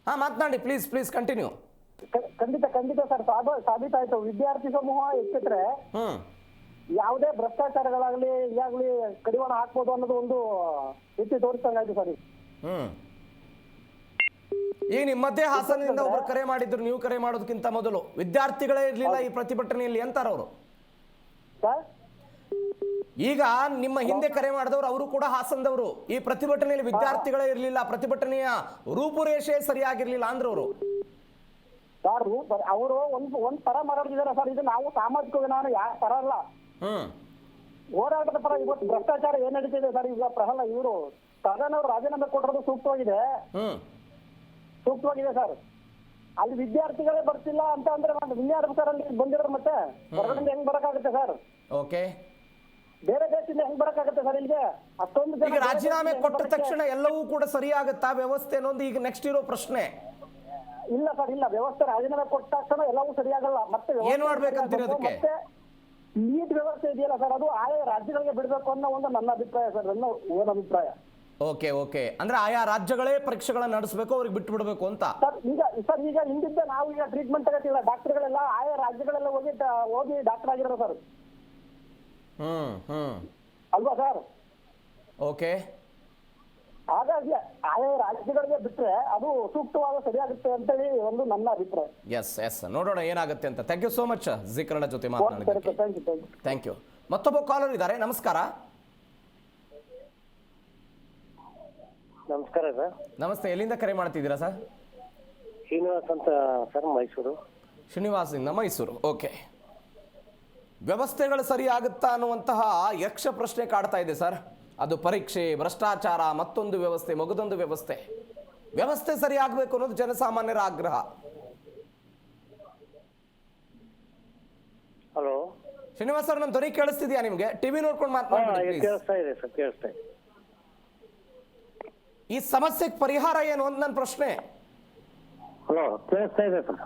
ಹಾ, ಮಾತನಾಡಿ ಪ್ಲೀಸ್ ಕಂಟಿನ್ಯೂ. ಖಂಡಿತ ಸರ್, ಸಾಬೀತಾಯ್ತು. ವಿದ್ಯಾರ್ಥಿ ಸಮೂಹ ಎಚ್ಚೆತ್ತರೆ ಯಾವುದೇ ಭ್ರಷ್ಟಾಚಾರಗಳಾಗ್ಲಿ ಈಗಾಗ್ಲಿ ಕಡಿವಾಣ ಹಾಕ್ಬೋದು ಅನ್ನೋದು ಒಂದು ಎತ್ತಿ ತೋರಿಸಂಗಾಯ್ತು ಸರ್. ಈಗ ನಿಮ್ಮ ಮಧ್ಯೆ ಹಾಸನದಿಂದ ಒಬ್ರು ಕರೆ ಮಾಡಿದ್ರು, ನೀವು ಕರೆ ಮಾಡೋದಕ್ಕಿಂತ ಮೊದಲು ವಿದ್ಯಾರ್ಥಿಗಳೇ ಇರ್ಲಿಲ್ಲ ಈ ಪ್ರತಿಭಟನೆಯಲ್ಲಿ ಅಂತಾರ ಅವರು. ಈಗ ನಿಮ್ಮ ಹಿಂದೆ ಕರೆ ಮಾಡಿದವರು ಅವರು ಕೂಡ ಹಾಸನದವರು. ಈ ಪ್ರತಿಭಟನೆಯಲ್ಲಿ ವಿದ್ಯಾರ್ಥಿಗಳೇ ಇರಲಿಲ್ಲ, ಪ್ರತಿಭಟನೆಯ ರೂಪುರೇಷೆ ಸರಿಯಾಗಿರ್ಲಿಲ್ಲ ಅಂದ್ರವರು. ಸರ್ ಅವರು ಒಂದ್ ತರ ಮಾತಾಡ್ತಿದಾರೆ ಸರ್. ಇದು ನಾವು ಸಾಮಾಜಿಕ ವಿಧಾನ ಯಾವ ತರ ಅಲ್ಲ, ಹೋರಾಟದ ಪರ. ಇವತ್ತು ಭ್ರಷ್ಟಾಚಾರ ಏನ್ ನಡೀತಿದೆ ಸರ್, ಈಗ ಪ್ರಹ್ಲಾದ್ ಇವರು ಸದನ ಅವರು ರಾಜೀನಾಮೆ ಕೊಟ್ಟಿರೋದು ಸೂಕ್ತವಾಗಿದೆ ಸರ್. ಅಲ್ಲಿ ವಿದ್ಯಾರ್ಥಿಗಳೇ ಬರ್ತಿಲ್ಲ ಅಂತ ಅಂದ್ರೆ ವಿನ್ಯಾಸಕರಲ್ಲಿ ಬಂದಿರೋರು ಮತ್ತೆ ಹೊರಗಡೆ ಹೆಂಗ್ ಬರಕಾಗುತ್ತೆ ಸರ್? ಓಕೆ, ಬೇರೆ ದೇಶದಿಂದ ಹೆಂಗ್ ಬರಕಾಗುತ್ತೆ ಸರ್ ಇಲ್ಲಿಗೆ? ಅಷ್ಟೊಂದು ಈಗ ರಾಜೀನಾಮೆ ಕೊಟ್ಟ ತಕ್ಷಣ ಎಲ್ಲವೂ ಕೂಡ ಸರಿಯಾಗುತ್ತಾ ವ್ಯವಸ್ಥೆ ಅನ್ನೋದು ಈಗ ನೆಕ್ಸ್ಟ್ ಇರೋ ಪ್ರಶ್ನೆ. ಇಲ್ಲ ಸರ್, ಇಲ್ಲ. ವ್ಯವಸ್ಥೆ ರಾಜೀನಾಮೆ ಕೊಟ್ಟ ತಕ್ಷಣ ಎಲ್ಲವೂ ಸರಿಯಾಗಲ್ಲ. ಮತ್ತೆ ಏನ್ ಮಾಡ್ಬೇಕಂತೀರಿ ಅದಕ್ಕೆ? ನೀಟ್ ವ್ಯವಸ್ಥೆ ಇದೆಯಲ್ಲ ಸರ್, ಅದು ಆಯಾ ರಾಜ್ಯಗಳಿಗೆ ಬಿಡಬೇಕು ಅನ್ನೋ ಒಂದು ನನ್ನ ಅಭಿಪ್ರಾಯ ಸರ್, ನನ್ನ ಅಭಿಪ್ರಾಯ. ಓಕೆ. ಅಂದ್ರೆ ಆಯಾ ರಾಜ್ಯಗಳೇ ಪರೀಕ್ಷೆಗಳನ್ನ ನಡೆಸಬೇಕು, ಅವ್ರಿಗೆ ಬಿಟ್ಟು ಬಿಡಬೇಕು ಅಂತ. ಸರ್ ಈಗ ಹಿಂದಿದ್ದ ನಾವು ಈಗ ಟ್ರೀಟ್ಮೆಂಟ್ ತಗೋತಿಲ್ಲ, ಡಾಕ್ಟರ್ಗಳೆಲ್ಲ ಆಯಾ ರಾಜ್ಯಗಳೆಲ್ಲ ಹೋಗಿ ಡಾಕ್ಟರ್ ಆಗಿರೋ ಸರ್. ಅಲ್ವಾ ಸರ್? ಓಕೆ. ಹಾಗಾಗಿ ಆಯಾ ರಾಜ್ಯಗಳಿಗೆ ಬಿಟ್ರೆ ಅದು ಸೂಕ್ತವಾದ ಸರಿಯಾಗುತ್ತೆ ಅಂತೇಳಿ ಒಂದು ನನ್ನ ಅಭಿಪ್ರಾಯ. ಎಸ್ ನೋಡೋಣ ಏನಾಗುತ್ತೆ ಅಂತ. Thank you so much G Kannada ಜೊತೆ ಮಾತನಾಡಿದ್ದಕ್ಕೆ. Thank you. ಮತ್ತೊಬ್ಬ ಕಾಲರ್ ಇದ್ದಾರೆ. ನಮಸ್ಕಾರ. ನಮಸ್ಕಾರ ಸರ್. ನಮಸ್ತೆ. ಎಲ್ಲಿಂದ ಕರೆ ಮಾಡ್ತಿದ್ದೀರಾ ಸರ್? ಶ್ರೀನಿವಾಸ್ ಅಂತ ಸರ್, ಮೈಸೂರು. ಶ್ರೀನಿವಾಸದಿಂದ ಮೈಸೂರು. ಓಕೆ. ವ್ಯವಸ್ಥೆಗಳು ಸರಿ ಆಗುತ್ತಾ ಅನ್ನುವಂತಹ ಯಕ್ಷ ಪ್ರಶ್ನೆ ಕಾಡ್ತಾ ಇದೆ ಸರ್. ಅದು ಪರೀಕ್ಷೆ, ಭ್ರಷ್ಟಾಚಾರ, ಮತ್ತೊಂದು ವ್ಯವಸ್ಥೆ, ಮಗದೊಂದು ವ್ಯವಸ್ಥೆ ಸರಿ ಆಗಬೇಕು ಅನ್ನೋದು ಜನಸಾಮಾನ್ಯರ ಆಗ್ರಹ. ಹಲೋ ಶ್ರೀನಿವಾಸ್ ಸರ್, ನನ್ನ ಧ್ವನಿ ಕೇಳಿಸ್ತಿದ್ಯಾ ನಿಮ್ಗೆ? ಟಿವಿ ನೋಡ್ಕೊಂಡು ಮಾತನಾಡಿ. ಕೇಳಿಸ್ತಾ ಇದೆ ಸರ್, ಕೇಳಿಸ್ತಾ ಇದೆ. ಈ ಸಮಸ್ಯೆಗೆ ಪರಿಹಾರ ಏನು ಅಂತ ನನ್ನ ಪ್ರಶ್ನೆ. ಹಲೋ, ಕೇಳಿಸ್ತಾ ಇದೆ ಸರ್.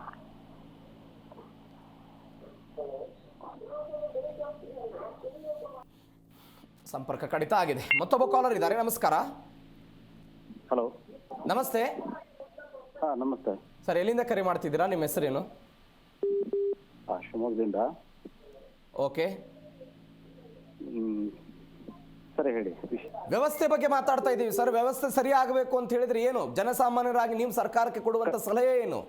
ಸಂಪರ್ಕ ಕಡಿತ ಆಗಿದೆ. ಮತ್ತೊಬ್ಬ ಕಾಲರ್ ಇದ್ದಾರೆ. ನಮಸ್ಕಾರ. ಹಲೋ, ನಮಸ್ತೆ. ಹಾ ನಮಸ್ತೆ ಸರ್, ಎಲ್ಲಿಂದ ಕರೆ ಮಾಡ್ತಿದ್ದೀರಾ? ನಿಮ್ಮ ಹೆಸರೇನು? ಶಿವಮೊಗ್ಗದಿಂದ. ಓಕೆ, ಸರಿ ಹೇಳಿ. ವ್ಯವಸ್ಥೆ ಬಗ್ಗೆ ಮಾತಾಡ್ತಾ ಇದ್ದೀವಿ ಸರ್. ವ್ಯವಸ್ಥೆ ಸರಿ ಆಗಬೇಕು ಅಂತ ಹೇಳಿದ್ರೆ ಏನು, ಜನಸಾಮಾನ್ಯರಾಗಿ ನೀವು ಸರ್ಕಾರಕ್ಕೆ ಕೊಡುವಂತ ಸಲಹೆ ಏನು?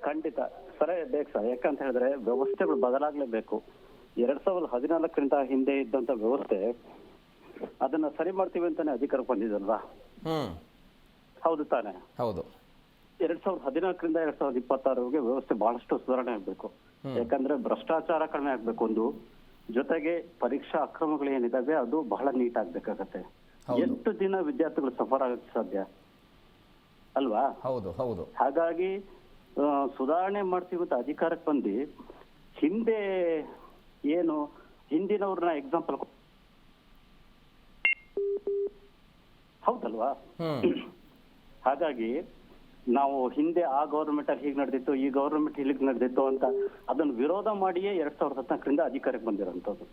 ಖಂಡಿತ ಸರಿ ಬೇಕು ಸರ್. ಯಾಕಂತ ಹೇಳಿದ್ರೆ ವ್ಯವಸ್ಥೆಗಳು ಬದಲಾಗಲೇಬೇಕು. 2014 ಹಿಂದೆ ಇದ್ದಂತ ವ್ಯವಸ್ಥೆ ಅದನ್ನ ಸರಿ ಮಾಡ್ತೀವಿ ಅಂತಾನೆ ಅಧಿಕಾರಕ್ಕೆ ಬಂದಿದ್ದಲ್ವಾ? ಹೌದು ತಾನೆ? ಹೌದು. 2014 2026 ವ್ಯವಸ್ಥೆ ಬಹಳಷ್ಟು ಸುಧಾರಣೆ ಆಗ್ಬೇಕು. ಯಾಕಂದ್ರೆ ಭ್ರಷ್ಟಾಚಾರ ಕಡಿಮೆ ಆಗ್ಬೇಕು ಒಂದು, ಜೊತೆಗೆ ಪರೀಕ್ಷಾ ಅಕ್ರಮಗಳು ಏನಿದಾವೆ ಅದು ಬಹಳ ನೀಟ್ ಆಗ್ಬೇಕಾಗತ್ತೆ. ಎಷ್ಟು ದಿನ ವಿದ್ಯಾರ್ಥಿಗಳು ಸಫರ್ ಆಗಕ್ಕೆ ಸಾಧ್ಯ ಅಲ್ವಾ? ಹೌದು. ಹಾಗಾಗಿ ಸುಧಾರಣೆ ಮಾಡ್ತೀವಿ ಅಂತ ಅಧಿಕಾರಕ್ಕೆ ಬಂದು ಹಿಂದೆ ಏನು ಹಿಂದಿನವ್ರನ್ನ ಎಕ್ಸಾಂಪಲ್ ಹೌದಲ್ವಾ? ಹಾಗಾಗಿ ನಾವು ಹಿಂದೆ ಆ ಗೌರ್ಮೆಂಟ್ ಅಲ್ಲಿ ಹೀಗೆ ನಡೆದಿತ್ತು, ಈ ಗೌರ್ಮೆಂಟ್ ಹೀಗೆ ನಡೆದಿತ್ತು ಅಂತ ಅದನ್ನು ವಿರೋಧ ಮಾಡಿಯೇ 2014ರಿಂದ ಅಧಿಕಾರಕ್ಕೆ ಬಂದಿರೋಂಥದ್ದು.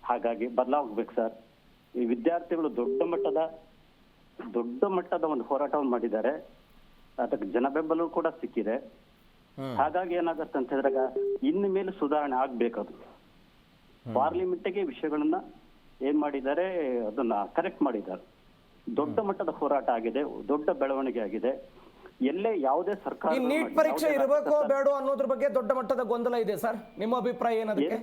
ಹಾಗಾಗಿ ಬದಲಾಗಬೇಕು ಸರ್. ಈ ವಿದ್ಯಾರ್ಥಿಗಳು ದೊಡ್ಡ ಮಟ್ಟದ ಒಂದು ಹೋರಾಟವನ್ನು ಮಾಡಿದ್ದಾರೆ. ಅದಕ್ಕೆ ಜನ ಬೆಂಬಲ ಕೂಡ ಸಿಕ್ಕಿದೆ. ಹಾಗಾಗಿ ಏನಾಗತ್ತೆ ಅಂತ ಹೇಳಿದಾಗ ಇನ್ನು ಮೇಲೆ ಸುಧಾರಣೆ ಆಗ್ಬೇಕದು. ಪಾರ್ಲಿಮೆಂಟ್ಗೆ ವಿಷಯಗಳನ್ನ ಏನ್ ಮಾಡಿದ್ದಾರೆ, ಅದನ್ನ ಕರೆಕ್ಟ್ ಮಾಡಿದ್ದಾರೆ. ದೊಡ್ಡ ಮಟ್ಟದ ಹೋರಾಟ ಆಗಿದೆ, ದೊಡ್ಡ ಬೆಳವಣಿಗೆ ಆಗಿದೆ. ಎಲ್ಲೇ ಯಾವುದೇ ಸರ್ಕಾರ ಈ ನೀಟ್ ಪರೀಕ್ಷೆ ಇರಬೇಕೋ ಬೇಡೋ ಅನ್ನೋದ್ರ ಬಗ್ಗೆ ದೊಡ್ಡ ಮಟ್ಟದ ಗೊಂದಲ ಇದೆ ಸರ್. ನಿಮ್ಮ ಅಭಿಪ್ರಾಯ ಏನದಕ್ಕೆ?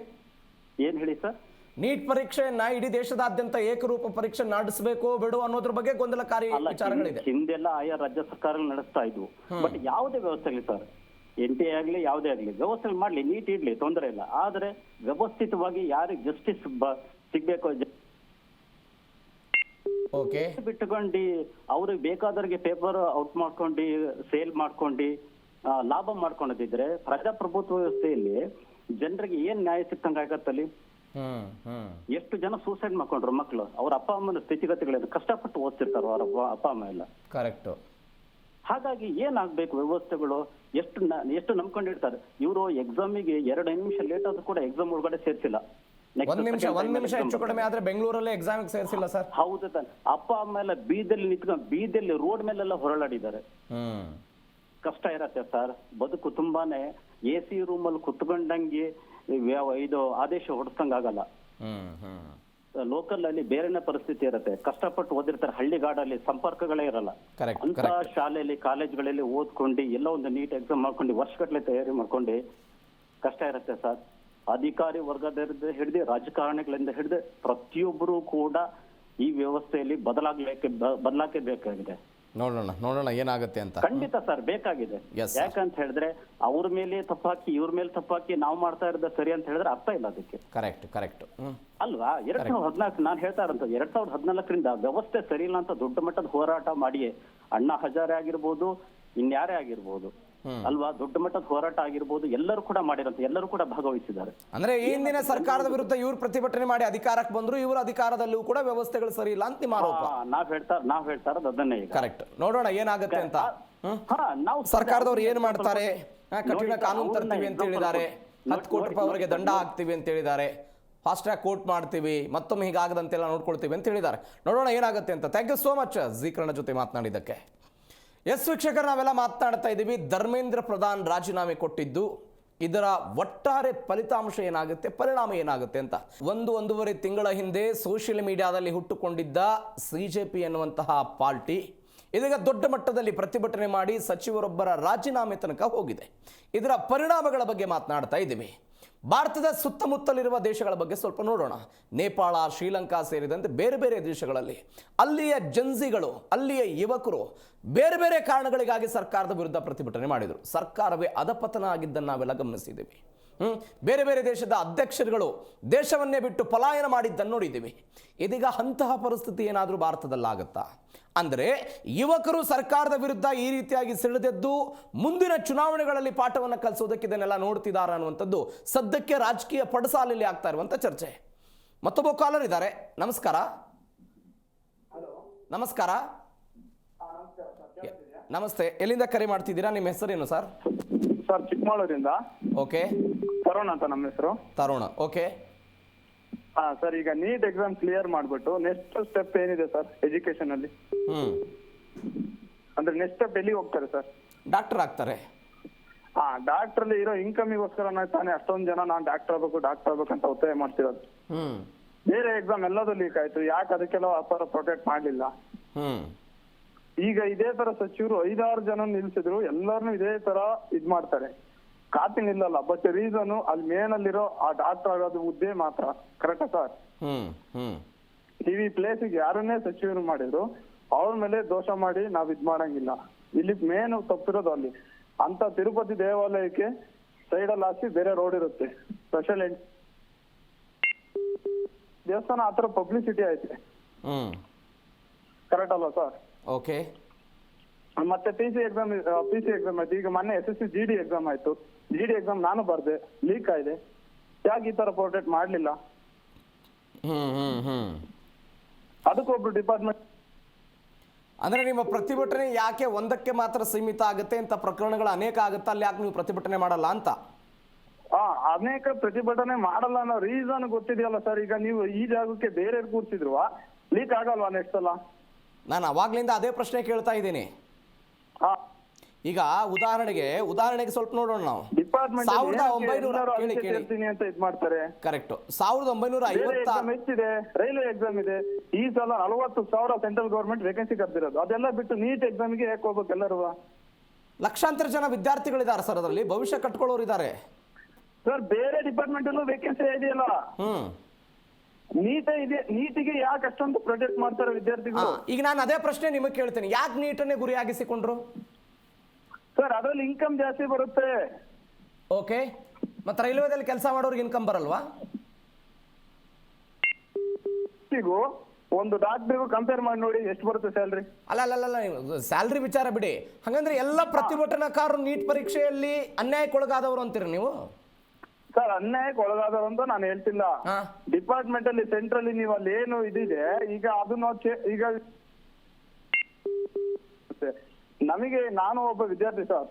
ಏನ್ ಹೇಳಿ ಸರ್? ನೀಟ್ ಪರೀಕ್ಷೆಯನ್ನ ಇಡೀ ದೇಶದಾದ್ಯಂತ ಏಕರೂಪ ಪರೀಕ್ಷೆ ನಡೆಸಬೇಕೋ ಬೇಡೋ ಅನ್ನೋದ್ರ ಬಗ್ಗೆ ಗೊಂದಲಕಾರಿ ವಿಚಾರಗಳಿದೆ. ಹಿಂದೆಲ್ಲ ಆಯಾ ರಾಜ್ಯ ಸರ್ಕಾರಗಳು ನಡೆಸ್ತಾ ಇದ್ವು. ಬಟ್ ಯಾವುದೇ ವ್ಯವಸ್ಥೆ ಆಗಲಿ ಸರ್, NTA ಆಗ್ಲಿ ಯಾವುದೇ ಆಗ್ಲಿ ವ್ಯವಸ್ಥೆ ಮಾಡ್ಲಿ, ನೀಟ್ ಇಡ್ಲಿ, ತೊಂದರೆ ಇಲ್ಲ. ಆದ್ರೆ ವ್ಯವಸ್ಥಿತವಾಗಿ ಯಾರಿಗೆ ಜಸ್ಟಿಸ್ ಸಿಗ್ಬೇಕು ಬಿಟ್ಟುಕೊಂಡು ಅವ್ರಿಗೆ ಬೇಕಾದವ್ರಿಗೆ ಪೇಪರ್ ಔಟ್ ಮಾಡ್ಕೊಂಡು ಸೇಲ್ ಮಾಡ್ಕೊಂಡು ಲಾಭ ಮಾಡ್ಕೊಂಡಿದ್ರೆ ಪ್ರಜಾಪ್ರಭುತ್ವ ವ್ಯವಸ್ಥೆಯಲ್ಲಿ ಜನರಿಗೆ ಏನ್ ನ್ಯಾಯ ಸಿಕ್ಕಂಗ ಆಗತ್ತಲ್ಲಿ? ಎಷ್ಟು ಜನ ಸೂಸೈಡ್ ಮಾಡ್ಕೊಂಡ್ರು ಮಕ್ಕಳು. ಅವ್ರ ಅಪ್ಪ ಅಮ್ಮನ ಸ್ಥಿತಿಗತಿಗಳೇನು, ಕಷ್ಟಪಟ್ಟು ಓದ್ತಿರ್ತಾರ ಅವ್ರ ಅಪ್ಪ ಅಮ್ಮ ಎಲ್ಲ. ಕರೆಕ್ಟ್. ಹಾಗಾಗಿ ಏನಾಗ್ಬೇಕು ವ್ಯವಸ್ಥೆಗಳು, ಎಷ್ಟು ನಂಬ್ಕೊಂಡಿರ್ತಾರೆ ಇವರು. ಎಕ್ಸಾಮಿಗೆ 2 ನಿಮಿಷ ಲೇಟ್ ಆದ್ರೂ ಕೂಡ ಎಕ್ಸಾಮ್ ಒಳಗಡೆ ಸೇರ್ಸಿಲ್ಲ. ಒಂದ್ ನಿಮಿಷ ಹೆಚ್ಚು ಕಡಿಮೆ ಆದ್ರೆ ಬೆಂಗಳೂರಲ್ಲೇ ಎಕ್ಸಾಮ್ ಸೇರಿಸಿಲ್ಲ ಸರ್. ಹೌದು ತಾನೆ. ಅಪ್ಪ ಅಮ್ಮ ಎಲ್ಲ ಬೀದಿಯಲ್ಲಿ ರೋಡ್ ಮೇಲೆಲ್ಲ ಹೊರಳಾಡಿದ್ದಾರೆ. ಕಷ್ಟ ಇರತ್ತೆ ಸರ್. ಬದುಕು ತುಂಬಾನೇ AC ರೂಮಲ್ಲಿ ಕುತ್ಕೊಂಡಂಗೆ ಇದು ಆದೇಶ ಹೊಡ್ಸಂಗ ಆಗಲ್ಲ. ಲೋಕಲ್ ಅಲ್ಲಿ ಬೇರೆನೇ ಪರಿಸ್ಥಿತಿ ಇರುತ್ತೆ. ಕಷ್ಟಪಟ್ಟು ಓದಿರ್ತಾರೆ. ಹಳ್ಳಿಗಾಡಲ್ಲಿ ಸಂಪರ್ಕಗಳೇ ಇರಲ್ಲ. ಅಂತ ಶಾಲೆಯಲ್ಲಿ ಕಾಲೇಜ್ಗಳಲ್ಲಿ ಓದ್ಕೊಂಡು ಎಲ್ಲ ಒಂದು ನೀಟ್ ಎಕ್ಸಾಮ್ ಮಾಡ್ಕೊಂಡು ವರ್ಷಗಟ್ಟಲೆ ತಯಾರಿ ಮಾಡ್ಕೊಂಡು ಕಷ್ಟ ಇರುತ್ತೆ ಸರ್. ಅಧಿಕಾರಿ ವರ್ಗದಿಂದ ಹಿಡಿದು ರಾಜಕಾರಣಿಗಳಿಂದ ಹಿಡಿದು ಪ್ರತಿಯೊಬ್ಬರು ಕೂಡ ಈ ವ್ಯವಸ್ಥೆಯಲ್ಲಿ ಬದಲಾಗಬೇಕಾಗಿದೆ. ನೋಡೋಣ ಏನಾಗುತ್ತೆ ಅಂತ. ಖಂಡಿತ ಸರ್ ಬೇಕಾಗಿದೆ. ಯಾಕಂತ ಹೇಳಿದ್ರೆ ಅವ್ರ ಮೇಲೆ ತಪ್ಪಾಕಿ ಇವ್ರ ಮೇಲೆ ತಪ್ಪಾಕಿ ನಾವು ಮಾಡ್ತಾ ಇರೋದ ಸರಿ ಅಂತ ಹೇಳಿದ್ರೆ ಅರ್ಥ ಇಲ್ಲ ಅದಕ್ಕೆ. ಕರೆಕ್ಟ್ ಅಲ್ವಾ? 2014 ನಾನು ಹೇಳ್ತಾ ಇರೋದು 2014ರಿಂದ ವ್ಯವಸ್ಥೆ ಸರಿ ಇಲ್ಲ ಅಂತ ದೊಡ್ಡ ಮಟ್ಟದ ಹೋರಾಟ ಮಾಡಿಯೇ ಅಣ್ಣಾ ಹಜಾರೆ ಆಗಿರ್ಬೋದು, ಇನ್ಯಾರೇ ಆಗಿರ್ಬೋದು ಅಲ್ವಾ, ದೊಡ್ಡ ಮಟ್ಟದ ಹೋರಾಟ ಆಗಿರ್ಬೋದು, ಎಲ್ಲರೂ ಕೂಡ ಮಾಡಿರಂತ, ಎಲ್ಲರೂ ಕೂಡ ಭಾಗವಹಿಸಿದ್ದಾರೆ. ಅಂದ್ರೆ ಈ ಹಿಂದಿನ ಸರ್ಕಾರದ ವಿರುದ್ಧ ಇವ್ರು ಪ್ರತಿಭಟನೆ ಮಾಡಿ ಅಧಿಕಾರಕ್ಕೆ ಬಂದ್ರು, ಇವ್ರ ಅಧಿಕಾರದಲ್ಲೂ ಕೂಡ ವ್ಯವಸ್ಥೆಗಳು ಸರಿ ಇಲ್ಲ ಅಂತ ನಿಮ್ಮ ಆರೋಪ. ನಾವ್ ಹೇಳ್ತಾ ಇರೋದು ಅದನ್ನೇ. ಕರೆಕ್ಟ್. ನೋಡೋಣ ಏನಾಗುತ್ತೆ ಅಂತ. ಸರ್ಕಾರದವ್ರು ಏನ್ ಮಾಡ್ತಾರೆ, ಕಠಿಣ ಕಾನೂನು ತರ್ತೀವಿ ಅಂತ ಹೇಳಿದ್ದಾರೆ, 10 ಕೋಟಿ ರೂಪಾಯಿ ಅವರಿಗೆ ದಂಡ ಹಾಕ್ತಿವಿ ಅಂತ ಹೇಳಿದ್ದಾರೆ, ಫಾಸ್ಟ್ ಟ್ರ್ಯಾಕ್ ಕೋರ್ಟ್ ಮಾಡ್ತೀವಿ, ಮತ್ತೊಮ್ಮೆ ಹೀಗಾಗದಂತೆಲ್ಲ ನೋಡ್ಕೊಳ್ತೀವಿ ಅಂತ ಹೇಳಿದ್ದಾರೆ. ನೋಡೋಣ ಏನಾಗುತ್ತೆ ಅಂತ. ಥ್ಯಾಂಕ್ ಯು ಸೋ ಮಚ್ ಜೀಕರಣ ಜೊತೆ ಮಾತನಾಡಿದ್ದಕ್ಕೆ. ಎಸ್ ವೀಕ್ಷಕರು, ನಾವೆಲ್ಲ ಮಾತನಾಡ್ತಾ ಇದ್ದೀವಿ ಧರ್ಮೇಂದ್ರ ಪ್ರಧಾನ್ ರಾಜೀನಾಮೆ ಕೊಟ್ಟಿದ್ದು, ಇದರ ಒಟ್ಟಾರೆ ಫಲಿತಾಂಶ ಏನಾಗುತ್ತೆ, ಪರಿಣಾಮ ಏನಾಗುತ್ತೆ ಅಂತ. 1-1.5 ತಿಂಗಳ ಹಿಂದೆ ಸೋಷಿಯಲ್ ಮೀಡಿಯಾದಲ್ಲಿ ಹುಟ್ಟುಕೊಂಡಿದ್ದ CJP ಎನ್ನುವಂತಹ ಪಾರ್ಟಿ ಇದೀಗ ದೊಡ್ಡ ಮಟ್ಟದಲ್ಲಿ ಪ್ರತಿಭಟನೆ ಮಾಡಿ ಸಚಿವರೊಬ್ಬರ ರಾಜೀನಾಮೆ ತನಕ ಹೋಗಿದೆ. ಇದರ ಪರಿಣಾಮಗಳ ಬಗ್ಗೆ ಮಾತನಾಡ್ತಾ ಇದ್ದೀವಿ. ಭಾರತದ ಸುತ್ತಮುತ್ತಲಿರುವ ದೇಶಗಳ ಬಗ್ಗೆ ಸ್ವಲ್ಪ ನೋಡೋಣ. ನೇಪಾಳ, ಶ್ರೀಲಂಕಾ ಸೇರಿದಂತೆ ಬೇರೆ ಬೇರೆ ದೇಶಗಳಲ್ಲಿ ಅಲ್ಲಿಯ ಜನ್ಸಿಗಳು, ಅಲ್ಲಿಯ ಯುವಕರು ಬೇರೆ ಬೇರೆ ಕಾರಣಗಳಿಗಾಗಿ ಸರ್ಕಾರದ ವಿರುದ್ಧ ಪ್ರತಿಭಟನೆ ಮಾಡಿದರು. ಸರ್ಕಾರವೇ ಅಧಪತನ ಆಗಿದ್ದನ್ನು ನಾವೆಲ್ಲ ಗಮನಿಸಿದ್ದೀವಿ. ಬೇರೆ ಬೇರೆ ದೇಶದ ಅಧ್ಯಕ್ಷರುಗಳು ದೇಶವನ್ನೇ ಬಿಟ್ಟು ಪಲಾಯನ ಮಾಡಿದ್ದನ್ನು ನೋಡಿದ್ದೀವಿ. ಇದೀಗ ಅಂತಹ ಪರಿಸ್ಥಿತಿ ಏನಾದರೂ ಭಾರತದಲ್ಲಾಗುತ್ತಾ? ಅಂದರೆ ಯುವಕರು ಸರ್ಕಾರದ ವಿರುದ್ಧ ಈ ರೀತಿಯಾಗಿ ಸಿಡಿದೆದ್ದು ಮುಂದಿನ ಚುನಾವಣೆಗಳಲ್ಲಿ ಪಾಠವನ್ನು ಕಲಿಸೋದಕ್ಕೆ ಇದನ್ನೆಲ್ಲ ನೋಡ್ತಿದ್ದಾರೆ ಅನ್ನುವಂಥದ್ದು ಸದ್ಯಕ್ಕೆ ರಾಜಕೀಯ ಪಡಸಾಲಲ್ಲಿ ಆಗ್ತಾ ಇರುವಂಥ ಚರ್ಚೆ. ಮತ್ತೊಬ್ಬ ಕಾಲರ್ ಇದ್ದಾರೆ. ನಮಸ್ಕಾರ. ನಮಸ್ತೆ. ಎಲ್ಲಿಂದ ಕರೆ ಮಾಡ್ತಿದ್ದೀರಾ? ನಿಮ್ಮ ಹೆಸರೇನು ಸರ್? ಸರ್, ಚಿಕ್ಕಮಗಳೂರಿಂದ. ಓಕೆ. ತರುಣ್ ಅಂತ ನಮ್ಮ ಹೆಸರು. ತರುಣ. ಓಕೆ. ಸರ್, ಈಗ ನೀಟ್ ಎಕ್ಸಾಮ್ ಕ್ಲಿಯರ್ ಮಾಡ್ಬಿಟ್ಟು ನೆಕ್ಸ್ಟ್ ಸ್ಟೆಪ್ ಏನಿದೆ ಸರ್ ಎಜುಕೇಶನ್ ಅಲ್ಲಿ? ಅಂದ್ರೆ ನೆಕ್ಸ್ಟ್ ಸ್ಟೆಪ್ ಎಲ್ಲಿ ಹೋಗ್ತಾರೆ ಸರ್? ಡಾಕ್ಟರ್ ಆಗ್ತಾರೆ. ಡಾಕ್ಟರ್ ಅಲ್ಲಿ ಇರೋ ಇನ್ಕಮಿಗೋಸ್ಕರ ತಾನೇ ಅಷ್ಟೊಂದು ಜನ ನಾನು ಡಾಕ್ಟರ್ ಆಗ್ಬೇಕು ಅಂತ ಒತ್ತಾಯ ಮಾಡ್ತಿರೋದು. ಬೇರೆ ಎಕ್ಸಾಮ್ ಎಲ್ಲದೂ ಲೀಕ್ ಆಯ್ತು, ಯಾಕೆ ಅದಕ್ಕೆಲ್ಲ ಅಪರ ಪ್ರೊಟೆಕ್ಟ್ ಮಾಡ್ಲಿಲ್ಲ? ಈಗ ಇದೇ ತರ ಸಚಿವರು 5-6 ಜನ ನಿಲ್ಸಿದ್ರು, ಎಲ್ಲಾರನು ಇದೇ ತರ ಇದ್ ಮಾಡ್ತಾರೆ, ಖಾತೆ ನಿಲ್ಲಲ್ಲ. ಬಟ್ ರೀಸನ್ ಅಲ್ಲಿ ಮೇನ್ ಅಲ್ಲಿರೋ ಆ ಡಾಕ್ಟರ್ ಆಗೋದು ಹುದ್ದೆ ಮಾತ್ರ. ಕರೆಕ್ಟಾ ಸರ್? ಈ ಪ್ಲೇಸಿಗೆ ಯಾರನ್ನೇ ಸಚಿವರು ಮಾಡಿದ್ರು ಅವ್ರ ಮೇಲೆ ದೋಷ ಮಾಡಿ ನಾವ್ ಇದ್ ಮಾಡಂಗಿಲ್ಲ. ಇಲ್ಲಿ ಮೇನ್ ತಪ್ಪಿರೋದು ಅಲ್ಲಿ. ಅಂತ ತಿರುಪತಿ ದೇವಾಲಯಕ್ಕೆ ಸೈಡ್ ಅಲ್ಲಿ ಹಾಕಿ ಬೇರೆ ರೋಡ್ ಇರುತ್ತೆ, ಸ್ಪೆಷಲ್ ದೇವಸ್ಥಾನ, ಆತರ ಪಬ್ಲಿಸಿಟಿ ಐತೆ. ಕರೆಕ್ಟ್ ಅಲ್ವಾ ಸರ್? ಓಕೆ. ಮತ್ತೆ ಪಿ ಸಿ ಎಕ್ಸಾಮ್ ಆಯ್ತು. ಈಗ ಮೊನ್ನೆ SSC GD ಎಕ್ಸಾಮ್ ಆಯ್ತು. GD ಎಕ್ಸಾಮ್ ನಾನು ಬರ್ದೆ, ಲೀಕ್ ಆಗಿದೆ. ಯಾಕೆ ಈ ತರ ಪ್ರೊಟೆಕ್ಟ್ ಮಾಡ್ಲಿಲ್ಲ? ಅದಕ್ಕೊಬ್ರು ಡಿಪಾರ್ಟ್ಮೆಂಟ್ ಅಂದ್ರೆ ನಿಮ್ಮ ಪ್ರತಿಭಟನೆ ಯಾಕೆ ಒಂದಕ್ಕೆ ಮಾತ್ರ ಸೀಮಿತ ಆಗುತ್ತೆ ಅಂತ ಪ್ರಕರಣಗಳು ಅನೇಕ ಆಗುತ್ತೆ, ಅಲ್ಲಿ ಯಾಕೆ ನೀವು ಪ್ರತಿಭಟನೆ ಮಾಡಲ್ಲ ಅಂತ? ಅನೇಕ ಪ್ರತಿಭಟನೆ ಮಾಡಲ್ಲ ಅನ್ನೋ ರೀಸನ್ ಗೊತ್ತಿದೆಯಲ್ಲ ಸರ್. ಈಗ ನೀವು ಈ ಜಾಗಕ್ಕೆ ಬೇರೆ ಕೂರ್ಸಿದ್ರು ಲೀಕ್ ಆಗಲ್ವಾ ನೆಕ್ಸ್ಟ್ ಸಲ? ನಾನು ಅವಾಗ್ಲಿಂದ ಅದೇ ಪ್ರಶ್ನೆ ಕೇಳ್ತಾ ಇದ್ದೀನಿ. ಈಗ ಉದಾಹರಣೆಗೆ ಸ್ವಲ್ಪ ನೋಡೋಣ ನಾವು. ಡಿಪಾರ್ಟ್ಮೆಂಟ್ 1950 ಅಂತ ಇದ್ ಮಾಡ್ತಾರೆ. ಕರೆಕ್ಟ್. 1950 ಎಷ್ಟಿದೆ? ರೈಲ್ವೆ ಎಕ್ಸಾಮ್ ಇದೆ. ಈ ಸಲ 40,000 ಸೆಂಟ್ರಲ್ ಗೌರ್ಮೆಂಟ್ ವೇಕೆನ್ಸಿ ಕರ್ದಿರೋದು. ಅದೆಲ್ಲ ಬಿಟ್ಟು ನೀಟ್ ಎಕ್ಸಾಮ್ಗೆ ಯಾಕೆ ಹೋಗ್ಬೇಕು ಎಲ್ಲರೂ? ಲಕ್ಷಾಂತರ ಜನ ವಿದ್ಯಾರ್ಥಿಗಳಿದ್ದಾರೆ ಸರ್, ಅದರಲ್ಲಿ ಭವಿಷ್ಯ ಕಟ್ಕೊಳ್ಳೋರು ಇದ್ದಾರೆ ಸರ್. ಬೇರೆ ಡಿಪಾರ್ಟ್ಮೆಂಟ್ ಅಲ್ಲೂ ವೇಕೆನ್ಸಿ ಇದೆಯಲ್ಲ, ನೀಟಿಗೆ ಯಾಕೆ ಅಷ್ಟೊಂದು ಪ್ರೊಟೆಕ್ಟ್ ಮಾಡ್ತಾರೆ ವಿದ್ಯಾರ್ಥಿಗಳು? ಈಗ ನಾನು ಅದೇ ಪ್ರಶ್ನೆ ನಿಮಗೆ ಕೇಳ್ತೇನೆ, ಯಾಕೆ ನೀಟನ್ನೇ ಗುರಿಯಾಗಿಸಿಕೊಂಡ್ರು? ಸರ್ ಅದ್ರಲ್ಲಿ ಇನ್ಕಮ್ ಜಾಸ್ತಿ ಬರುತ್ತೆ. ಓಕೆ, ಮತ್ತೆ ರೈಲ್ವೆದಲ್ಲಿ ಕೆಲಸ ಮಾಡೋರಿಗೆ ಇನ್ಕಮ್ ಬರಲ್ವಾ? ಒಂದು ಡಾಕ್ಟರ್ಗೂ ಕಂಪೇರ್ ಮಾಡಿ ನೋಡಿ ಎಷ್ಟು ಬರುತ್ತೆ ಸ್ಯಾಲ್ರಿ. ಅಲ್ಲ ಸ್ಯಾಲ್ರಿ ವಿಚಾರ ಬಿಡಿ. ಹಾಗಂದ್ರೆ ಎಲ್ಲ ಪ್ರತಿಭಟನಾಕಾರರು ನೀಟ್ ಪರೀಕ್ಷೆಯಲ್ಲಿ ಅನ್ಯಾಯಕ್ಕೊಳಗಾದವರು ಅಂತೀರಿ ನೀವು? ಸರ್ ಅನ್ಯಾಯಕ್ಕೆ ಒಳಗಾದವರು ಅಂತ ನಾನು ಹೇಳ್ತಿಲ್ಲ. ಡಿಪಾರ್ಟ್ಮೆಂಟ್ ಅಲ್ಲಿ ಸೆಂಟ್ರಲ್ಲಿ ನೀವು ಅಲ್ಲಿ ಏನು ಇದಿದೆ ಈಗ ಅದನ್ನ ಈಗ ನಮಗೆ, ನಾನು ಒಬ್ಬ ವಿದ್ಯಾರ್ಥಿ ಸರ್.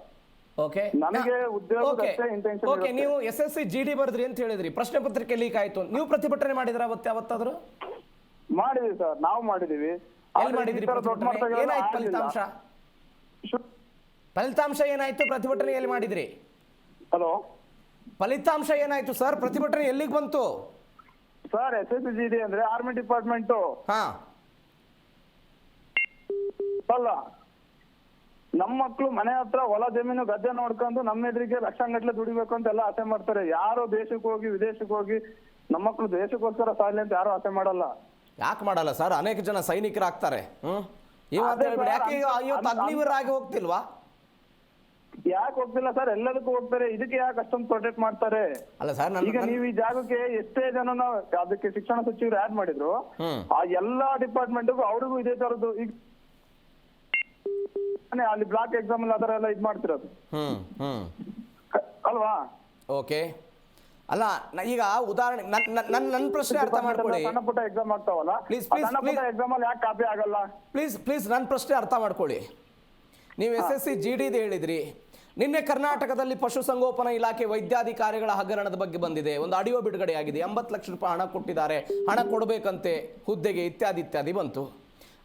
ಓಕೆ, ನನಗೆ ಉದ್ಯೋಗ ಇಂಟೆನ್ಷನ್. ಓಕೆ, ನೀವು SSC GD ಬರೆದ್ರಿ ಅಂತ ಹೇಳಿದ್ರಿ, ಪ್ರಶ್ನೆ ಪತ್ರಿಕೆ ಲೀಕ್ ಆಯ್ತು, ನೀವು ಪ್ರತಿಭಟನೆ ಮಾಡಿದ್ರ ಯಾವತ್ತಾದ್ರೂ? ಮಾಡಿದೀವಿ ಸರ್, ನಾವು ಮಾಡಿದೀವಿ. ಎಲ್ಲಿ ಮಾಡಿದ್ರಿ? ಏನಾಯ್ತು ಫಲಿತಾಂಶ ಏನಾಯ್ತು? ಪ್ರತಿಭಟನೆ ಎಲ್ಲಿ ಮಾಡಿದ್ರಿ? ಹಲೋ, ಫಲಿತಾಂಶ ಏನಾಯ್ತು ಸರ್? ಪ್ರತಿಭಟನೆ ಎಲ್ಲಿಗೆ ಬಂತು ಸರ್? SSC GD ಅಂದ್ರೆ ಆರ್ಮಿ ಡಿಪಾರ್ಟ್ಮೆಂಟ್. ಅಲ್ಲ, ನಮ್ಮ ಮಕ್ಳು ಮನೆ ಹತ್ರ ಹೊಲ ಜಮೀನು ಗದ್ದೆ ನೋಡ್ಕೊಂಡು ನಮ್ಮ ಎದುರಿಗೆ ಲಕ್ಷಾಂಗಟ್ಲೆ ದುಡಿಬೇಕು ಅಂತ ಎಲ್ಲ ಆಸೆ ಮಾಡ್ತಾರೆ. ಯಾರೋ ದೇಶಕ್ಕೆ ಹೋಗಿ ವಿದೇಶಕ್ಕೆ ಹೋಗಿ ನಮ್ಮ ಮಕ್ಳು ದೇಶಕ್ಕೋಸ್ಕರ ಸಾಲಿ ಅಂತ ಯಾರು ಆಸೆ ಮಾಡಲ್ಲ. ಯಾಕೆ ಮಾಡಲ್ಲ ಸರ್? ಅನೇಕ ಜನ ಸೈನಿಕರಾಗ್ತಾರೆ. ಅಗ್ನಿವೀರರಾಗಿ ಹೋಗ್ತಿಲ್ವಾ? ಯಾಕೆ ಹೋಗ್ತಿಲ್ಲ ಸರ್? ಎಲ್ಲದಕ್ಕೂ ಹೋಗ್ತಾರೆ. ಇದಕ್ಕೆ ಯಾಕೆ ಅಷ್ಟೊಂದು ಪ್ರೊಟೆಕ್ಟ್ ಮಾಡ್ತಾರೆ? ಅಲ್ಲ ಸರ್, ಈಗ ನೀವು ಈ ಜಾಗಕ್ಕೆ ಎಷ್ಟೇ ಜನ ಅದಕ್ಕೆ ಶಿಕ್ಷಣ ಸಚಿವರು ಆಡ್ ಮಾಡಿದ್ರು, ಆ ಎಲ್ಲಾ ಡಿಪಾರ್ಟ್ಮೆಂಟ್ಗೂ ಅವ್ರಿಗೂ ಇದೇ ತರದ್ದು. ಈಗ ಅಲ್ಲಿ ಬ್ಲಾಕ್ ಎಕ್ಸಾಮ್ ಅಲ್ಲಿ ಅದರ ಎಲ್ಲ ಇದ್ ಮಾಡ್ತಿರೋದು ಅಲ್ವಾ? ಓಕೆ, ಅಲ್ಲ ಈಗ ಉದಾಹರಣೆ ನನ್ನ ಪ್ರಶ್ನೆ ಅರ್ಥ ಮಾಡ್ಕೊಳ್ಳಿ. ಸಣ್ಣ ಪುಟ್ಟ ಎಕ್ಸಾಮ್ ಆಗ್ತಾವಲ್ಲ, ಸಣ್ಣ ಪುಟ್ಟ ಎಕ್ಸಾಮ್ ಅಲ್ಲಿ ಯಾಕೆ ಕಾಪಿ ಆಗಲ್ಲ? ಪ್ಲೀಸ್ ನನ್ನ ಪ್ರಶ್ನೆ ಅರ್ಥ ಮಾಡ್ಕೊಳ್ಳಿ. ನೀವು SSC GD ಹೇಳಿದ್ರಿ. ನಿನ್ನೆ ಕರ್ನಾಟಕದಲ್ಲಿ ಪಶುಸಂಗೋಪನಾ ಇಲಾಖೆ ವೈದ್ಯಾಧಿಕಾರಿಗಳ ಹಗರಣದ ಬಗ್ಗೆ ಬಂದಿದೆ, ಒಂದು ಆಡಿಯೋ ಬಿಡುಗಡೆ ಆಗಿದೆ. 80 ಲಕ್ಷ ರೂಪಾಯಿ ಹಣ ಕೊಟ್ಟಿದ್ದಾರೆ, ಹಣ ಕೊಡಬೇಕಂತೆ ಹುದ್ದೆಗೆ, ಇತ್ಯಾದಿ ಬಂತು.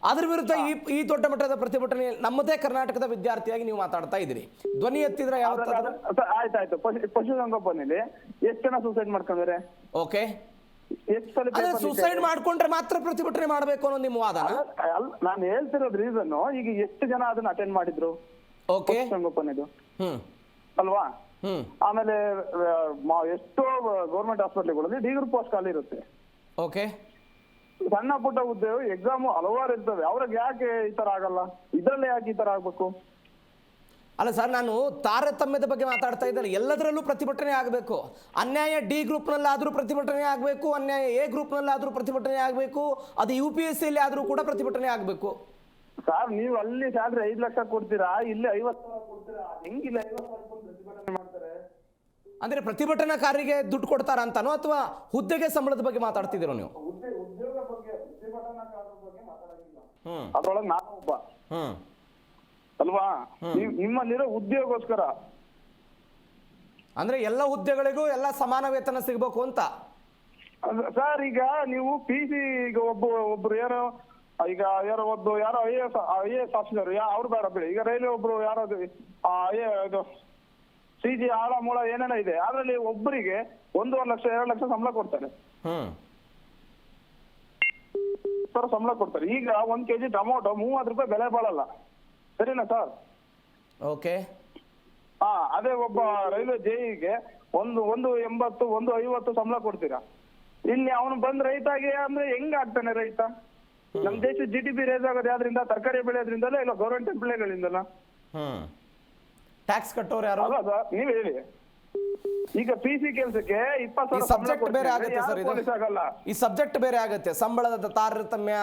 ಅದ್ರ ವಿರುದ್ಧ ಈ ದೊಡ್ಡ ಮಟ್ಟದ ಪ್ರತಿಭಟನೆ ನಮ್ಮದೇ ಕರ್ನಾಟಕದ ವಿದ್ಯಾರ್ಥಿಯಾಗಿ ನೀವು ಮಾತಾಡ್ತಾ ಇದ್ದೀರಿ, ಧ್ವನಿ ಎತ್ತಿದ್ರೆ ಯಾವತ್ತಾದ್ರೂ? ಆಯ್ತಾಯ್ತು. ಪಶುಸಂಗೋಪನೆಯಲ್ಲಿ ಎಷ್ಟು ಜನ ಸೂಸೈಡ್ ಮಾಡ್ಕೊಂಡ್ರೆ? ಓಕೆ, ಸೂಸೈಡ್ ಮಾಡ್ಕೊಂಡ್ರೆ ಮಾತ್ರ ಪ್ರತಿಭಟನೆ ಮಾಡಬೇಕು ಅನ್ನೋ ನಿಮ್ಮ ವಾದ? ನಾನು ಹೇಳ್ತಿರೋದು ರೀಸನ್, ಈಗ ಎಷ್ಟು ಜನ ಅದನ್ನ ಅಟೆಂಡ್ ಮಾಡಿದ್ರು? ಓಕೆ, ಸಂಗೋಪನೆದು ಅಲ್ವಾ? ಆಮೇಲೆ ಎಷ್ಟೋ ಗೌರ್ಮೆಂಟ್ ಹಾಸ್ಪಿಟಲ್ಗಳಲ್ಲಿ ಡಿಗ್ರಿ ಪೋಸ್ಟ್ ಖಾಲಿ ಇರುತ್ತೆ. ಓಕೆ, ಸಣ್ಣ ಪುಟ್ಟ ಹುದ್ದೆ ಎಕ್ಸಾಮ್ ಹಲವಾರು ಇರ್ತವೆ, ಅವ್ರಿಗೆ ಯಾಕೆ ಈ ತರ ಆಗಲ್ಲ? ಇದ್ರಲ್ಲೇ ಯಾಕೆ ಈ ತರ ಆಗ್ಬೇಕು? ಅಲ್ಲ ಸರ್, ನಾನು ತಾರತಮ್ಯದ ಬಗ್ಗೆ ಮಾತಾಡ್ತಾ ಇದ್ದೇನೆ. ಎಲ್ಲದರಲ್ಲೂ ಪ್ರತಿಭಟನೆ ಆಗಬೇಕು. ಅನ್ಯಾಯ D ಗ್ರೂಪ್ನಲ್ಲಾದರೂ ಪ್ರತಿಭಟನೆ ಆಗಬೇಕು, ಅನ್ಯಾಯ A ಗ್ರೂಪ್ನಲ್ಲಾದರೂ ಪ್ರತಿಭಟನೆ ಆಗಬೇಕು, ಅದು UPSC ಆದರೂ ಕೂಡ ಪ್ರತಿಭಟನೆ ಆಗಬೇಕು. ಸರ್ ನೀವು ಅಲ್ಲಿ ಸ್ಯಾಲ್ರಿ 5 ಲಕ್ಷ ಕೊಡ್ತೀರಾ, ಇಲ್ಲಿ 50,000 ಕೊಡ್ತೀರಾ? ಹೆಂಗಿಲ್ಲ 50,000 ಪ್ರತಿಭಟನೆ ಮಾಡ್ತಾರೆ? ಅಂದ್ರೆ ಪ್ರತಿಭಟನಾಕಾರರಿಗೆ ದುಡ್ಡು ಕೊಡ್ತಾರ ಅಂತಾನೋ ಅಥವಾ ಹುದ್ದೆಗೆ ಸಂಬಳದ ಬಗ್ಗೆ ಮಾತಾಡ್ತಿದ್ದೀರೋ ನೀವು? ಉದ್ಯೋಗ ಬಗ್ಗೆ, ಪ್ರತಿಭಟನಾಕಾರರ ಬಗ್ಗೆ ಮಾತಾಡೋದಿಲ್ಲ. ಅದ್ರೊಳಗೆ ನಾನು ಒಬ್ಬ ಅಲ್ವಾ? ನಿಮ್ಮಲ್ಲಿರೋ ಉದ್ಯೋಗಕ್ಕೋಸ್ಕರ ಅಂದ್ರೆ ಎಲ್ಲ ಹುದ್ದೆಗಳಿಗೂ ಎಲ್ಲ ಸಮಾನ ವೇತನ ಸಿಗಬೇಕು ಅಂತ ಸರ್. ಈಗ ನೀವು PC ಈಗ ಒಬ್ರು ಯಾರೋ ಈಗ ಯಾರೋ IAS ಆಫೀಸರ್ ಅವ್ರು ಬೇಡ ಬಿಡಿ. ಈಗ ರೈಲ್ವೆ ಒಬ್ರು ಯಾರೋ ಇದು CG ಆಳ ಮೂಳ ಏನೇನೋ ಇದೆ, ಅದ್ರಲ್ಲಿ ಒಬ್ಬರಿಗೆ 1.5 ಲಕ್ಷ 2 ಲಕ್ಷ ಸಂಬಳ ಕೊಡ್ತಾರೆ. ಸಂಬಳ ಕೊಡ್ತಾರೆ. ಈಗ 1 kg ಟೊಮೊಟೊ 30 ರೂಪಾಯಿ ಬೆಲೆ ಬಾಳಲ್ಲ, ಸರಿನಾ ಸರ್? ಓಕೆ, ಅದೇ ಒಬ್ಬ ರೈಲ್ವೆ JEಗೆ 180 150 ಸಂಬಳ ಕೊಡ್ತೀರಾ. ಇಲ್ಲಿ ಅವನು ಬಂದ್ ರೈತಾಗಿ ಅಂದ್ರೆ ಹೆಂಗ್ ಆಗ್ತಾನೆ ರೈತ? ನಮ್ ದೇಶದ GDP ರೇಸ್ ಆಗೋದು ಯಾವ್ದ್ರಿಂದ? ತರಕಾರಿ ಬೆಳೆಯೋದ್ರಿಂದಲೇ ಇಲ್ಲ ಗೌರ್ಮೆಂಟ್ ಎಂಪ್ಲಾಯ್ಗಳಿಂದಲ್ಲ? ಟ್ಯಾಕ್ಸ್ ಕಟ್ಟೋರು ಯಾರು? ಅಲ್ಲ ಸರ್, ನೀವ್ ಹೇಳಿ. ಈಗ PC ಕೆಲಸಕ್ಕೆ 20,000 ಸಬ್ಜೆಕ್ಟ್ ಬೇರೆ ಆಗುತ್ತೆ ಸರ್. ಈ ಸಬ್ಜೆಕ್ಟ್ ಬೇರೆ ಆಗುತ್ತೆ, ಸಂಬಳದ ತಾರತಮ್ಯ,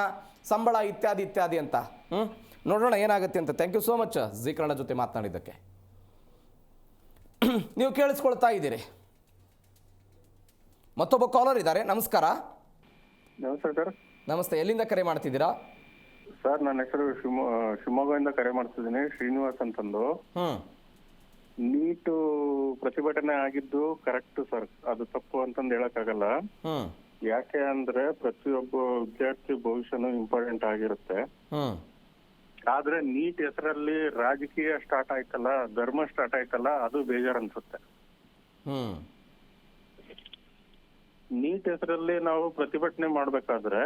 ಸಂಬಳ ಇತ್ಯಾದಿ ಅಂತ. ನೋಡೋಣ ಏನಾಗುತ್ತೆ ಅಂತ. Thank you so much G Kannada ಜೊತೆ ಮಾತನಾಡಿದ್ದಕ್ಕೆ. ನೀವು ಕೇಳಿಸ್ಕೊಳ್ತಾ ಇದ್ದೀರಿ. ಮತ್ತೊಬ್ಬ ಕಾಲರ್ ಇದ್ದಾರೆ. ನಮಸ್ಕಾರ. ನಮಸ್ತೆ ಸರ್. ನಮಸ್ತೆ, ಎಲ್ಲಿಂದ ಕರೆ ಮಾಡ್ತಿದ್ದೀರಾ? ಸರ್ ನನ್ನ ಹೆಸರು ಶಿವಮೊಗ್ಗದಿಂದ ಕರೆ ಮಾಡ್ತಿದ್ದೀನಿ, ಶ್ರೀನಿವಾಸ್ ಅಂತಂದು. ನೀಟು ಪ್ರತಿಭಟನೆ ಆಗಿದ್ದು ಕರೆಕ್ಟ್ ಸರ್, ಅದು ತಪ್ಪು ಅಂತಂದು ಹೇಳಕ್ಕಾಗಲ್ಲ. ಯಾಕೆ ಅಂದ್ರೆ ಪ್ರತಿಯೊಬ್ಬ ವಿದ್ಯಾರ್ಥಿ ಭವಿಷ್ಯನೂ ಇಂಪಾರ್ಟೆಂಟ್ ಆಗಿರುತ್ತೆ. ಆದ್ರೆ ನೀಟ್ ಹೆಸರಲ್ಲಿ ರಾಜಕೀಯ ಸ್ಟಾರ್ಟ್ ಆಯ್ತಲ್ಲ, ಧರ್ಮ ಸ್ಟಾರ್ಟ್ ಆಯ್ತಲ್ಲ, ಅದು ಬೇಜಾರ್ ಅನ್ಸುತ್ತೆ. ನೀಟ್ ಹೆಸರಲ್ಲಿ ನಾವು ಪ್ರತಿಭಟನೆ ಮಾಡ್ಬೇಕಾದ್ರೆ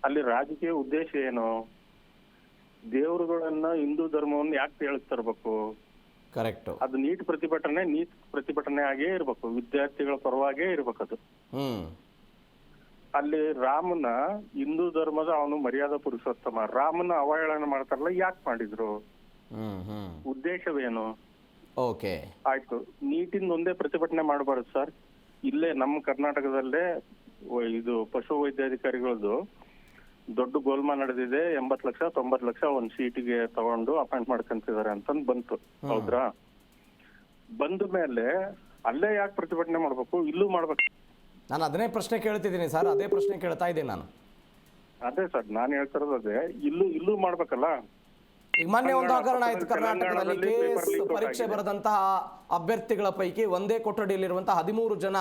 ಅಲ್ಲಿ ರಾಜಕೀಯ ಉದ್ದೇಶ ಏನು? ದೇವರುಗಳನ್ನ, ಹಿಂದೂ ಧರ್ಮವನ್ನು ಯಾಕೆ ಹೇಳಕ್ ತರ್ಬೇಕು? ಕರೆಕ್ಟ್. ಅದು ನೀಟ್ ಪ್ರತಿಭಟನೆ ಆಗೇ ಇರ್ಬೇಕು, ವಿದ್ಯಾರ್ಥಿಗಳ ಪರವಾಗೇ ಇರ್ಬೇಕದು. ಅಲ್ಲಿ ರಾಮನ, ಹಿಂದೂ ಧರ್ಮದ ಅವನು ಮರ್ಯಾದಾ ಪುರುಷೋತ್ತಮ, ರಾಮನ ಅವಹೇಳನ ಮಾಡ್ತಾರಲ್ಲ, ಯಾಕೆ ಮಾಡಿದ್ರು? ಉದ್ದೇಶವೇನು? ಓಕೆ, ಆಯ್ತು. ನೀಟಿಂದ ಒಂದೇ ಪ್ರತಿಭಟನೆ ಮಾಡಬಾರದು ಸರ್. ಇಲ್ಲೇ ನಮ್ಮ ಕರ್ನಾಟಕದಲ್ಲೇ ಇದು ಪಶು ವೈದ್ಯಾಧಿಕಾರಿಗಳದ್ದು ದೊಡ್ಡ ಗೋಲ್ಮಾಲ್ ನಡೆದಿದೆ. 80 ಲಕ್ಷ 90 ಲಕ್ಷ ಒಂದ್ ಸೀಟಿಗೆ ತಗೊಂಡು ಅಪಾಯಿಂಟ್ ಮಾಡ್ಕೊಂತಿದ್ದಾರೆ ಅಂತಂದ್ ಬಂತು. ಹೌದ್ರಾ? ಬಂದ ಮೇಲೆ ಅಲ್ಲೇ ಯಾಕೆ ಪ್ರತಿಭಟನೆ ಮಾಡ್ಬೇಕು? ಇಲ್ಲೂ ಮಾಡ್ಬೇಕು. ನಾನು ಅದನ್ನೇ ಪ್ರಶ್ನೆ ಕೇಳ್ತಿದ್ದೀನಿ ಸರ್, ಅದೇ ಪ್ರಶ್ನೆ ಕೇಳ್ತಾ ಇದ್ದೀನಿ ನಾನು. ಅದೇ ಸರ್ ನಾನು ಹೇಳ್ತಿರೋದು ಅದೇ. ಇಲ್ಲೂ ಮಾಡ್ಬೇಕಲ್ಲ. ಈಗ ಮೊನ್ನೆ ಒಂದು ಹಗರಣ ಆಯ್ತು ಕರ್ನಾಟಕದಲ್ಲಿ. ಪರೀಕ್ಷೆ ಬರೆದಂತಹ ಅಭ್ಯರ್ಥಿಗಳ ಪೈಕಿ ಒಂದೇ ಕೊಠಡಿಯಲ್ಲಿರುವಂತಹ 13 ಜನ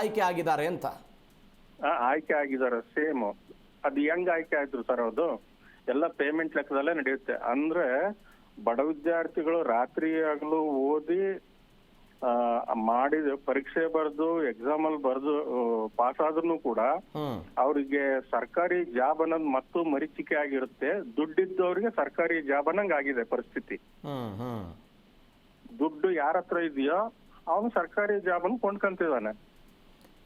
ಆಯ್ಕೆ ಆಗಿದ್ದಾರೆ ಅಂತ. ಆಯ್ಕೆ ಆಗಿದ್ದಾರೆ, ಸೇಮ್. ಅದು ಹೆಂಗ್ ಆಯ್ಕೆ ಆಯ್ತು ಸರ್? ಅದು ಎಲ್ಲ ಪೇಮೆಂಟ್ ಲೆಕ್ಕದಲ್ಲೇ ನಡೆಯುತ್ತೆ. ಅಂದ್ರೆ ಬಡ ವಿದ್ಯಾರ್ಥಿಗಳು ರಾತ್ರಿ ಆಗಲು ಓದಿ ಮಾಡಿದ ಪರೀಕ್ಷೆ ಬರೆದು ಎಕ್ಸಾಮ್ ಅಲ್ಲಿ ಬರೆದು ಪಾಸ್ ಆದ್ರೂ ಕೂಡ ಅವರಿಗೆ ಸರ್ಕಾರಿ ಜಾಬ್ ಅನ್ನೋದು ಮತ್ತು ಮರೀಚಿಕೆ ಆಗಿರುತ್ತೆ. ದುಡ್ಡಿದ್ದವ್ರಿಗೆ ಸರ್ಕಾರಿ ಜಾಬ್ ಅನ್ನಂಗ್ ಆಗಿದೆ ಪರಿಸ್ಥಿತಿ. ದುಡ್ಡು ಯಾರ ಹತ್ರ ಇದೆಯೋ ಅವನು ಸರ್ಕಾರಿ ಜಾಬ್ ಅನ್ನು ಕೊಂಡ್ಕೊಂತಿದ್ದಾನೆ.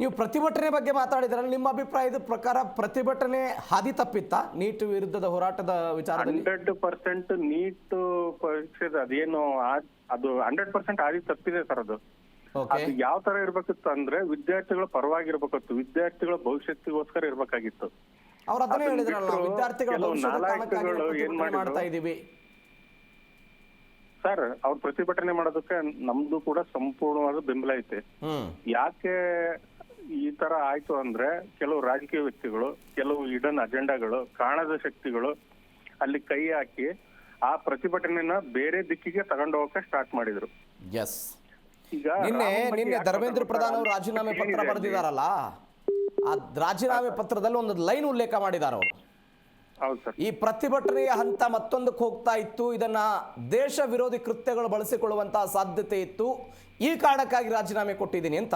ನೀವು ಪ್ರತಿಭಟನೆ ಬಗ್ಗೆ ಮಾತಾಡಿದ್ರಲ್ಲ, ನಿಮ್ಮ ಅಭಿಪ್ರಾಯದ ಪ್ರಕಾರ ಪ್ರತಿಭಟನೆ ಹಾದಿ ತಪ್ಪಿತ್ತ ನೀಟ್ ವಿರುದ್ಧದ ಹೋರಾಟದ ವಿಚಾರದಲ್ಲಿ? 100% ನೀಟ್ ಪರೀಕ್ಷೆ ಅದೇನು ಅದು 100% ಹಾದಿ ತಪ್ಪಿದೆ ಸರ್. ಅದು ಯಾವ ತರ ಇರ್ಬೇಕಿತ್ತು ಅಂದ್ರೆ ವಿದ್ಯಾರ್ಥಿಗಳ ಪರವಾಗಿರ್ಬೇಕಿತ್ತು, ವಿದ್ಯಾರ್ಥಿಗಳ ಭವಿಷ್ಯತ್ತಿಗೋಸ್ಕರ ಇರ್ಬೇಕಾಗಿತ್ತು. ಅವ್ರು ಅದನ್ನೇ ಹೇಳಿದ್ರಲ್ಲ, ವಿದ್ಯಾರ್ಥಿಗಳ ಏನ್ ಮಾಡ್ತಾ ಇದೀವಿ ಸರ್. ಅವ್ರ ಪ್ರತಿಭಟನೆ ಮಾಡೋದಕ್ಕೆ ನಮ್ದು ಕೂಡ ಸಂಪೂರ್ಣವಾದ ಬೆಂಬಲ ಐತೆ. ಯಾಕೆ ಈ ತರ ಆಯ್ತು ಅಂದ್ರೆ ಕೆಲವು ರಾಜಕೀಯ ವ್ಯಕ್ತಿಗಳು, ಕೆಲವು ಹಿಡನ್ ಅಜೆಂಡಾಗಳು, ಕಾಣದ ಶಕ್ತಿಗಳು ಅಲ್ಲಿ ಕೈ ಹಾಕಿ ಆ ಪ್ರತಿಭಟನೆನ ಬೇರೆ ದಿಕ್ಕಿಗೆ ತಗೊಂಡು ಹೋಗಕ್ಕೆ ಸ್ಟಾರ್ಟ್ ಮಾಡಿದ್ರು. ಈಗ ನಿನ್ನೆ ಧರ್ಮೇಂದ್ರ ಪ್ರಧಾನ್ ಅವರು ರಾಜೀನಾಮೆ ಪತ್ರ ಬರೆದಿದ್ದಾರಲ್ಲ, ಆ ರಾಜೀನಾಮೆ ಪತ್ರದಲ್ಲಿ ಒಂದು ಲೈನ್ ಉಲ್ಲೇಖ ಮಾಡಿದ್ದಾರೆ ಅವರು. ಈ ಪ್ರತಿಭಟನೆಯ ಹಂತ ಮತ್ತೊಂದಕ್ಕೆ ಹೋಗ್ತಾ ಇತ್ತು, ಇದನ್ನ ದೇಶ ವಿರೋಧಿ ಕೃತ್ಯಗಳು ಬಳಸಿಕೊಳ್ಳುವಂತಹ ಸಾಧ್ಯತೆ ಇತ್ತು, ಈ ಕಾರಣಕ್ಕಾಗಿ ರಾಜೀನಾಮೆ ಕೊಟ್ಟಿದ್ದೀನಿ ಅಂತ.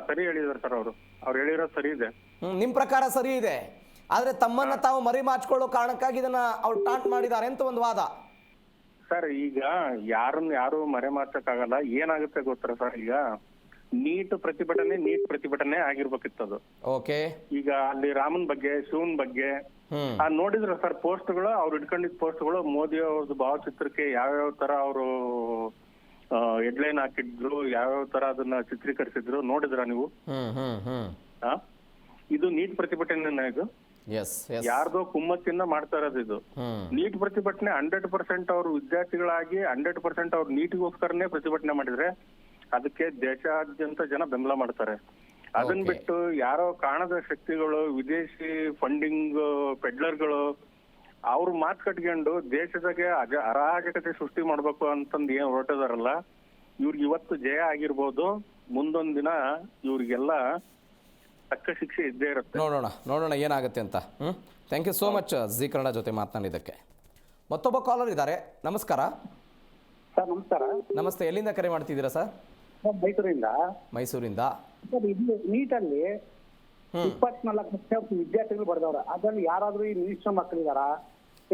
ಸರಿ ಹೇಳಿದಾರೆ ಸರ್ ಅವರು ಹೇಳಿರೋದು ಸರಿ ಇದೆ. ನಿಮ್ ಪ್ರಕಾರ ಸರಿ ಇದೆ, ಆದ್ರೆ ತಮ್ಮನ್ನ ತಾವು ಮರಿ ಮಾಚ್ಕೊಳ್ಳೋ ಕಾರಣಕ್ಕಾಗಿ ಇದನ್ನ ಅವ್ರು ಟಾಂಟ್ ಮಾಡಿದ್ದಾರೆ ಅಂತ ಒಂದು ವಾದ. ಸರ್ ಈಗ ಯಾರು ಮರೆ ಮಾರ್ಚಕ್ಕಾಗಲ್ಲ. ಏನಾಗುತ್ತೆ ಗೊತ್ತಾ ಸರ್, ಈಗ ನೀಟ್ ಪ್ರತಿಭಟನೆ ಆಗಿರ್ಬೇಕಿತ್ತದು. ಓಕೆ, ಈಗ ಅಲ್ಲಿ ರಾಮನ್ ಬಗ್ಗೆ, ಶಿವನ್ ಬಗ್ಗೆ ನೋಡಿದ್ರ ಸರ್ ಪೋಸ್ಟ್ಗಳು, ಅವ್ರು ಇಟ್ಕೊಂಡಿದ್ ಪೋಸ್ಟ್ಗಳು, ಮೋದಿ ಅವ್ರದ್ದು ಭಾವಚಿತ್ರಕ್ಕೆ ಯಾವ್ಯಾವ ತರ ಅವರು ಹೆಡ್ಲೈನ್ ಹಾಕಿದ್ರು, ಯಾವ್ಯಾವ ತರ ಅದನ್ನ ಚಿತ್ರೀಕರಿಸಿದ್ರು ನೋಡಿದ್ರ ನೀವು? ಇದು ನೀಟ್ ಪ್ರತಿಭಟನೆ. ಇದು ಯಾರ್ದೋ ಕುಮ್ಮಕ್ಕಿಂದ ಮಾಡ್ತಾ ಇರೋದು. ಇದು ನೀಟ್ ಪ್ರತಿಭಟನೆ 100% ಅವ್ರು ವಿದ್ಯಾರ್ಥಿಗಳಾಗಿ 100% ಅವ್ರು ನೀಟಿಗೋಸ್ಕರನೇ ಪ್ರತಿಭಟನೆ ಮಾಡಿದ್ರೆ ಅದಕ್ಕೆ ದೇಶಾದ್ಯಂತ ಜನ ಬೆಂಬಲ ಮಾಡ್ತಾರೆ. ಅದನ್ ಬಿಟ್ಟು ಯಾರೋ ಕಾಣದ ಶಕ್ತಿಗಳು, ವಿದೇಶಿ ಫಂಡಿಂಗ್ ಪೆಡ್ಲರ್ಗಳು ಅವ್ರು ಮಾತು ಕಟ್ಕೊಂಡು ದೇಶದಾಗೆ ಅರಾಜಕತೆ ಸೃಷ್ಟಿ ಮಾಡ್ಬೇಕು ಅಂತಂದ್ ಏನ್ ಹೊರಟಿದಾರಲ್ಲ, ಇವ್ರಿಗೆ ಇವತ್ತು ಜಯ ಆಗಿರ್ಬೋದು, ಮುಂದೊಂದ್ ದಿನ ಇವ್ರಿಗೆಲ್ಲ ತಕ್ಕ ಶಿಕ್ಷೆ ಇದ್ದೇ ಇರುತ್ತೆ. ನೋಡೋಣ ಏನಾಗುತ್ತೆ ಅಂತ. Thank you so much G Kannada ಜೊತೆ ಮಾತನಾಡಿದ್ದಕ್ಕೆ. ಮತ್ತೊಬ್ಬ ಕಾಲರ್ ಇದ್ದಾರೆ. ನಮಸ್ಕಾರ ಸರ್. ನಮಸ್ಕಾರ. ನಮಸ್ತೆ, ಎಲ್ಲಿಂದ ಕರೆ ಮಾಡ್ತಿದ್ದೀರಾ ಸರ್? ಮೈಸೂರಿಂದ. ಸರ್, ಇದು ನೀಟಲ್ಲಿ 24 ಲಕ್ಷ ವಿದ್ಯಾರ್ಥಿಗಳು ಬರೆದವ್ರ. ಅದ್ರಲ್ಲಿ ಯಾರಾದ್ರೂ ಈ ಮಿನಿಸ್ಟರ್ ಮಕ್ಕಳಿದಾರ,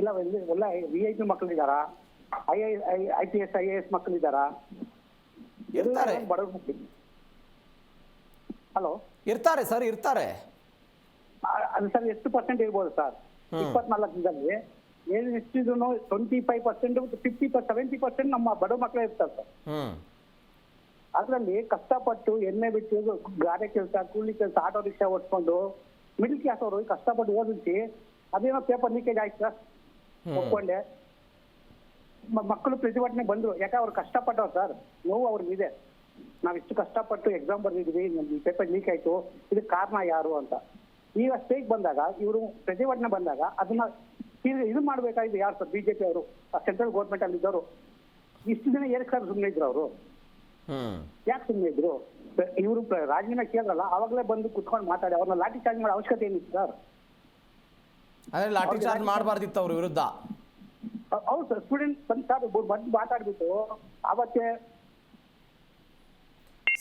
ಇಲ್ಲ ಎಲ್ಲ VIP ಮಕ್ಕಳಿದಾರ, IPS IAS ಮಕ್ಕಳಿದಾರ? ಇರ್ತಾರೆ. ಹಲೋ, ಇರ್ತಾರೆ ಸರ್, ಇರ್ತಾರೆ. ಅದು ಸರ್ ಎಷ್ಟು ಪರ್ಸೆಂಟ್ ಇರ್ಬೋದು ಸರ್? 24 ಲಕ್ಷದಲ್ಲಿ ಎಷ್ಟಿದ್ರು 25%, 50%, 70% ನಮ್ಮ ಬಡ ಮಕ್ಕಳೇ ಇರ್ತಾರೆ ಸರ್. ಅದ್ರಲ್ಲಿ ಕಷ್ಟಪಟ್ಟು ಎಣ್ಣೆ ಬಿಟ್ಟು ಗಾರೆ ಕೆಲಸ, ಕೂಲಿ ಕೆಲಸ, ಆಟೋ ರಿಕ್ಷಾ ಓಡಿಸ್ಕೊಂಡು ಮಿಡಿಲ್ ಕ್ಲಾಸ್ ಅವರು ಕಷ್ಟಪಟ್ಟು ಓದಿಸಿ ಅದೇನೋ ಪೇಪರ್ ಲೀಕೇಜ್ ಆಯ್ತು ಸರ್, ಒಪ್ಕೊಂಡೆ. ಮಕ್ಕಳು ಪ್ರತಿಭಟನೆ ಬಂದ್ರು, ಯಾಕೆ ಅವ್ರು ಕಷ್ಟಪಟ್ಟವ್ರು ಸರ್, ನೋವು ಅವ್ರಿಗಿದೆ. ನಾವ್ ಇಷ್ಟು ಕಷ್ಟಪಟ್ಟು ಎಕ್ಸಾಮ್ ಬರ್ದಿದ್ವಿ, ನಮ್ಗೆ ಪೇಪರ್ ಲೀಕ್ ಆಯ್ತು, ಇದಕ್ಕೆ ಕಾರಣ ಯಾರು ಅಂತ. ಈಗ ಸ್ಟ್ರೈಕ್ ಬಂದಾಗ, ಇವರು ಪ್ರತಿಭಟನೆ ಬಂದಾಗ ಅದನ್ನ ಇದು ಮಾಡ್ಬೇಕಾಗಿದೆ ಯಾರು ಸರ್? ಬಿಜೆಪಿ ಅವರು, ಸೆಂಟ್ರಲ್ ಗೌರ್ಮೆಂಟ್ ಅಲ್ಲಿ ಇದ್ದವರು ಇಷ್ಟು ದಿನ ಏನಕ್ಕೆ ಸುಮ್ಮನೆ ಇದ್ರು ಅವರು? ಯಾಕೆ ಸುಮ್ಮನೆ ಇದ್ರು? ಇವರು ರಾಜೀನಾಮೆ ಕೇಳಿದ್ರಲ್ಲ, ಅವಾಗಲೇ ಬಂದು ಕುತ್ಕೊಂಡು ಮಾತಾಡಿ ಅವ್ರನ್ನ ಲಾಠಿ ಚಾರ್ಜ್ ಮಾಡೋ ಅವಶ್ಯಕತೆ ಏನಿತ್ತು ಸರ್? ಅಂದ್ರೆ ಲಾಠಿ ಚಾರ್ಜ್ ಮಾಡಬಾರ್ದಿತ್ತು ಅವ್ರ ವಿರುದ್ಧ. ಹೌದು ಸರ್, ಸ್ಟೂಡೆಂಟ್ ಬಂದು ಮಾತಾಡ್ಬಿಟ್ಟು ಅವತ್ತೇ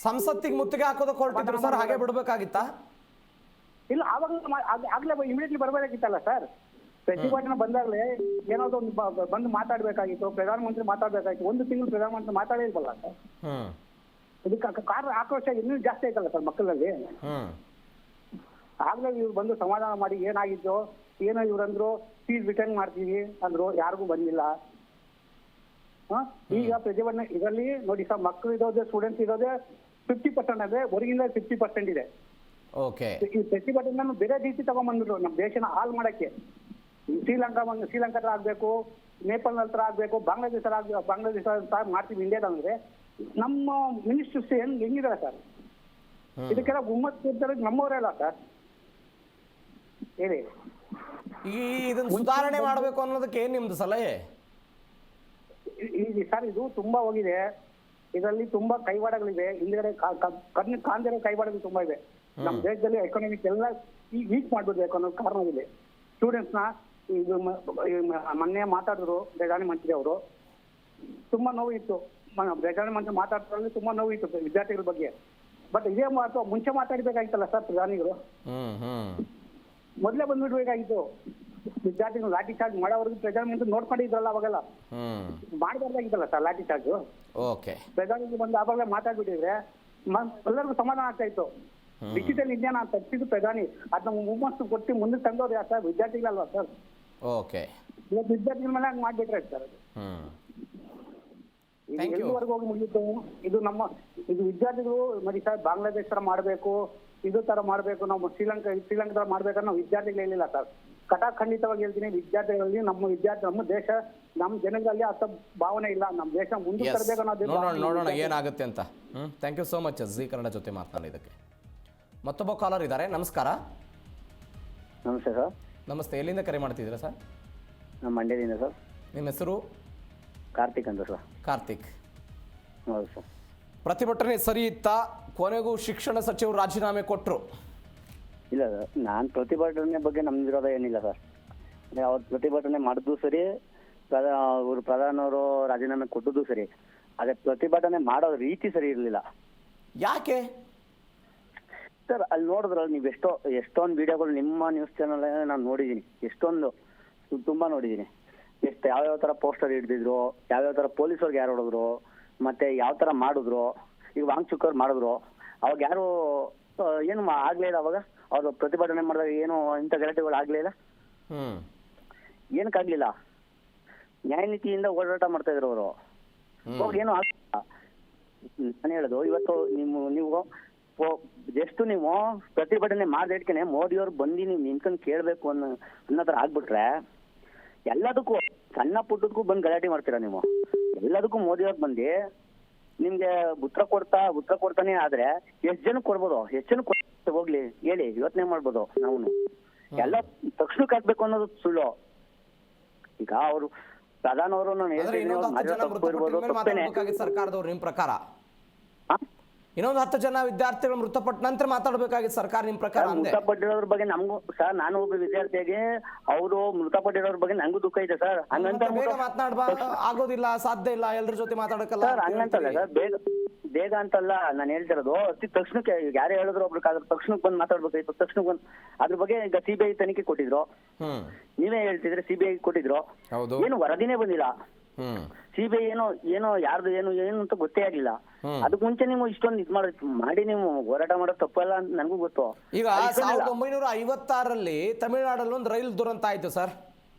ಸಂಸತ್ತಿಗೆ ಮುತ್ತಿಗೆ ಹಾಕೋದಕ್ಕೆ ಹೊರಟಿದ್ರು ಸರ್, ಹಾಗೆ ಬಿಡ್ಬೇಕಾಗಿತ್ತಾ? ಇಲ್ಲ, ಆಗ್ಲೇ ಇಮಿಡಿಯೇಟ್ಲಿ ಬರ್ಬೇಕಾಗಿತ್ತಲ್ಲ ಸರ್. ಪ್ರತಿಭಟನೆ ಬಂದಾಗಲೇ ಏನಾದ್ರು ಒಂದು ಬಂದು ಮಾತಾಡ್ಬೇಕಾಗಿತ್ತು, ಪ್ರಧಾನಮಂತ್ರಿ ಮಾತಾಡ್ಬೇಕಾಗಿತ್ತು. 1 ತಿಂಗಳು ಪ್ರಧಾನಮಂತ್ರಿ ಮಾತಾಡೇ ಇಲ್ವಲ್ಲ ಸರ್. ಇದಕ್ಕೆ ಕಾರಣ ಆಕ್ರೋಶ ಇನ್ನೂ ಜಾಸ್ತಿ ಆಯ್ತಲ್ಲ ಸರ್ ಮಕ್ಕಳಲ್ಲಿ. ಆಗ್ಲೇ ಇವ್ರು ಬಂದು ಸಮಾಧಾನ ಮಾಡಿ ಏನಾಗಿದ್ದು ಏನೋ ಇವ್ರಂದ್ರು ಫೀಸ್ ರಿಟರ್ನ್ ಮಾಡ್ತೀವಿ ಅಂದ್ರು, ಯಾರಿಗೂ ಬಂದಿಲ್ಲ. ಈಗ ಪ್ರತಿಭಟನೆ ಇದರಲ್ಲಿ ನೋಡಿ ಸರ್, ಮಕ್ಕಳು ಇರೋದೇ, ಸ್ಟೂಡೆಂಟ್ಸ್ ಇರೋದೇ 50% ಅಂದ್ರೆ ಹೊರಗಿಂದ 50% ಇದೆ. ಓಕೆ, ಈ ಪ್ರತಿಭಟನೆ ಬೇರೆ ರೀತಿ ತಗೊಂಡ್ಬಂದ್ರು ನಮ್ಮ ದೇಶನ ಹಾಳು ಮಾಡಕ್ಕೆ. ಶ್ರೀಲಂಕಾ ಆಗ್ಬೇಕು, ನೇಪಾಳ ಹತ್ರ ಆಗ್ಬೇಕು, ಬಾಂಗ್ಲಾದೇಶ ಮಾಡ್ತೀವಿ ಇಂಡಿಯಾದಂದ್ರೆ ನಮ್ಮ ಮಿನಿಸ್ಟರ್ಸ್ ಹೆಂಗಿದಾರೆ ಸರ್? ಇದಕ್ಕೆಲ್ಲ ಗುಮ್ಮತ್ ಕೊಡ್ತಾರೆ ನಮ್ಮವರೇ ಅಲ್ಲ ಸರ್, ಹೇಳಿ. ಇದನ್ನ ಸುಧಾರಣೆ ಮಾಡಬೇಕು ಅನ್ನೋದಕ್ಕೆ ಏನ್ ನಿಮ್ದು ಸಲಹೆ? ಸರ್ ಇದು ತುಂಬಾ ಹೋಗಿದೆ, ಇದರಲ್ಲಿ ತುಂಬಾ ಕೈವಾಡಗಳಿವೆ, ಹಿಂದ್ಗಡೆ ಕಣ್ಣು ಕಾಂದಿರೋ ಕೈವಾಡಗಳು ತುಂಬಾ ಇದೆ. ನಮ್ಮ ದೇಶದಲ್ಲಿ ಎಕಾನಮಿಕ್ ಎಲ್ಲ ವೀಕ್ ಮಾಡ್ಬೇಕು ಅನ್ನೋ ಕಾರಣವಿದೆ. ಸ್ಟೂಡೆಂಟ್ಸ್ ನ ಇದು ಮೊನ್ನೆ ಮಾತಾಡಿದ್ರು ಪ್ರಧಾನಮಂತ್ರಿ ಅವರು, ತುಂಬಾ ನೋವು ಇತ್ತು. ಪ್ರಧಾನಮಂತ್ರಿ ಮಾತಾಡ್ತಾರೆ ತುಂಬಾ ನೋವು ಇತ್ತು ವಿದ್ಯಾರ್ಥಿಗಳ ಬಗ್ಗೆ. ಬಟ್ ಇದೇ ಮಾತು ಮುಂಚೆ ಮಾತಾಡ್ಬೇಕಾಗಿತ್ತಲ್ಲ ಸರ್ ಪ್ರಧಾನಿಗಳು, ಮೊದಲೇ ಬಂದ್ಬಿಡ್ಬೇಕಾಗಿತ್ತು. ವಿದ್ಯಾರ್ಥಿಗಳು ಲಾಠಿ ಚಾರ್ಜ್ ಮಾಡೋವರೆಗೂ ಪ್ರಧಾನಮಂತ್ರಿ ನೋಡ್ಕೊಂಡಿದ್ರಲ್ಲ, ಅವಾಗೆಲ್ಲ ಮಾಡಬಾರ್ದಾಗಿತ್ತಲ್ಲ ಸರ್ ಲಾಠಿ ಚಾರ್ಜ್. ಪ್ರಧಾನಿ ಬಂದು ಆವಾಗಲೇ ಮಾತಾಡ್ಬಿಟ್ಟಿದ್ರೆ ಎಲ್ಲರಿಗೂ ಸಮಾಧಾನ ಆಗ್ತಾ ಇತ್ತು. ಡಿಜಿಟಲ್ ಇಂಡಿಯಾ ನಾನು ತಪ್ಪಿದ್ದು ಪ್ರಧಾನಿ, ಅದನ್ನ ಮುಮ್ಮಸ್ಸು ಕೊಟ್ಟು ಮುಂದಕ್ಕೆ ತಂದವ್ರು ಯಾರು ಸರ್? ವಿದ್ಯಾರ್ಥಿಗಳಲ್ವಾ ಸರ್? ವಿದ್ಯಾರ್ಥಿಗಳ ಮೇಲೆ ಹಂಗೆ ಮಾಡ್ಬಿಟ್ರೆ ಸರ್ ಅದು ಎಲ್ಲಿವರೆಗೂ ಹೋಗಿ ಮುಗಿತು. ಇದು ವಿದ್ಯಾರ್ಥಿಗಳು ನೋಡಿ ಸರ್, ಬಾಂಗ್ಲಾದೇಶ ತರ ಮಾಡ್ಬೇಕು, ಇದು ತರ ಮಾಡ್ಬೇಕು, ನಾವು ಶ್ರೀಲಂಕಾ ತರ ಮಾಡ್ಬೇಕಂತ ನಾವು ವಿದ್ಯಾರ್ಥಿಗಳು ಹೇಳಿಲ್ಲ ಸರ್. ಖಂಡಿತವಾಗಿ ಹೇಳ್ತೀನಿ, ವಿದ್ಯಾರ್ಥಿಗಳಲ್ಲಿ ನಮ್ಮ ದೇಶ, ನಮ್ಮ ಜನಗಳಲ್ಲಿ ಅಷ್ಟ ಭಾವನೆ ಇಲ್ಲ. ನಮ್ಮ ದೇಶ ಮುಂದೆ ತರಬೇಕು ಅನ್ನೋದು. ನೋಡೋಣ ಏನಾಗುತ್ತೆ ಅಂತ. Thank you so much G Kannada ಜೊತೆ ಮಾತನಾಡಿದ್ದಕ್ಕೆ. ಮತ್ತೊಬ್ಬ ಕಾಲರ್ ಇದ್ದಾರೆ. ನಮಸ್ಕಾರ. ನಮಸ್ತೆ ಸರ್. ನಮಸ್ತೆ, ಎಲ್ಲಿಂದ ಕರೆ ಮಾಡ್ತಿದ್ದೀರಾ ಸರ್? ನಮ್ಮ ಮಂಡ್ಯದಿಂದ ಸರ್. ನಿಮ್ಮ ಹೆಸರು? ಕಾರ್ತಿಕ್ ಅಂತ ಸರ್. ಕಾರ್ತಿಕ್, ಹೌದು ಸರ್. ಪ್ರತಿಭಟನೆ ಸರಿ ಇತ್ತಾ? ಕೊನೆಗೂ ಶಿಕ್ಷಣ ಸಚಿವರು ರಾಜೀನಾಮೆ ಕೊಟ್ಟರು. ಇಲ್ಲ ಸರ್, ನಾನು ಪ್ರತಿಭಟನೆ ಬಗ್ಗೆ ನಮ್ದು ವಿರೋಧ ಏನಿಲ್ಲ ಸರ್. ಅವ್ರು ಪ್ರತಿಭಟನೆ ಮಾಡಿದ್ದು ಸರಿ, ಅವರು ಪ್ರಧಾನವರು ರಾಜೀನಾಮೆ ಕೊಟ್ಟದ್ದು ಸರಿ. ಅದೇ ಪ್ರತಿಭಟನೆ ಮಾಡೋ ರೀತಿ ಸರಿ ಇರಲಿಲ್ಲ. ಯಾಕೆ ಸರ್? ಅಲ್ಲಿ ನೋಡಿದ್ರಲ್ಲ ನೀವು, ಎಷ್ಟೊಂದು ವಿಡಿಯೋಗಳು ನಿಮ್ಮ ನ್ಯೂಸ್ ಚಾನಲ್ ನಾನು ನೋಡಿದ್ದೀನಿ, ತುಂಬಾ ನೋಡಿದ್ದೀನಿ. ಯಾವ್ಯಾವ ತರ ಪೋಸ್ಟರ್ ಹಿಡಿದಿದ್ರು, ಯಾವ್ಯಾವ ತರ ಪೊಲೀಸವ್ರಿಗೆ ಯಾರು ಹೊಡೆದ್ರು, ಮತ್ತೆ ಯಾವ ತರ ಮಾಡಿದ್ರು. ಈಗ ವಾಂಗ್ಚುಕ್ಕವ್ರು ಮಾಡಿದ್ರು, ಅವಾಗ ಯಾರು ಏನು ಆಗ್ಲೇ ಇಲ್ಲ. ಅವಾಗ ಅವ್ರು ಪ್ರತಿಭಟನೆ ಮಾಡಿದಾಗ ಏನು ಇಂಥ ಗಲಾಟೆಗಳು ಆಗ್ಲೇ ಇಲ್ಲ. ಏನಕ್ಕಾಗ್ಲಿಲ್ಲ? ನ್ಯಾಯನೀತಿಯಿಂದ ಹೋರಾಟ ಮಾಡ್ತಾ ಇದ್ರು ಅವರು. ಅವಾಗ ಏನು ಆಗ್ಲಿಲ್ಲ. ನಾನು ಹೇಳೋದು, ಇವತ್ತು ನೀವು ಜಸ್ಟ್ ನೀವು ಪ್ರತಿಭಟನೆ ಮಾಡ್ದೇಟ್ಕೆನೆ ಮೋದಿಯವ್ರು ಬಂದು ನೀವು ನಿಂತ್ಕೊಂಡು ಕೇಳ್ಬೇಕು ಅನ್ನೋ ತರ ಆಗ್ಬಿಟ್ರೆ, ಎಲ್ಲದಕ್ಕೂ ಸಣ್ಣ ಪುಟ್ಟದಕ್ಕೂ ಬಂದು ಗಲಾಟೆ ಮಾಡ್ತೀರಾ ನೀವು. ಎಲ್ಲದಕ್ಕೂ ಮೋದಿಯವ್ರು ಬಂದು ನಿಮ್ಗೆ ಉತ್ತರ ಕೊಡ್ತಾನೆ ಆದ್ರೆ ಎಷ್ಟು ಜನಕ್ಕೆ ಕೊಡ್ಬೋದು? ಎಷ್ಟು ಜನಕ್ಕೆ ಹೋಗ್ಲಿ ಹೇಳಿ, ಯೋಚನೆ ಮಾಡ್ಬೋದು ನಾವು. ಎಲ್ಲ ತಕ್ಷಣಕ್ಕೆ ಹಾಕ್ಬೇಕು ಅನ್ನೋದು ಸುಳ್ಳು. ಈಗ ಅವರು ಪ್ರಧಾನವರು ನಾನು ಹೇಳ್ತೀನಿ, ಸರ್ಕಾರದವ್ರು ನಿಮ್ ಪ್ರಕಾರ ಇನ್ನೊಂದು 10 ಜನ ವಿದ್ಯಾರ್ಥಿಗಳು ಮೃತಪಟ್ಟ ನಂತರ ಮಾತಾಡ್ಬೇಕಾಗಿತ್ತು ಸರ್ಕಾರ ನಿಮ್ ಪ್ರಕಾರ? ಮೃತಪಟ್ಟಿರೋದ್ರ ಬಗ್ಗೆ ನಮಗೂ ಸರ್, ನಾನು ಒಬ್ಬ ವಿದ್ಯಾರ್ಥಿಯಾಗಿ ಅವರು ಮೃತಪಟ್ಟಿರೋದ್ರ ಬಗ್ಗೆ ನಂಗೂ ದುಃಖ ಇದೆ ಸರ್. ಹಂಗಂತ ಆಗೋದಿಲ್ಲ, ಸಾಧ್ಯ ಇಲ್ಲ ಎಲ್ಲರ ಜೊತೆ ಮಾತಾಡಕ್ಕಲ್ಲ ಸರ್. ಹಂಗಂತಲ್ಲ ಸರ್, ಬೇಗ ಅಂತಲ್ಲ ನಾನು ಹೇಳ್ತಿರೋದು. ಅತಿ ತಕ್ಷಣಕ್ಕೆ ಯಾರೇ ಹೇಳಿದ್ರು ಒಬ್ರು ತಕ್ಷಣಕ್ಕೆ ಬಂದು ಮಾತಾಡ್ಬೇಕಾಯ್ತು. ತಕ್ಷಣಕ್ಕೆ ಬಂದು ಅದ್ರ ಬಗ್ಗೆ ಈಗ CBI ತನಿಖೆ ಕೊಟ್ಟಿದ್ರು, ನೀವೇ ಹೇಳ್ತಿದ್ರೆ CBI ಕೊಟ್ಟಿದ್ರು, ಏನು ವರದಿನೇ ಬಂದಿಲ್ಲ. CBI ಏನೋ ಯಾರ್ದು ಏನು ಅಂತ ಗೊತ್ತೇ ಆಗಿಲ್ಲ. ಅದಕ್ಕೆ ಮುಂಚೆ ನೀವು ಇಷ್ಟೊಂದು ಮಾಡಿ ನೀವು ಹೋರಾಟ ಮಾಡೋದು ತಪ್ಪಲ್ಲ ಅಂತ ನನಗೂ ಗೊತ್ತು. ಈಗ 1956ರಲ್ಲಿ ತಮಿಳುನಾಡಲ್ಲಿ ಒಂದು ರೈಲು ದುರಂತ ಆಯ್ತು ಸರ್.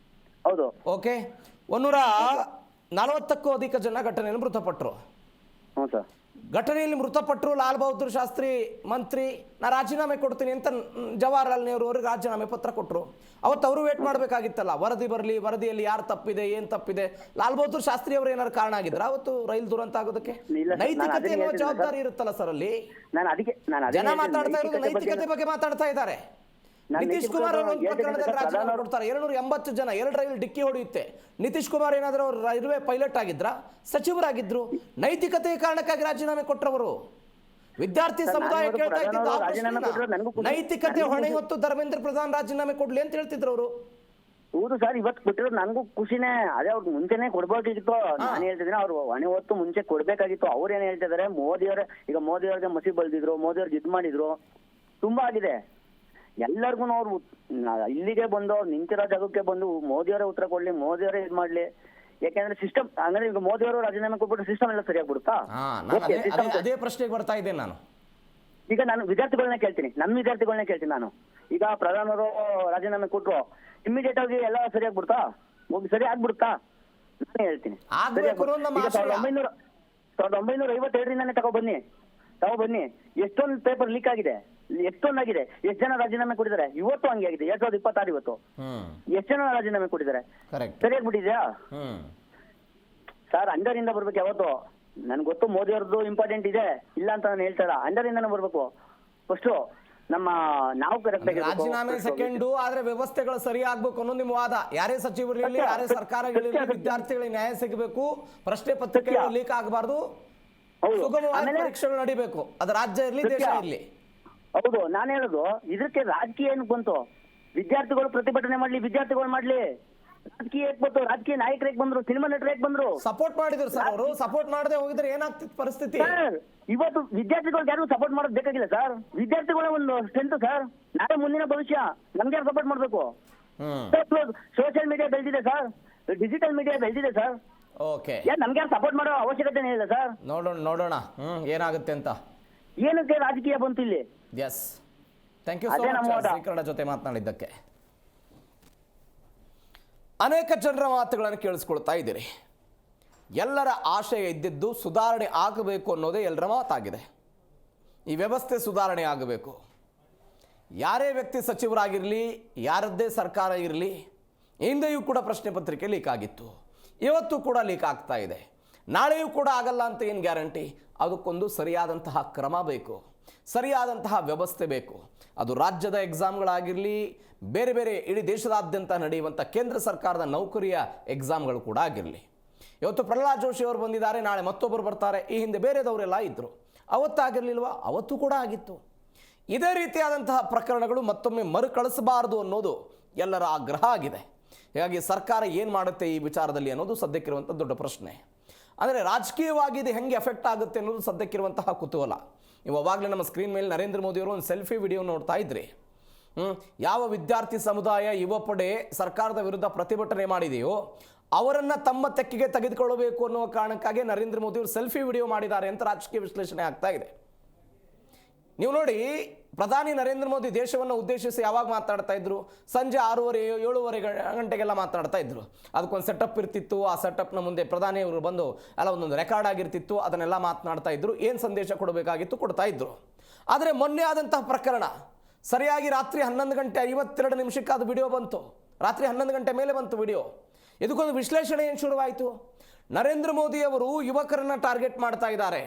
ಹೌದು, ಓಕೆ. 140ಕ್ಕೂ ಅಧಿಕ ಜನ ಘಟನೆಯಲ್ಲಿ ಮೃತಪಟ್ಟರು. ಹ್ಞೂ ಸರ್. ಘಟನೆಯಲ್ಲಿ ಮೃತಪಟ್ಟರು ಲಾಲ್ ಬಹದ್ದೂರ್ ಶಾಸ್ತ್ರಿ ಮಂತ್ರಿ, ನಾ ರಾಜೀನಾಮೆ ಕೊಡ್ತೀನಿ ಅಂತ ಜವಾಹರ್ಲಾಲ್ ನೆಹರು ಅವ್ರಿಗೆ ರಾಜೀನಾಮೆ ಪತ್ರ ಕೊಟ್ಟರು. ಅವತ್ತು ಅವರು ವೇಟ್ ಮಾಡಬೇಕಾಗಿತ್ತಲ್ಲ, ವರದಿ ಬರಲಿ, ವರದಿಯಲ್ಲಿ ಯಾರು ತಪ್ಪಿದೆ, ಏನು ತಪ್ಪಿದೆ. ಲಾಲ್ ಬಹದ್ದೂರ್ ಶಾಸ್ತ್ರಿ ಅವರು ಏನಾದ್ರು ಕಾರಣ ಆಗಿದ್ರ ಅವತ್ತು ರೈಲು ದುರಂತ ಆಗೋದಕ್ಕೆ? ನೈತಿಕತೆ ಅನ್ನೋ ಜವಾಬ್ದಾರಿ ಇರುತ್ತಲ್ಲ ಸರ್ ಅಲ್ಲಿ. ಜನ ಮಾತಾಡ್ತಾ ಇರೋದು ನೈತಿಕತೆ ಬಗ್ಗೆ ಮಾತಾಡ್ತಾ ಇದ್ದಾರೆ. ನಿತೀಶ್ ಕುಮಾರ್ ಅವರು ಒಂದು ಪ್ರಕರಣದಲ್ಲಿ ರಾಜೀನಾಮೆ ಕೊಡ್ತಾರೆ. 280 ಜನ 2 ರೈಲು ಡಿಕ್ಕಿ ಹೊಡೆಯುತ್ತೆ. ನಿತೀಶ್ ಕುಮಾರ್ ಏನಾದರೂ ಅವರು ರೈಲ್ವೆ ಪೈಲಟ್ ಆಗಿದ್ರ, ಸಚಿವರಾಗಿದ್ರು, ನೈತಿಕತೆಯ ಕಾರಣಕ್ಕಾಗಿ ರಾಜೀನಾಮೆ ಕೊಟ್ಟರವರು. ವಿದ್ಯಾರ್ಥಿ ಸಮುದಾಯ ಕೇಳ್ತಾ ಇದ್ದಿದ್ದು ನೈತಿಕತೆ ಹೊಣೆ ಹೊತ್ತು ಧರ್ಮೇಂದ್ರ ಪ್ರಧಾನ್ ರಾಜೀನಾಮೆ ಕೊಡ್ಲಿ ಅಂತ ಹೇಳ್ತಿದ್ರು ಅವರು. ಹೌದು ಸರ್, ಇವತ್ತು ಕೊಟ್ಟಿರೋದು ನನಗೂ ಖುಷಿನೇ. ಅದೇ ಅವ್ರು ಮುಂಚೆನೆ ಕೊಡ್ಬೇಕಾಗಿತ್ತು. ನಾನು ಹೇಳ್ತಿದ್ದೀನಿ ಅವ್ರು ಹೊಣೆ ಹೊತ್ತು ಮುಂಚೆ ಕೊಡ್ಬೇಕಾಗಿತ್ತು. ಅವ್ರು ಏನ್ ಹೇಳ್ತಿದ್ದಾರೆ, ಈಗ ಮೋದಿ ಅವ್ರಿಗೆ ಮಸಿ ಬಳ್ದಿದ್ರು, ಮೋದಿ ಅವ್ರಿಗೆ ಇದ್ ಮಾಡಿದ್ರು, ತುಂಬಾ ಆಗಿದೆ. ಎಲ್ಲರಿಗೂ ಅವ್ರು ಇಲ್ಲಿಗೆ ಬಂದು ಅವ್ರು ನಿಂತಿರೋ ಜಾಗಕ್ಕೆ ಬಂದು ಮೋದಿಯವರೇ ಉತ್ತರ ಕೊಡ್ಲಿ, ಮೋದಿಯವರೇ ಇದ್ ಮಾಡ್ಲಿ. ಯಾಕೆಂದ್ರೆ ಸಿಸ್ಟಮ್ ಅಂದ್ರೆ ಈಗ ಮೋದಿ ಅವರು ರಾಜೀನಾಮೆ ಕೊಟ್ಬಿಟ್ಟು ಸಿಸ್ಟಮ್ ಎಲ್ಲ ಸರಿಯಾಗ್ಬಿಡುತ್ತಾ? ಅದೇ ಪ್ರಶ್ನೆಗೆ ಬರ್ತಾ ಇದ್ದೇನೆ ನಾನು. ಈಗ ನಾನು ವಿದ್ಯಾರ್ಥಿಗಳನ್ನ ಕೇಳ್ತೀನಿ, ನನ್ನ ವಿದ್ಯಾರ್ಥಿಗಳನ್ನ ಕೇಳ್ತೀನಿ ನಾನು. ಈಗ ಪ್ರಧಾನರು ರಾಜೀನಾಮೆ ಕೊಟ್ರು, ಇಮಿಡಿಯೇಟ್ ಆಗಿ ಎಲ್ಲ ಸರಿಯಾಗ್ಬಿಡ್ತಾ? ಸರಿ ಆಗ್ಬಿಡುತ್ತಾ? ನಾನೇ ಹೇಳ್ತೀನಿ 1957ರಿಂದಾನೇ ತಗೊಬನ್ನಿ. ಎಷ್ಟೊಂದು ಪೇಪರ್ ಲೀಕ್ ಆಗಿದೆ, ಎಷ್ಟೊಂದಾಗಿದೆ. ಎಷ್ಟು ಜನ ರಾಜೀನಾಮೆ ಕೊಟ್ಟಿದ್ದಾರೆ? ಇವತ್ತು ಹಂಗೆ ಆಗಿದೆ. 2026 ಇವತ್ತು ಎಷ್ಟು ಜನ ರಾಜೀನಾಮೆ ಕೊಟ್ಟಿದ್ದಾರೆ? ಸರಿಯಾಗ್ಬಿಟ್ಟಿದ್ಯಾ ಸರ್? ಅಂಡರ್ ಇಂದ ಬರ್ಬೇಕು ಯಾವತ್ತು. ನನ್ಗೆ ಗೊತ್ತು ಮೋದಿ ಅವ್ರದ್ದು ಇಂಪಾರ್ಟೆಂಟ್ ಇದೆ, ಇಲ್ಲ ಅಂತ ನಾನು ಹೇಳ್ತಾರ. ಅಂಡರ್ ಇಂದಾನೆ ಬರ್ಬೇಕು ಫಸ್ಟ್. ನಾವು ಕರೆಕ್ಟ್ ಆಗಿ ರಾಜೀನಾಮೆ ಸೆಕೆಂಡು, ಆದ್ರೆ ವ್ಯವಸ್ಥೆಗಳು ಸರಿ ಆಗ್ಬೇಕು ಅನ್ನೋ ನಿಮ್ಮ ವಾದ. ಯಾರೇ ಸಚಿವರಿರಲಿ, ಯಾರೇ ಸರ್ಕಾರಗಳಿರಲಿ, ವಿದ್ಯಾರ್ಥಿಗಳಿಗೆ ನ್ಯಾಯ ಸಿಗಬೇಕು, ಪ್ರಶ್ನೆ ಪತ್ರಿಕೆಗಳು ಲೀಕ್ ಆಗಬಾರ್ದು, ಸುಗಮವಾಗಿ ಪರೀಕ್ಷೆಗಳು ನಡಿಬೇಕು. ಅದು ರಾಜ್ಯ ಇರಲಿ, ದೇಶ ಇರಲಿ. ಹೌದು, ನಾನು ಹೇಳೋದು ಇದಕ್ಕೆ ರಾಜಕೀಯ ಏನಕ್ಕೆ ಬಂತು? ವಿದ್ಯಾರ್ಥಿಗಳು ಪ್ರತಿಭಟನೆ ಮಾಡ್ಲಿ, ವಿದ್ಯಾರ್ಥಿಗಳು ಮಾಡ್ಲಿ. ರಾಜಕೀಯ ಬಂತು, ರಾಜಕೀಯ ನಾಯಕರಿಗೆ ಬಂದ್ರು, ಸಿನಿಮಾ ನಟರಿಗೆ ಬಂದ್ರು, ಸಪೋರ್ಟ್ ಮಾಡಿದ್ರು ಸರ್. ಅವರು ಸಪೋರ್ಟ್ ಮಾಡದೆ ಹೋಗಿದ್ರೆ ಏನಾಗ್ತಿತ್ತು ಪರಿಸ್ಥಿತಿ? ಇವತ್ತು ವಿದ್ಯಾರ್ಥಿಗಳಿಗೆ ಯಾರು ಸಪೋರ್ಟ್ ಮಾಡೋದು ಬೇಕಾಗಿಲ್ಲ ಸರ್. ವಿದ್ಯಾರ್ಥಿಗಳ ಒಂದು ಸ್ಟ್ರೆಂತ್ ಸರ್. ನಾಳೆ ಮುಂದಿನ ಭವಿಷ್ಯ. ನಮ್ಗೆ ಯಾರು ಸಪೋರ್ಟ್ ಮಾಡ್ಬೇಕು? ಸೋಷಿಯಲ್ ಮೀಡಿಯಾ ಬೆಳೆದಿದೆ ಸರ್, ಡಿಜಿಟಲ್ ಮೀಡಿಯಾ ಬೆಳೆದಿದೆ ಸರ್. ಓಕೆ, ನಮ್ಗೆ ಯಾರು ಸಪೋರ್ಟ್ ಮಾಡೋ ಅವಶ್ಯಕತೆ ಇಲ್ಲ ಸರ್. ನೋಡೋಣ ಏನಾಗುತ್ತೆ ಅಂತ. ಏನಕ್ಕೆ ರಾಜಕೀಯ ಬಂತು ಇಲ್ಲಿ? Yes, thank you so much Shrikaran ಜೊತೆ ಮಾತನಾಡಿದ್ದಕ್ಕೆ. ಅನೇಕ ಜನರ ಮಾತುಗಳನ್ನು ಕೇಳಿಸ್ಕೊಳ್ತಾ ಇದ್ದೀರಿ. ಎಲ್ಲರ ಆಶಯ ಇದ್ದಿದ್ದು ಸುಧಾರಣೆ ಆಗಬೇಕು ಅನ್ನೋದೇ ಎಲ್ಲರ ಮಾತಾಗಿದೆ. ಈ ವ್ಯವಸ್ಥೆ ಸುಧಾರಣೆ ಆಗಬೇಕು. ಯಾರೇ ವ್ಯಕ್ತಿ ಸಚಿವರಾಗಿರಲಿ, ಯಾರದ್ದೇ ಸರ್ಕಾರ ಇರಲಿ, ಹಿಂದೆಯೂ ಕೂಡ ಪ್ರಶ್ನೆ ಪತ್ರಿಕೆ ಲೀಕ್ ಆಗಿತ್ತು, ಇವತ್ತು ಕೂಡ ಲೀಕ್ ಆಗ್ತಾ ಇದೆ, ನಾಳೆಯೂ ಕೂಡ ಆಗಲ್ಲ ಅಂತ ಏನು ಗ್ಯಾರಂಟಿ? ಅದಕ್ಕೊಂದು ಸರಿಯಾದಂತಹ ಕ್ರಮ ಬೇಕು, ಸರಿಯಾದಂತಹ ವ್ಯವಸ್ಥೆ ಬೇಕು. ಅದು ರಾಜ್ಯದ ಎಕ್ಸಾಮ್ಗಳಾಗಿರಲಿ, ಬೇರೆ ಬೇರೆ ಇಡೀ ದೇಶದಾದ್ಯಂತ ನಡೆಯುವಂಥ ಕೇಂದ್ರ ಸರ್ಕಾರದ ನೌಕರಿಯ ಎಕ್ಸಾಮ್ಗಳು ಕೂಡ ಆಗಿರಲಿ. ಇವತ್ತು ಪ್ರಹ್ಲಾದ್ ಜೋಶಿ ಅವರು ಬಂದಿದ್ದಾರೆ, ನಾಳೆ ಮತ್ತೊಬ್ಬರು ಬರ್ತಾರೆ. ಈ ಹಿಂದೆ ಬೇರೆದವರೆಲ್ಲ ಇದ್ದರು. ಅವತ್ತಾಗಿರಲಿಲ್ವಾ? ಅವತ್ತು ಕೂಡ ಆಗಿತ್ತು. ಇದೇ ರೀತಿಯಾದಂತಹ ಪ್ರಕರಣಗಳು ಮತ್ತೊಮ್ಮೆ ಮರುಕಳಿಸಬಾರದು ಅನ್ನೋದು ಎಲ್ಲರ ಆಗ್ರಹ ಆಗಿದೆ. ಹೀಗಾಗಿ ಸರ್ಕಾರ ಏನು ಮಾಡುತ್ತೆ ಈ ವಿಚಾರದಲ್ಲಿ ಅನ್ನೋದು ಸದ್ಯಕ್ಕಿರುವಂಥ ದೊಡ್ಡ ಪ್ರಶ್ನೆ. ಅಂದರೆ ರಾಜಕೀಯವಾಗಿ ಇದು ಹೆಂಗೆ ಎಫೆಕ್ಟ್ ಆಗುತ್ತೆ ಅನ್ನೋದು ಸದ್ಯಕ್ಕಿರುವಂತಹ ಕುತೂಹಲ. ನೀವು ಅವಾಗಲೇ ನಮ್ಮ ಸ್ಕ್ರೀನ್ ಮೇಲೆ ನರೇಂದ್ರ ಮೋದಿಯವರು ಒಂದು ಸೆಲ್ಫಿ ವಿಡಿಯೋ ನೋಡ್ತಾ ಇದ್ರಿ. ಯಾವ ವಿದ್ಯಾರ್ಥಿ ಸಮುದಾಯ, ಯುವ ಪಡೆ ಸರ್ಕಾರದ ವಿರುದ್ಧ ಪ್ರತಿಭಟನೆ ಮಾಡಿದೆಯೋ ಅವರನ್ನು ತಮ್ಮ ತೆಕ್ಕೆಗೆ ತೆಗೆದುಕೊಳ್ಳಬೇಕು ಅನ್ನುವ ಕಾರಣಕ್ಕಾಗಿ ನರೇಂದ್ರ ಮೋದಿಯವರು ಸೆಲ್ಫಿ ವಿಡಿಯೋ ಮಾಡಿದ್ದಾರೆ ಅಂತ ರಾಜಕೀಯ ವಿಶ್ಲೇಷಣೆ ಆಗ್ತಾ ಇದೆ. ನೀವು ನೋಡಿ, ಪ್ರಧಾನಿ ನರೇಂದ್ರ ಮೋದಿ ದೇಶವನ್ನು ಉದ್ದೇಶಿಸಿ ಯಾವಾಗ ಮಾತಾಡ್ತಾ ಇದ್ರು? ಸಂಜೆ 6:30-7 ಗಂಟೆಗೆಲ್ಲ ಮಾತಾಡ್ತಾ ಇದ್ರು. ಅದಕ್ಕೊಂದು ಸೆಟಪ್ ಇರ್ತಿತ್ತು. ಆ ಸೆಟಪ್ನ ಮುಂದೆ ಪ್ರಧಾನಿಯವರು ಬಂದು ಎಲ್ಲ ಒಂದೊಂದು ರೆಕಾರ್ಡ್ ಆಗಿರ್ತಿತ್ತು. ಅದನ್ನೆಲ್ಲ ಮಾತನಾಡ್ತಾ ಇದ್ರು. ಏನು ಸಂದೇಶ ಕೊಡಬೇಕಾಗಿತ್ತು ಕೊಡ್ತಾ ಇದ್ರು. ಆದರೆ ಮೊನ್ನೆ ಆದಂತಹ ಪ್ರಕರಣ ಸರಿಯಾಗಿ ರಾತ್ರಿ 11:52 ಅದು ವಿಡಿಯೋ ಬಂತು. ರಾತ್ರಿ 11 ಗಂಟೆ ಮೇಲೆ ಬಂತು ವಿಡಿಯೋ. ಇದಕ್ಕೊಂದು ವಿಶ್ಲೇಷಣೆ ಏನು ಶುರುವಾಯಿತು? ನರೇಂದ್ರ ಮೋದಿಯವರು ಯುವಕರನ್ನು ಟಾರ್ಗೆಟ್ ಮಾಡ್ತಾ ಇದ್ದಾರೆ.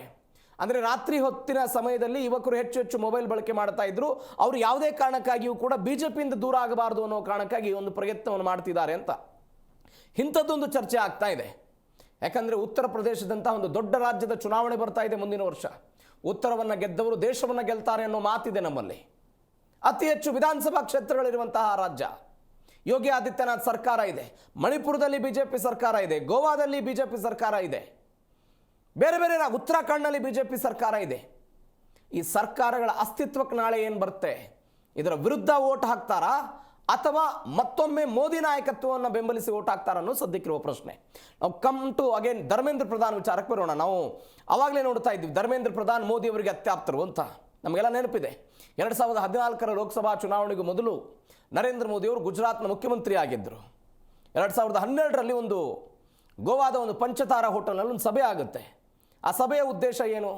ಅಂದರೆ ರಾತ್ರಿ ಹೊತ್ತಿನ ಸಮಯದಲ್ಲಿ ಯುವಕರು ಹೆಚ್ಚು ಮೊಬೈಲ್ ಬಳಕೆ ಮಾಡ್ತಾ ಇದ್ರು. ಅವರು ಯಾವುದೇ ಕಾರಣಕ್ಕಾಗಿಯೂ ಕೂಡ ಬಿಜೆಪಿಯಿಂದ ದೂರ ಆಗಬಾರ್ದು ಅನ್ನೋ ಕಾರಣಕ್ಕಾಗಿ ಒಂದು ಪ್ರಯತ್ನವನ್ನು ಮಾಡ್ತಿದ್ದಾರೆ ಅಂತ ಇಂಥದ್ದೊಂದು ಚರ್ಚೆ ಆಗ್ತಾ ಇದೆ. ಯಾಕಂದರೆ ಉತ್ತರ ಪ್ರದೇಶದಂಥ ಒಂದು ದೊಡ್ಡ ರಾಜ್ಯದ ಚುನಾವಣೆ ಬರ್ತಾ ಇದೆ ಮುಂದಿನ ವರ್ಷ. ಉತ್ತರವನ್ನು ಗೆದ್ದವರು ದೇಶವನ್ನು ಗೆಲ್ತಾರೆ ಅನ್ನೋ ಮಾತಿದೆ ನಮ್ಮಲ್ಲಿ. ಅತಿ ಹೆಚ್ಚು ವಿಧಾನಸಭಾ ಕ್ಷೇತ್ರಗಳಿರುವಂತಹ ರಾಜ್ಯ. ಯೋಗಿ ಆದಿತ್ಯನಾಥ್ ಸರ್ಕಾರ ಇದೆ, ಮಣಿಪುರದಲ್ಲಿ ಬಿಜೆಪಿ ಸರ್ಕಾರ ಇದೆ, ಗೋವಾದಲ್ಲಿ ಬಿಜೆಪಿ ಸರ್ಕಾರ ಇದೆ, ಬೇರೆ ಬೇರೆ ಉತ್ತರಾಖಂಡ್ನಲ್ಲಿ ಬಿಜೆಪಿ ಸರ್ಕಾರ ಇದೆ. ಈ ಸರ್ಕಾರಗಳ ಅಸ್ತಿತ್ವಕ್ಕೆ ನಾಳೆ ಏನು ಬರುತ್ತೆ? ಇದರ ವಿರುದ್ಧ ಓಟ್ ಹಾಕ್ತಾರಾ ಅಥವಾ ಮತ್ತೊಮ್ಮೆ ಮೋದಿ ನಾಯಕತ್ವವನ್ನು ಬೆಂಬಲಿಸಿ ಓಟ್ ಹಾಕ್ತಾರ ಅನ್ನೋ ಸದ್ಯಕ್ಕಿರುವ ಪ್ರಶ್ನೆ. ನಾವು come to again Dharmendra Pradhan ವಿಚಾರಕ್ಕೆ ಬರೋಣ. ನಾವು ಅವಾಗಲೇ ನೋಡ್ತಾ ಇದ್ವಿ ಧರ್ಮೇಂದ್ರ ಪ್ರಧಾನ್ ಮೋದಿ ಅವರಿಗೆ ಅತ್ಯಾಪ್ತರು ಅಂತ. ನಮಗೆಲ್ಲ ನೆನಪಿದೆ, 2014 ಲೋಕಸಭಾ ಚುನಾವಣೆಗೂ ಮೊದಲು ನರೇಂದ್ರ ಮೋದಿಯವರು ಗುಜರಾತ್ನ ಮುಖ್ಯಮಂತ್ರಿ ಆಗಿದ್ದರು. 2012 ಒಂದು ಗೋವಾದ ಒಂದು ಪಂಚತಾರ ಹೋಟೆಲ್ನಲ್ಲಿ ಒಂದು ಸಭೆ ಆಗುತ್ತೆ. ಆ ಸಭೆಯ ಉದ್ದೇಶ ಏನು?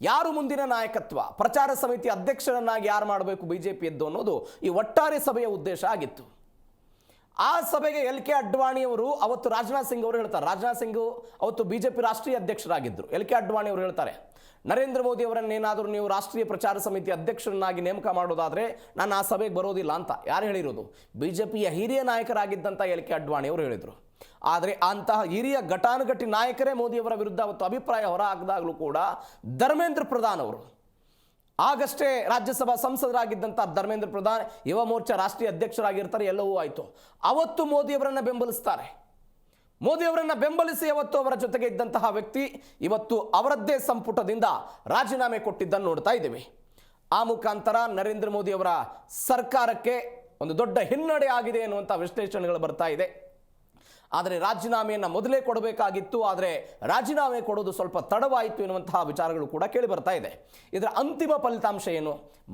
ಯಾರು ಮುಂದಿನ ನಾಯಕತ್ವ, ಪ್ರಚಾರ ಸಮಿತಿ ಅಧ್ಯಕ್ಷರನ್ನಾಗಿ ಯಾರು ಮಾಡಬೇಕು ಬಿಜೆಪಿಯದ್ದು ಅನ್ನೋದು ಈ ಒಟ್ಟಾರೆ ಸಭೆಯ ಉದ್ದೇಶ ಆಗಿತ್ತು. ಆ ಸಭೆಗೆ LK ಅಡ್ವಾಣಿಯವರು ಅವತ್ತು ರಾಜನಾಥ್ ಸಿಂಗ್ ಅವರು ಹೇಳ್ತಾರೆ, ರಾಜನಾಥ್ ಸಿಂಗ್ ಅವತ್ತು ಬಿಜೆಪಿ ರಾಷ್ಟ್ರೀಯ ಅಧ್ಯಕ್ಷರಾಗಿದ್ದರು. LK ಅಡ್ವಾಣಿ ಅವರು ಹೇಳ್ತಾರೆ, ನರೇಂದ್ರ ಮೋದಿ ಅವರನ್ನೇನಾದರೂ ನೀವು ರಾಷ್ಟ್ರೀಯ ಪ್ರಚಾರ ಸಮಿತಿ ಅಧ್ಯಕ್ಷರನ್ನಾಗಿ ನೇಮಕ ಮಾಡೋದಾದರೆ ನಾನು ಆ ಸಭೆಗೆ ಬರೋದಿಲ್ಲ ಅಂತ. ಯಾರು ಹೇಳಿರೋದು? ಬಿಜೆಪಿಯ ಹಿರಿಯ ನಾಯಕರಾಗಿದ್ದಂಥ LK ಅಡ್ವಾಣಿ ಅವರು ಹೇಳಿದರು. ಆದರೆ ಅಂತಹ ಹಿರಿಯ ಘಟಾನುಘಟಿ ನಾಯಕರೇ ಮೋದಿಯವರ ವಿರುದ್ಧ ಅವತ್ತು ಅಭಿಪ್ರಾಯ ಹೊರ ಹಾಕಿದಾಗಲೂ ಕೂಡ ಧರ್ಮೇಂದ್ರ ಪ್ರಧಾನ್ ಅವರು, ಆಗಷ್ಟೇ ರಾಜ್ಯಸಭಾ ಸಂಸದರಾಗಿದ್ದಂಥ ಧರ್ಮೇಂದ್ರ ಪ್ರಧಾನ್ ಯುವ ಮೋರ್ಚಾ ರಾಷ್ಟ್ರೀಯ ಅಧ್ಯಕ್ಷರಾಗಿರ್ತಾರೆ, ಎಲ್ಲವೂ ಆಯಿತು. ಅವತ್ತು ಮೋದಿಯವರನ್ನು ಬೆಂಬಲಿಸ್ತಾರೆ. ಮೋದಿಯವರನ್ನು ಬೆಂಬಲಿಸಿ ಅವತ್ತು ಅವರ ಜೊತೆಗೆ ಇದ್ದಂತಹ ವ್ಯಕ್ತಿ ಇವತ್ತು ಅವರದ್ದೇ ಸಂಪುಟದಿಂದ ರಾಜೀನಾಮೆ ಕೊಟ್ಟಿದ್ದನ್ನು ನೋಡ್ತಾ ಇದ್ದೇವೆ. ಆ ಮುಖಾಂತರ ನರೇಂದ್ರ ಮೋದಿ ಅವರ ಸರ್ಕಾರಕ್ಕೆ ಒಂದು ದೊಡ್ಡ ಹಿನ್ನಡೆ ಆಗಿದೆ ಎನ್ನುವಂಥ ವಿಶ್ಲೇಷಣೆಗಳು ಬರ್ತಾ ಇದೆ. ಆದರೆ ರಾಜೀನಾಮೆಯನ್ನು ಮೊದಲೇ ಕೊಡಬೇಕಾಗಿತ್ತು, ಆದರೆ ರಾಜೀನಾಮೆ ಕೊಡೋದು ಸ್ವಲ್ಪ ತಡವಾಯಿತು ಎನ್ನುವಂತಹ ವಿಚಾರಗಳು ಕೂಡ ಕೇಳಿ ಬರ್ತಾ ಇದೆ. ಇದರ ಅಂತಿಮ ಫಲಿತಾಂಶ ಏನು,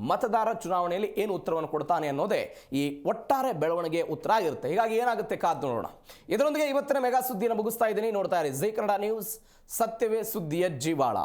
ಮತದಾರ ಚುನಾವಣೆಯಲ್ಲಿ ಏನು ಉತ್ತರವನ್ನು ಕೊಡ್ತಾನೆ ಅನ್ನೋದೇ ಈ ಒಟ್ಟಾರೆ ಬೆಳವಣಿಗೆ ಉತ್ತರ ಆಗಿರುತ್ತೆ. ಹೀಗಾಗಿ ಏನಾಗುತ್ತೆ ಕಾದು ನೋಡೋಣ. ಇದರೊಂದಿಗೆ ಇವತ್ತಿನ ಮೆಗಾ ಸುದ್ದಿಯನ್ನು ಮುಗಿಸ್ತಾ ಇದ್ದೀನಿ. ನೋಡ್ತಾ ಇರಿ ಜೈ ಕನ್ನಡ ನ್ಯೂಸ್, ಸತ್ಯವೇ ಸುದ್ದಿಯ ಜೀವಾಳ.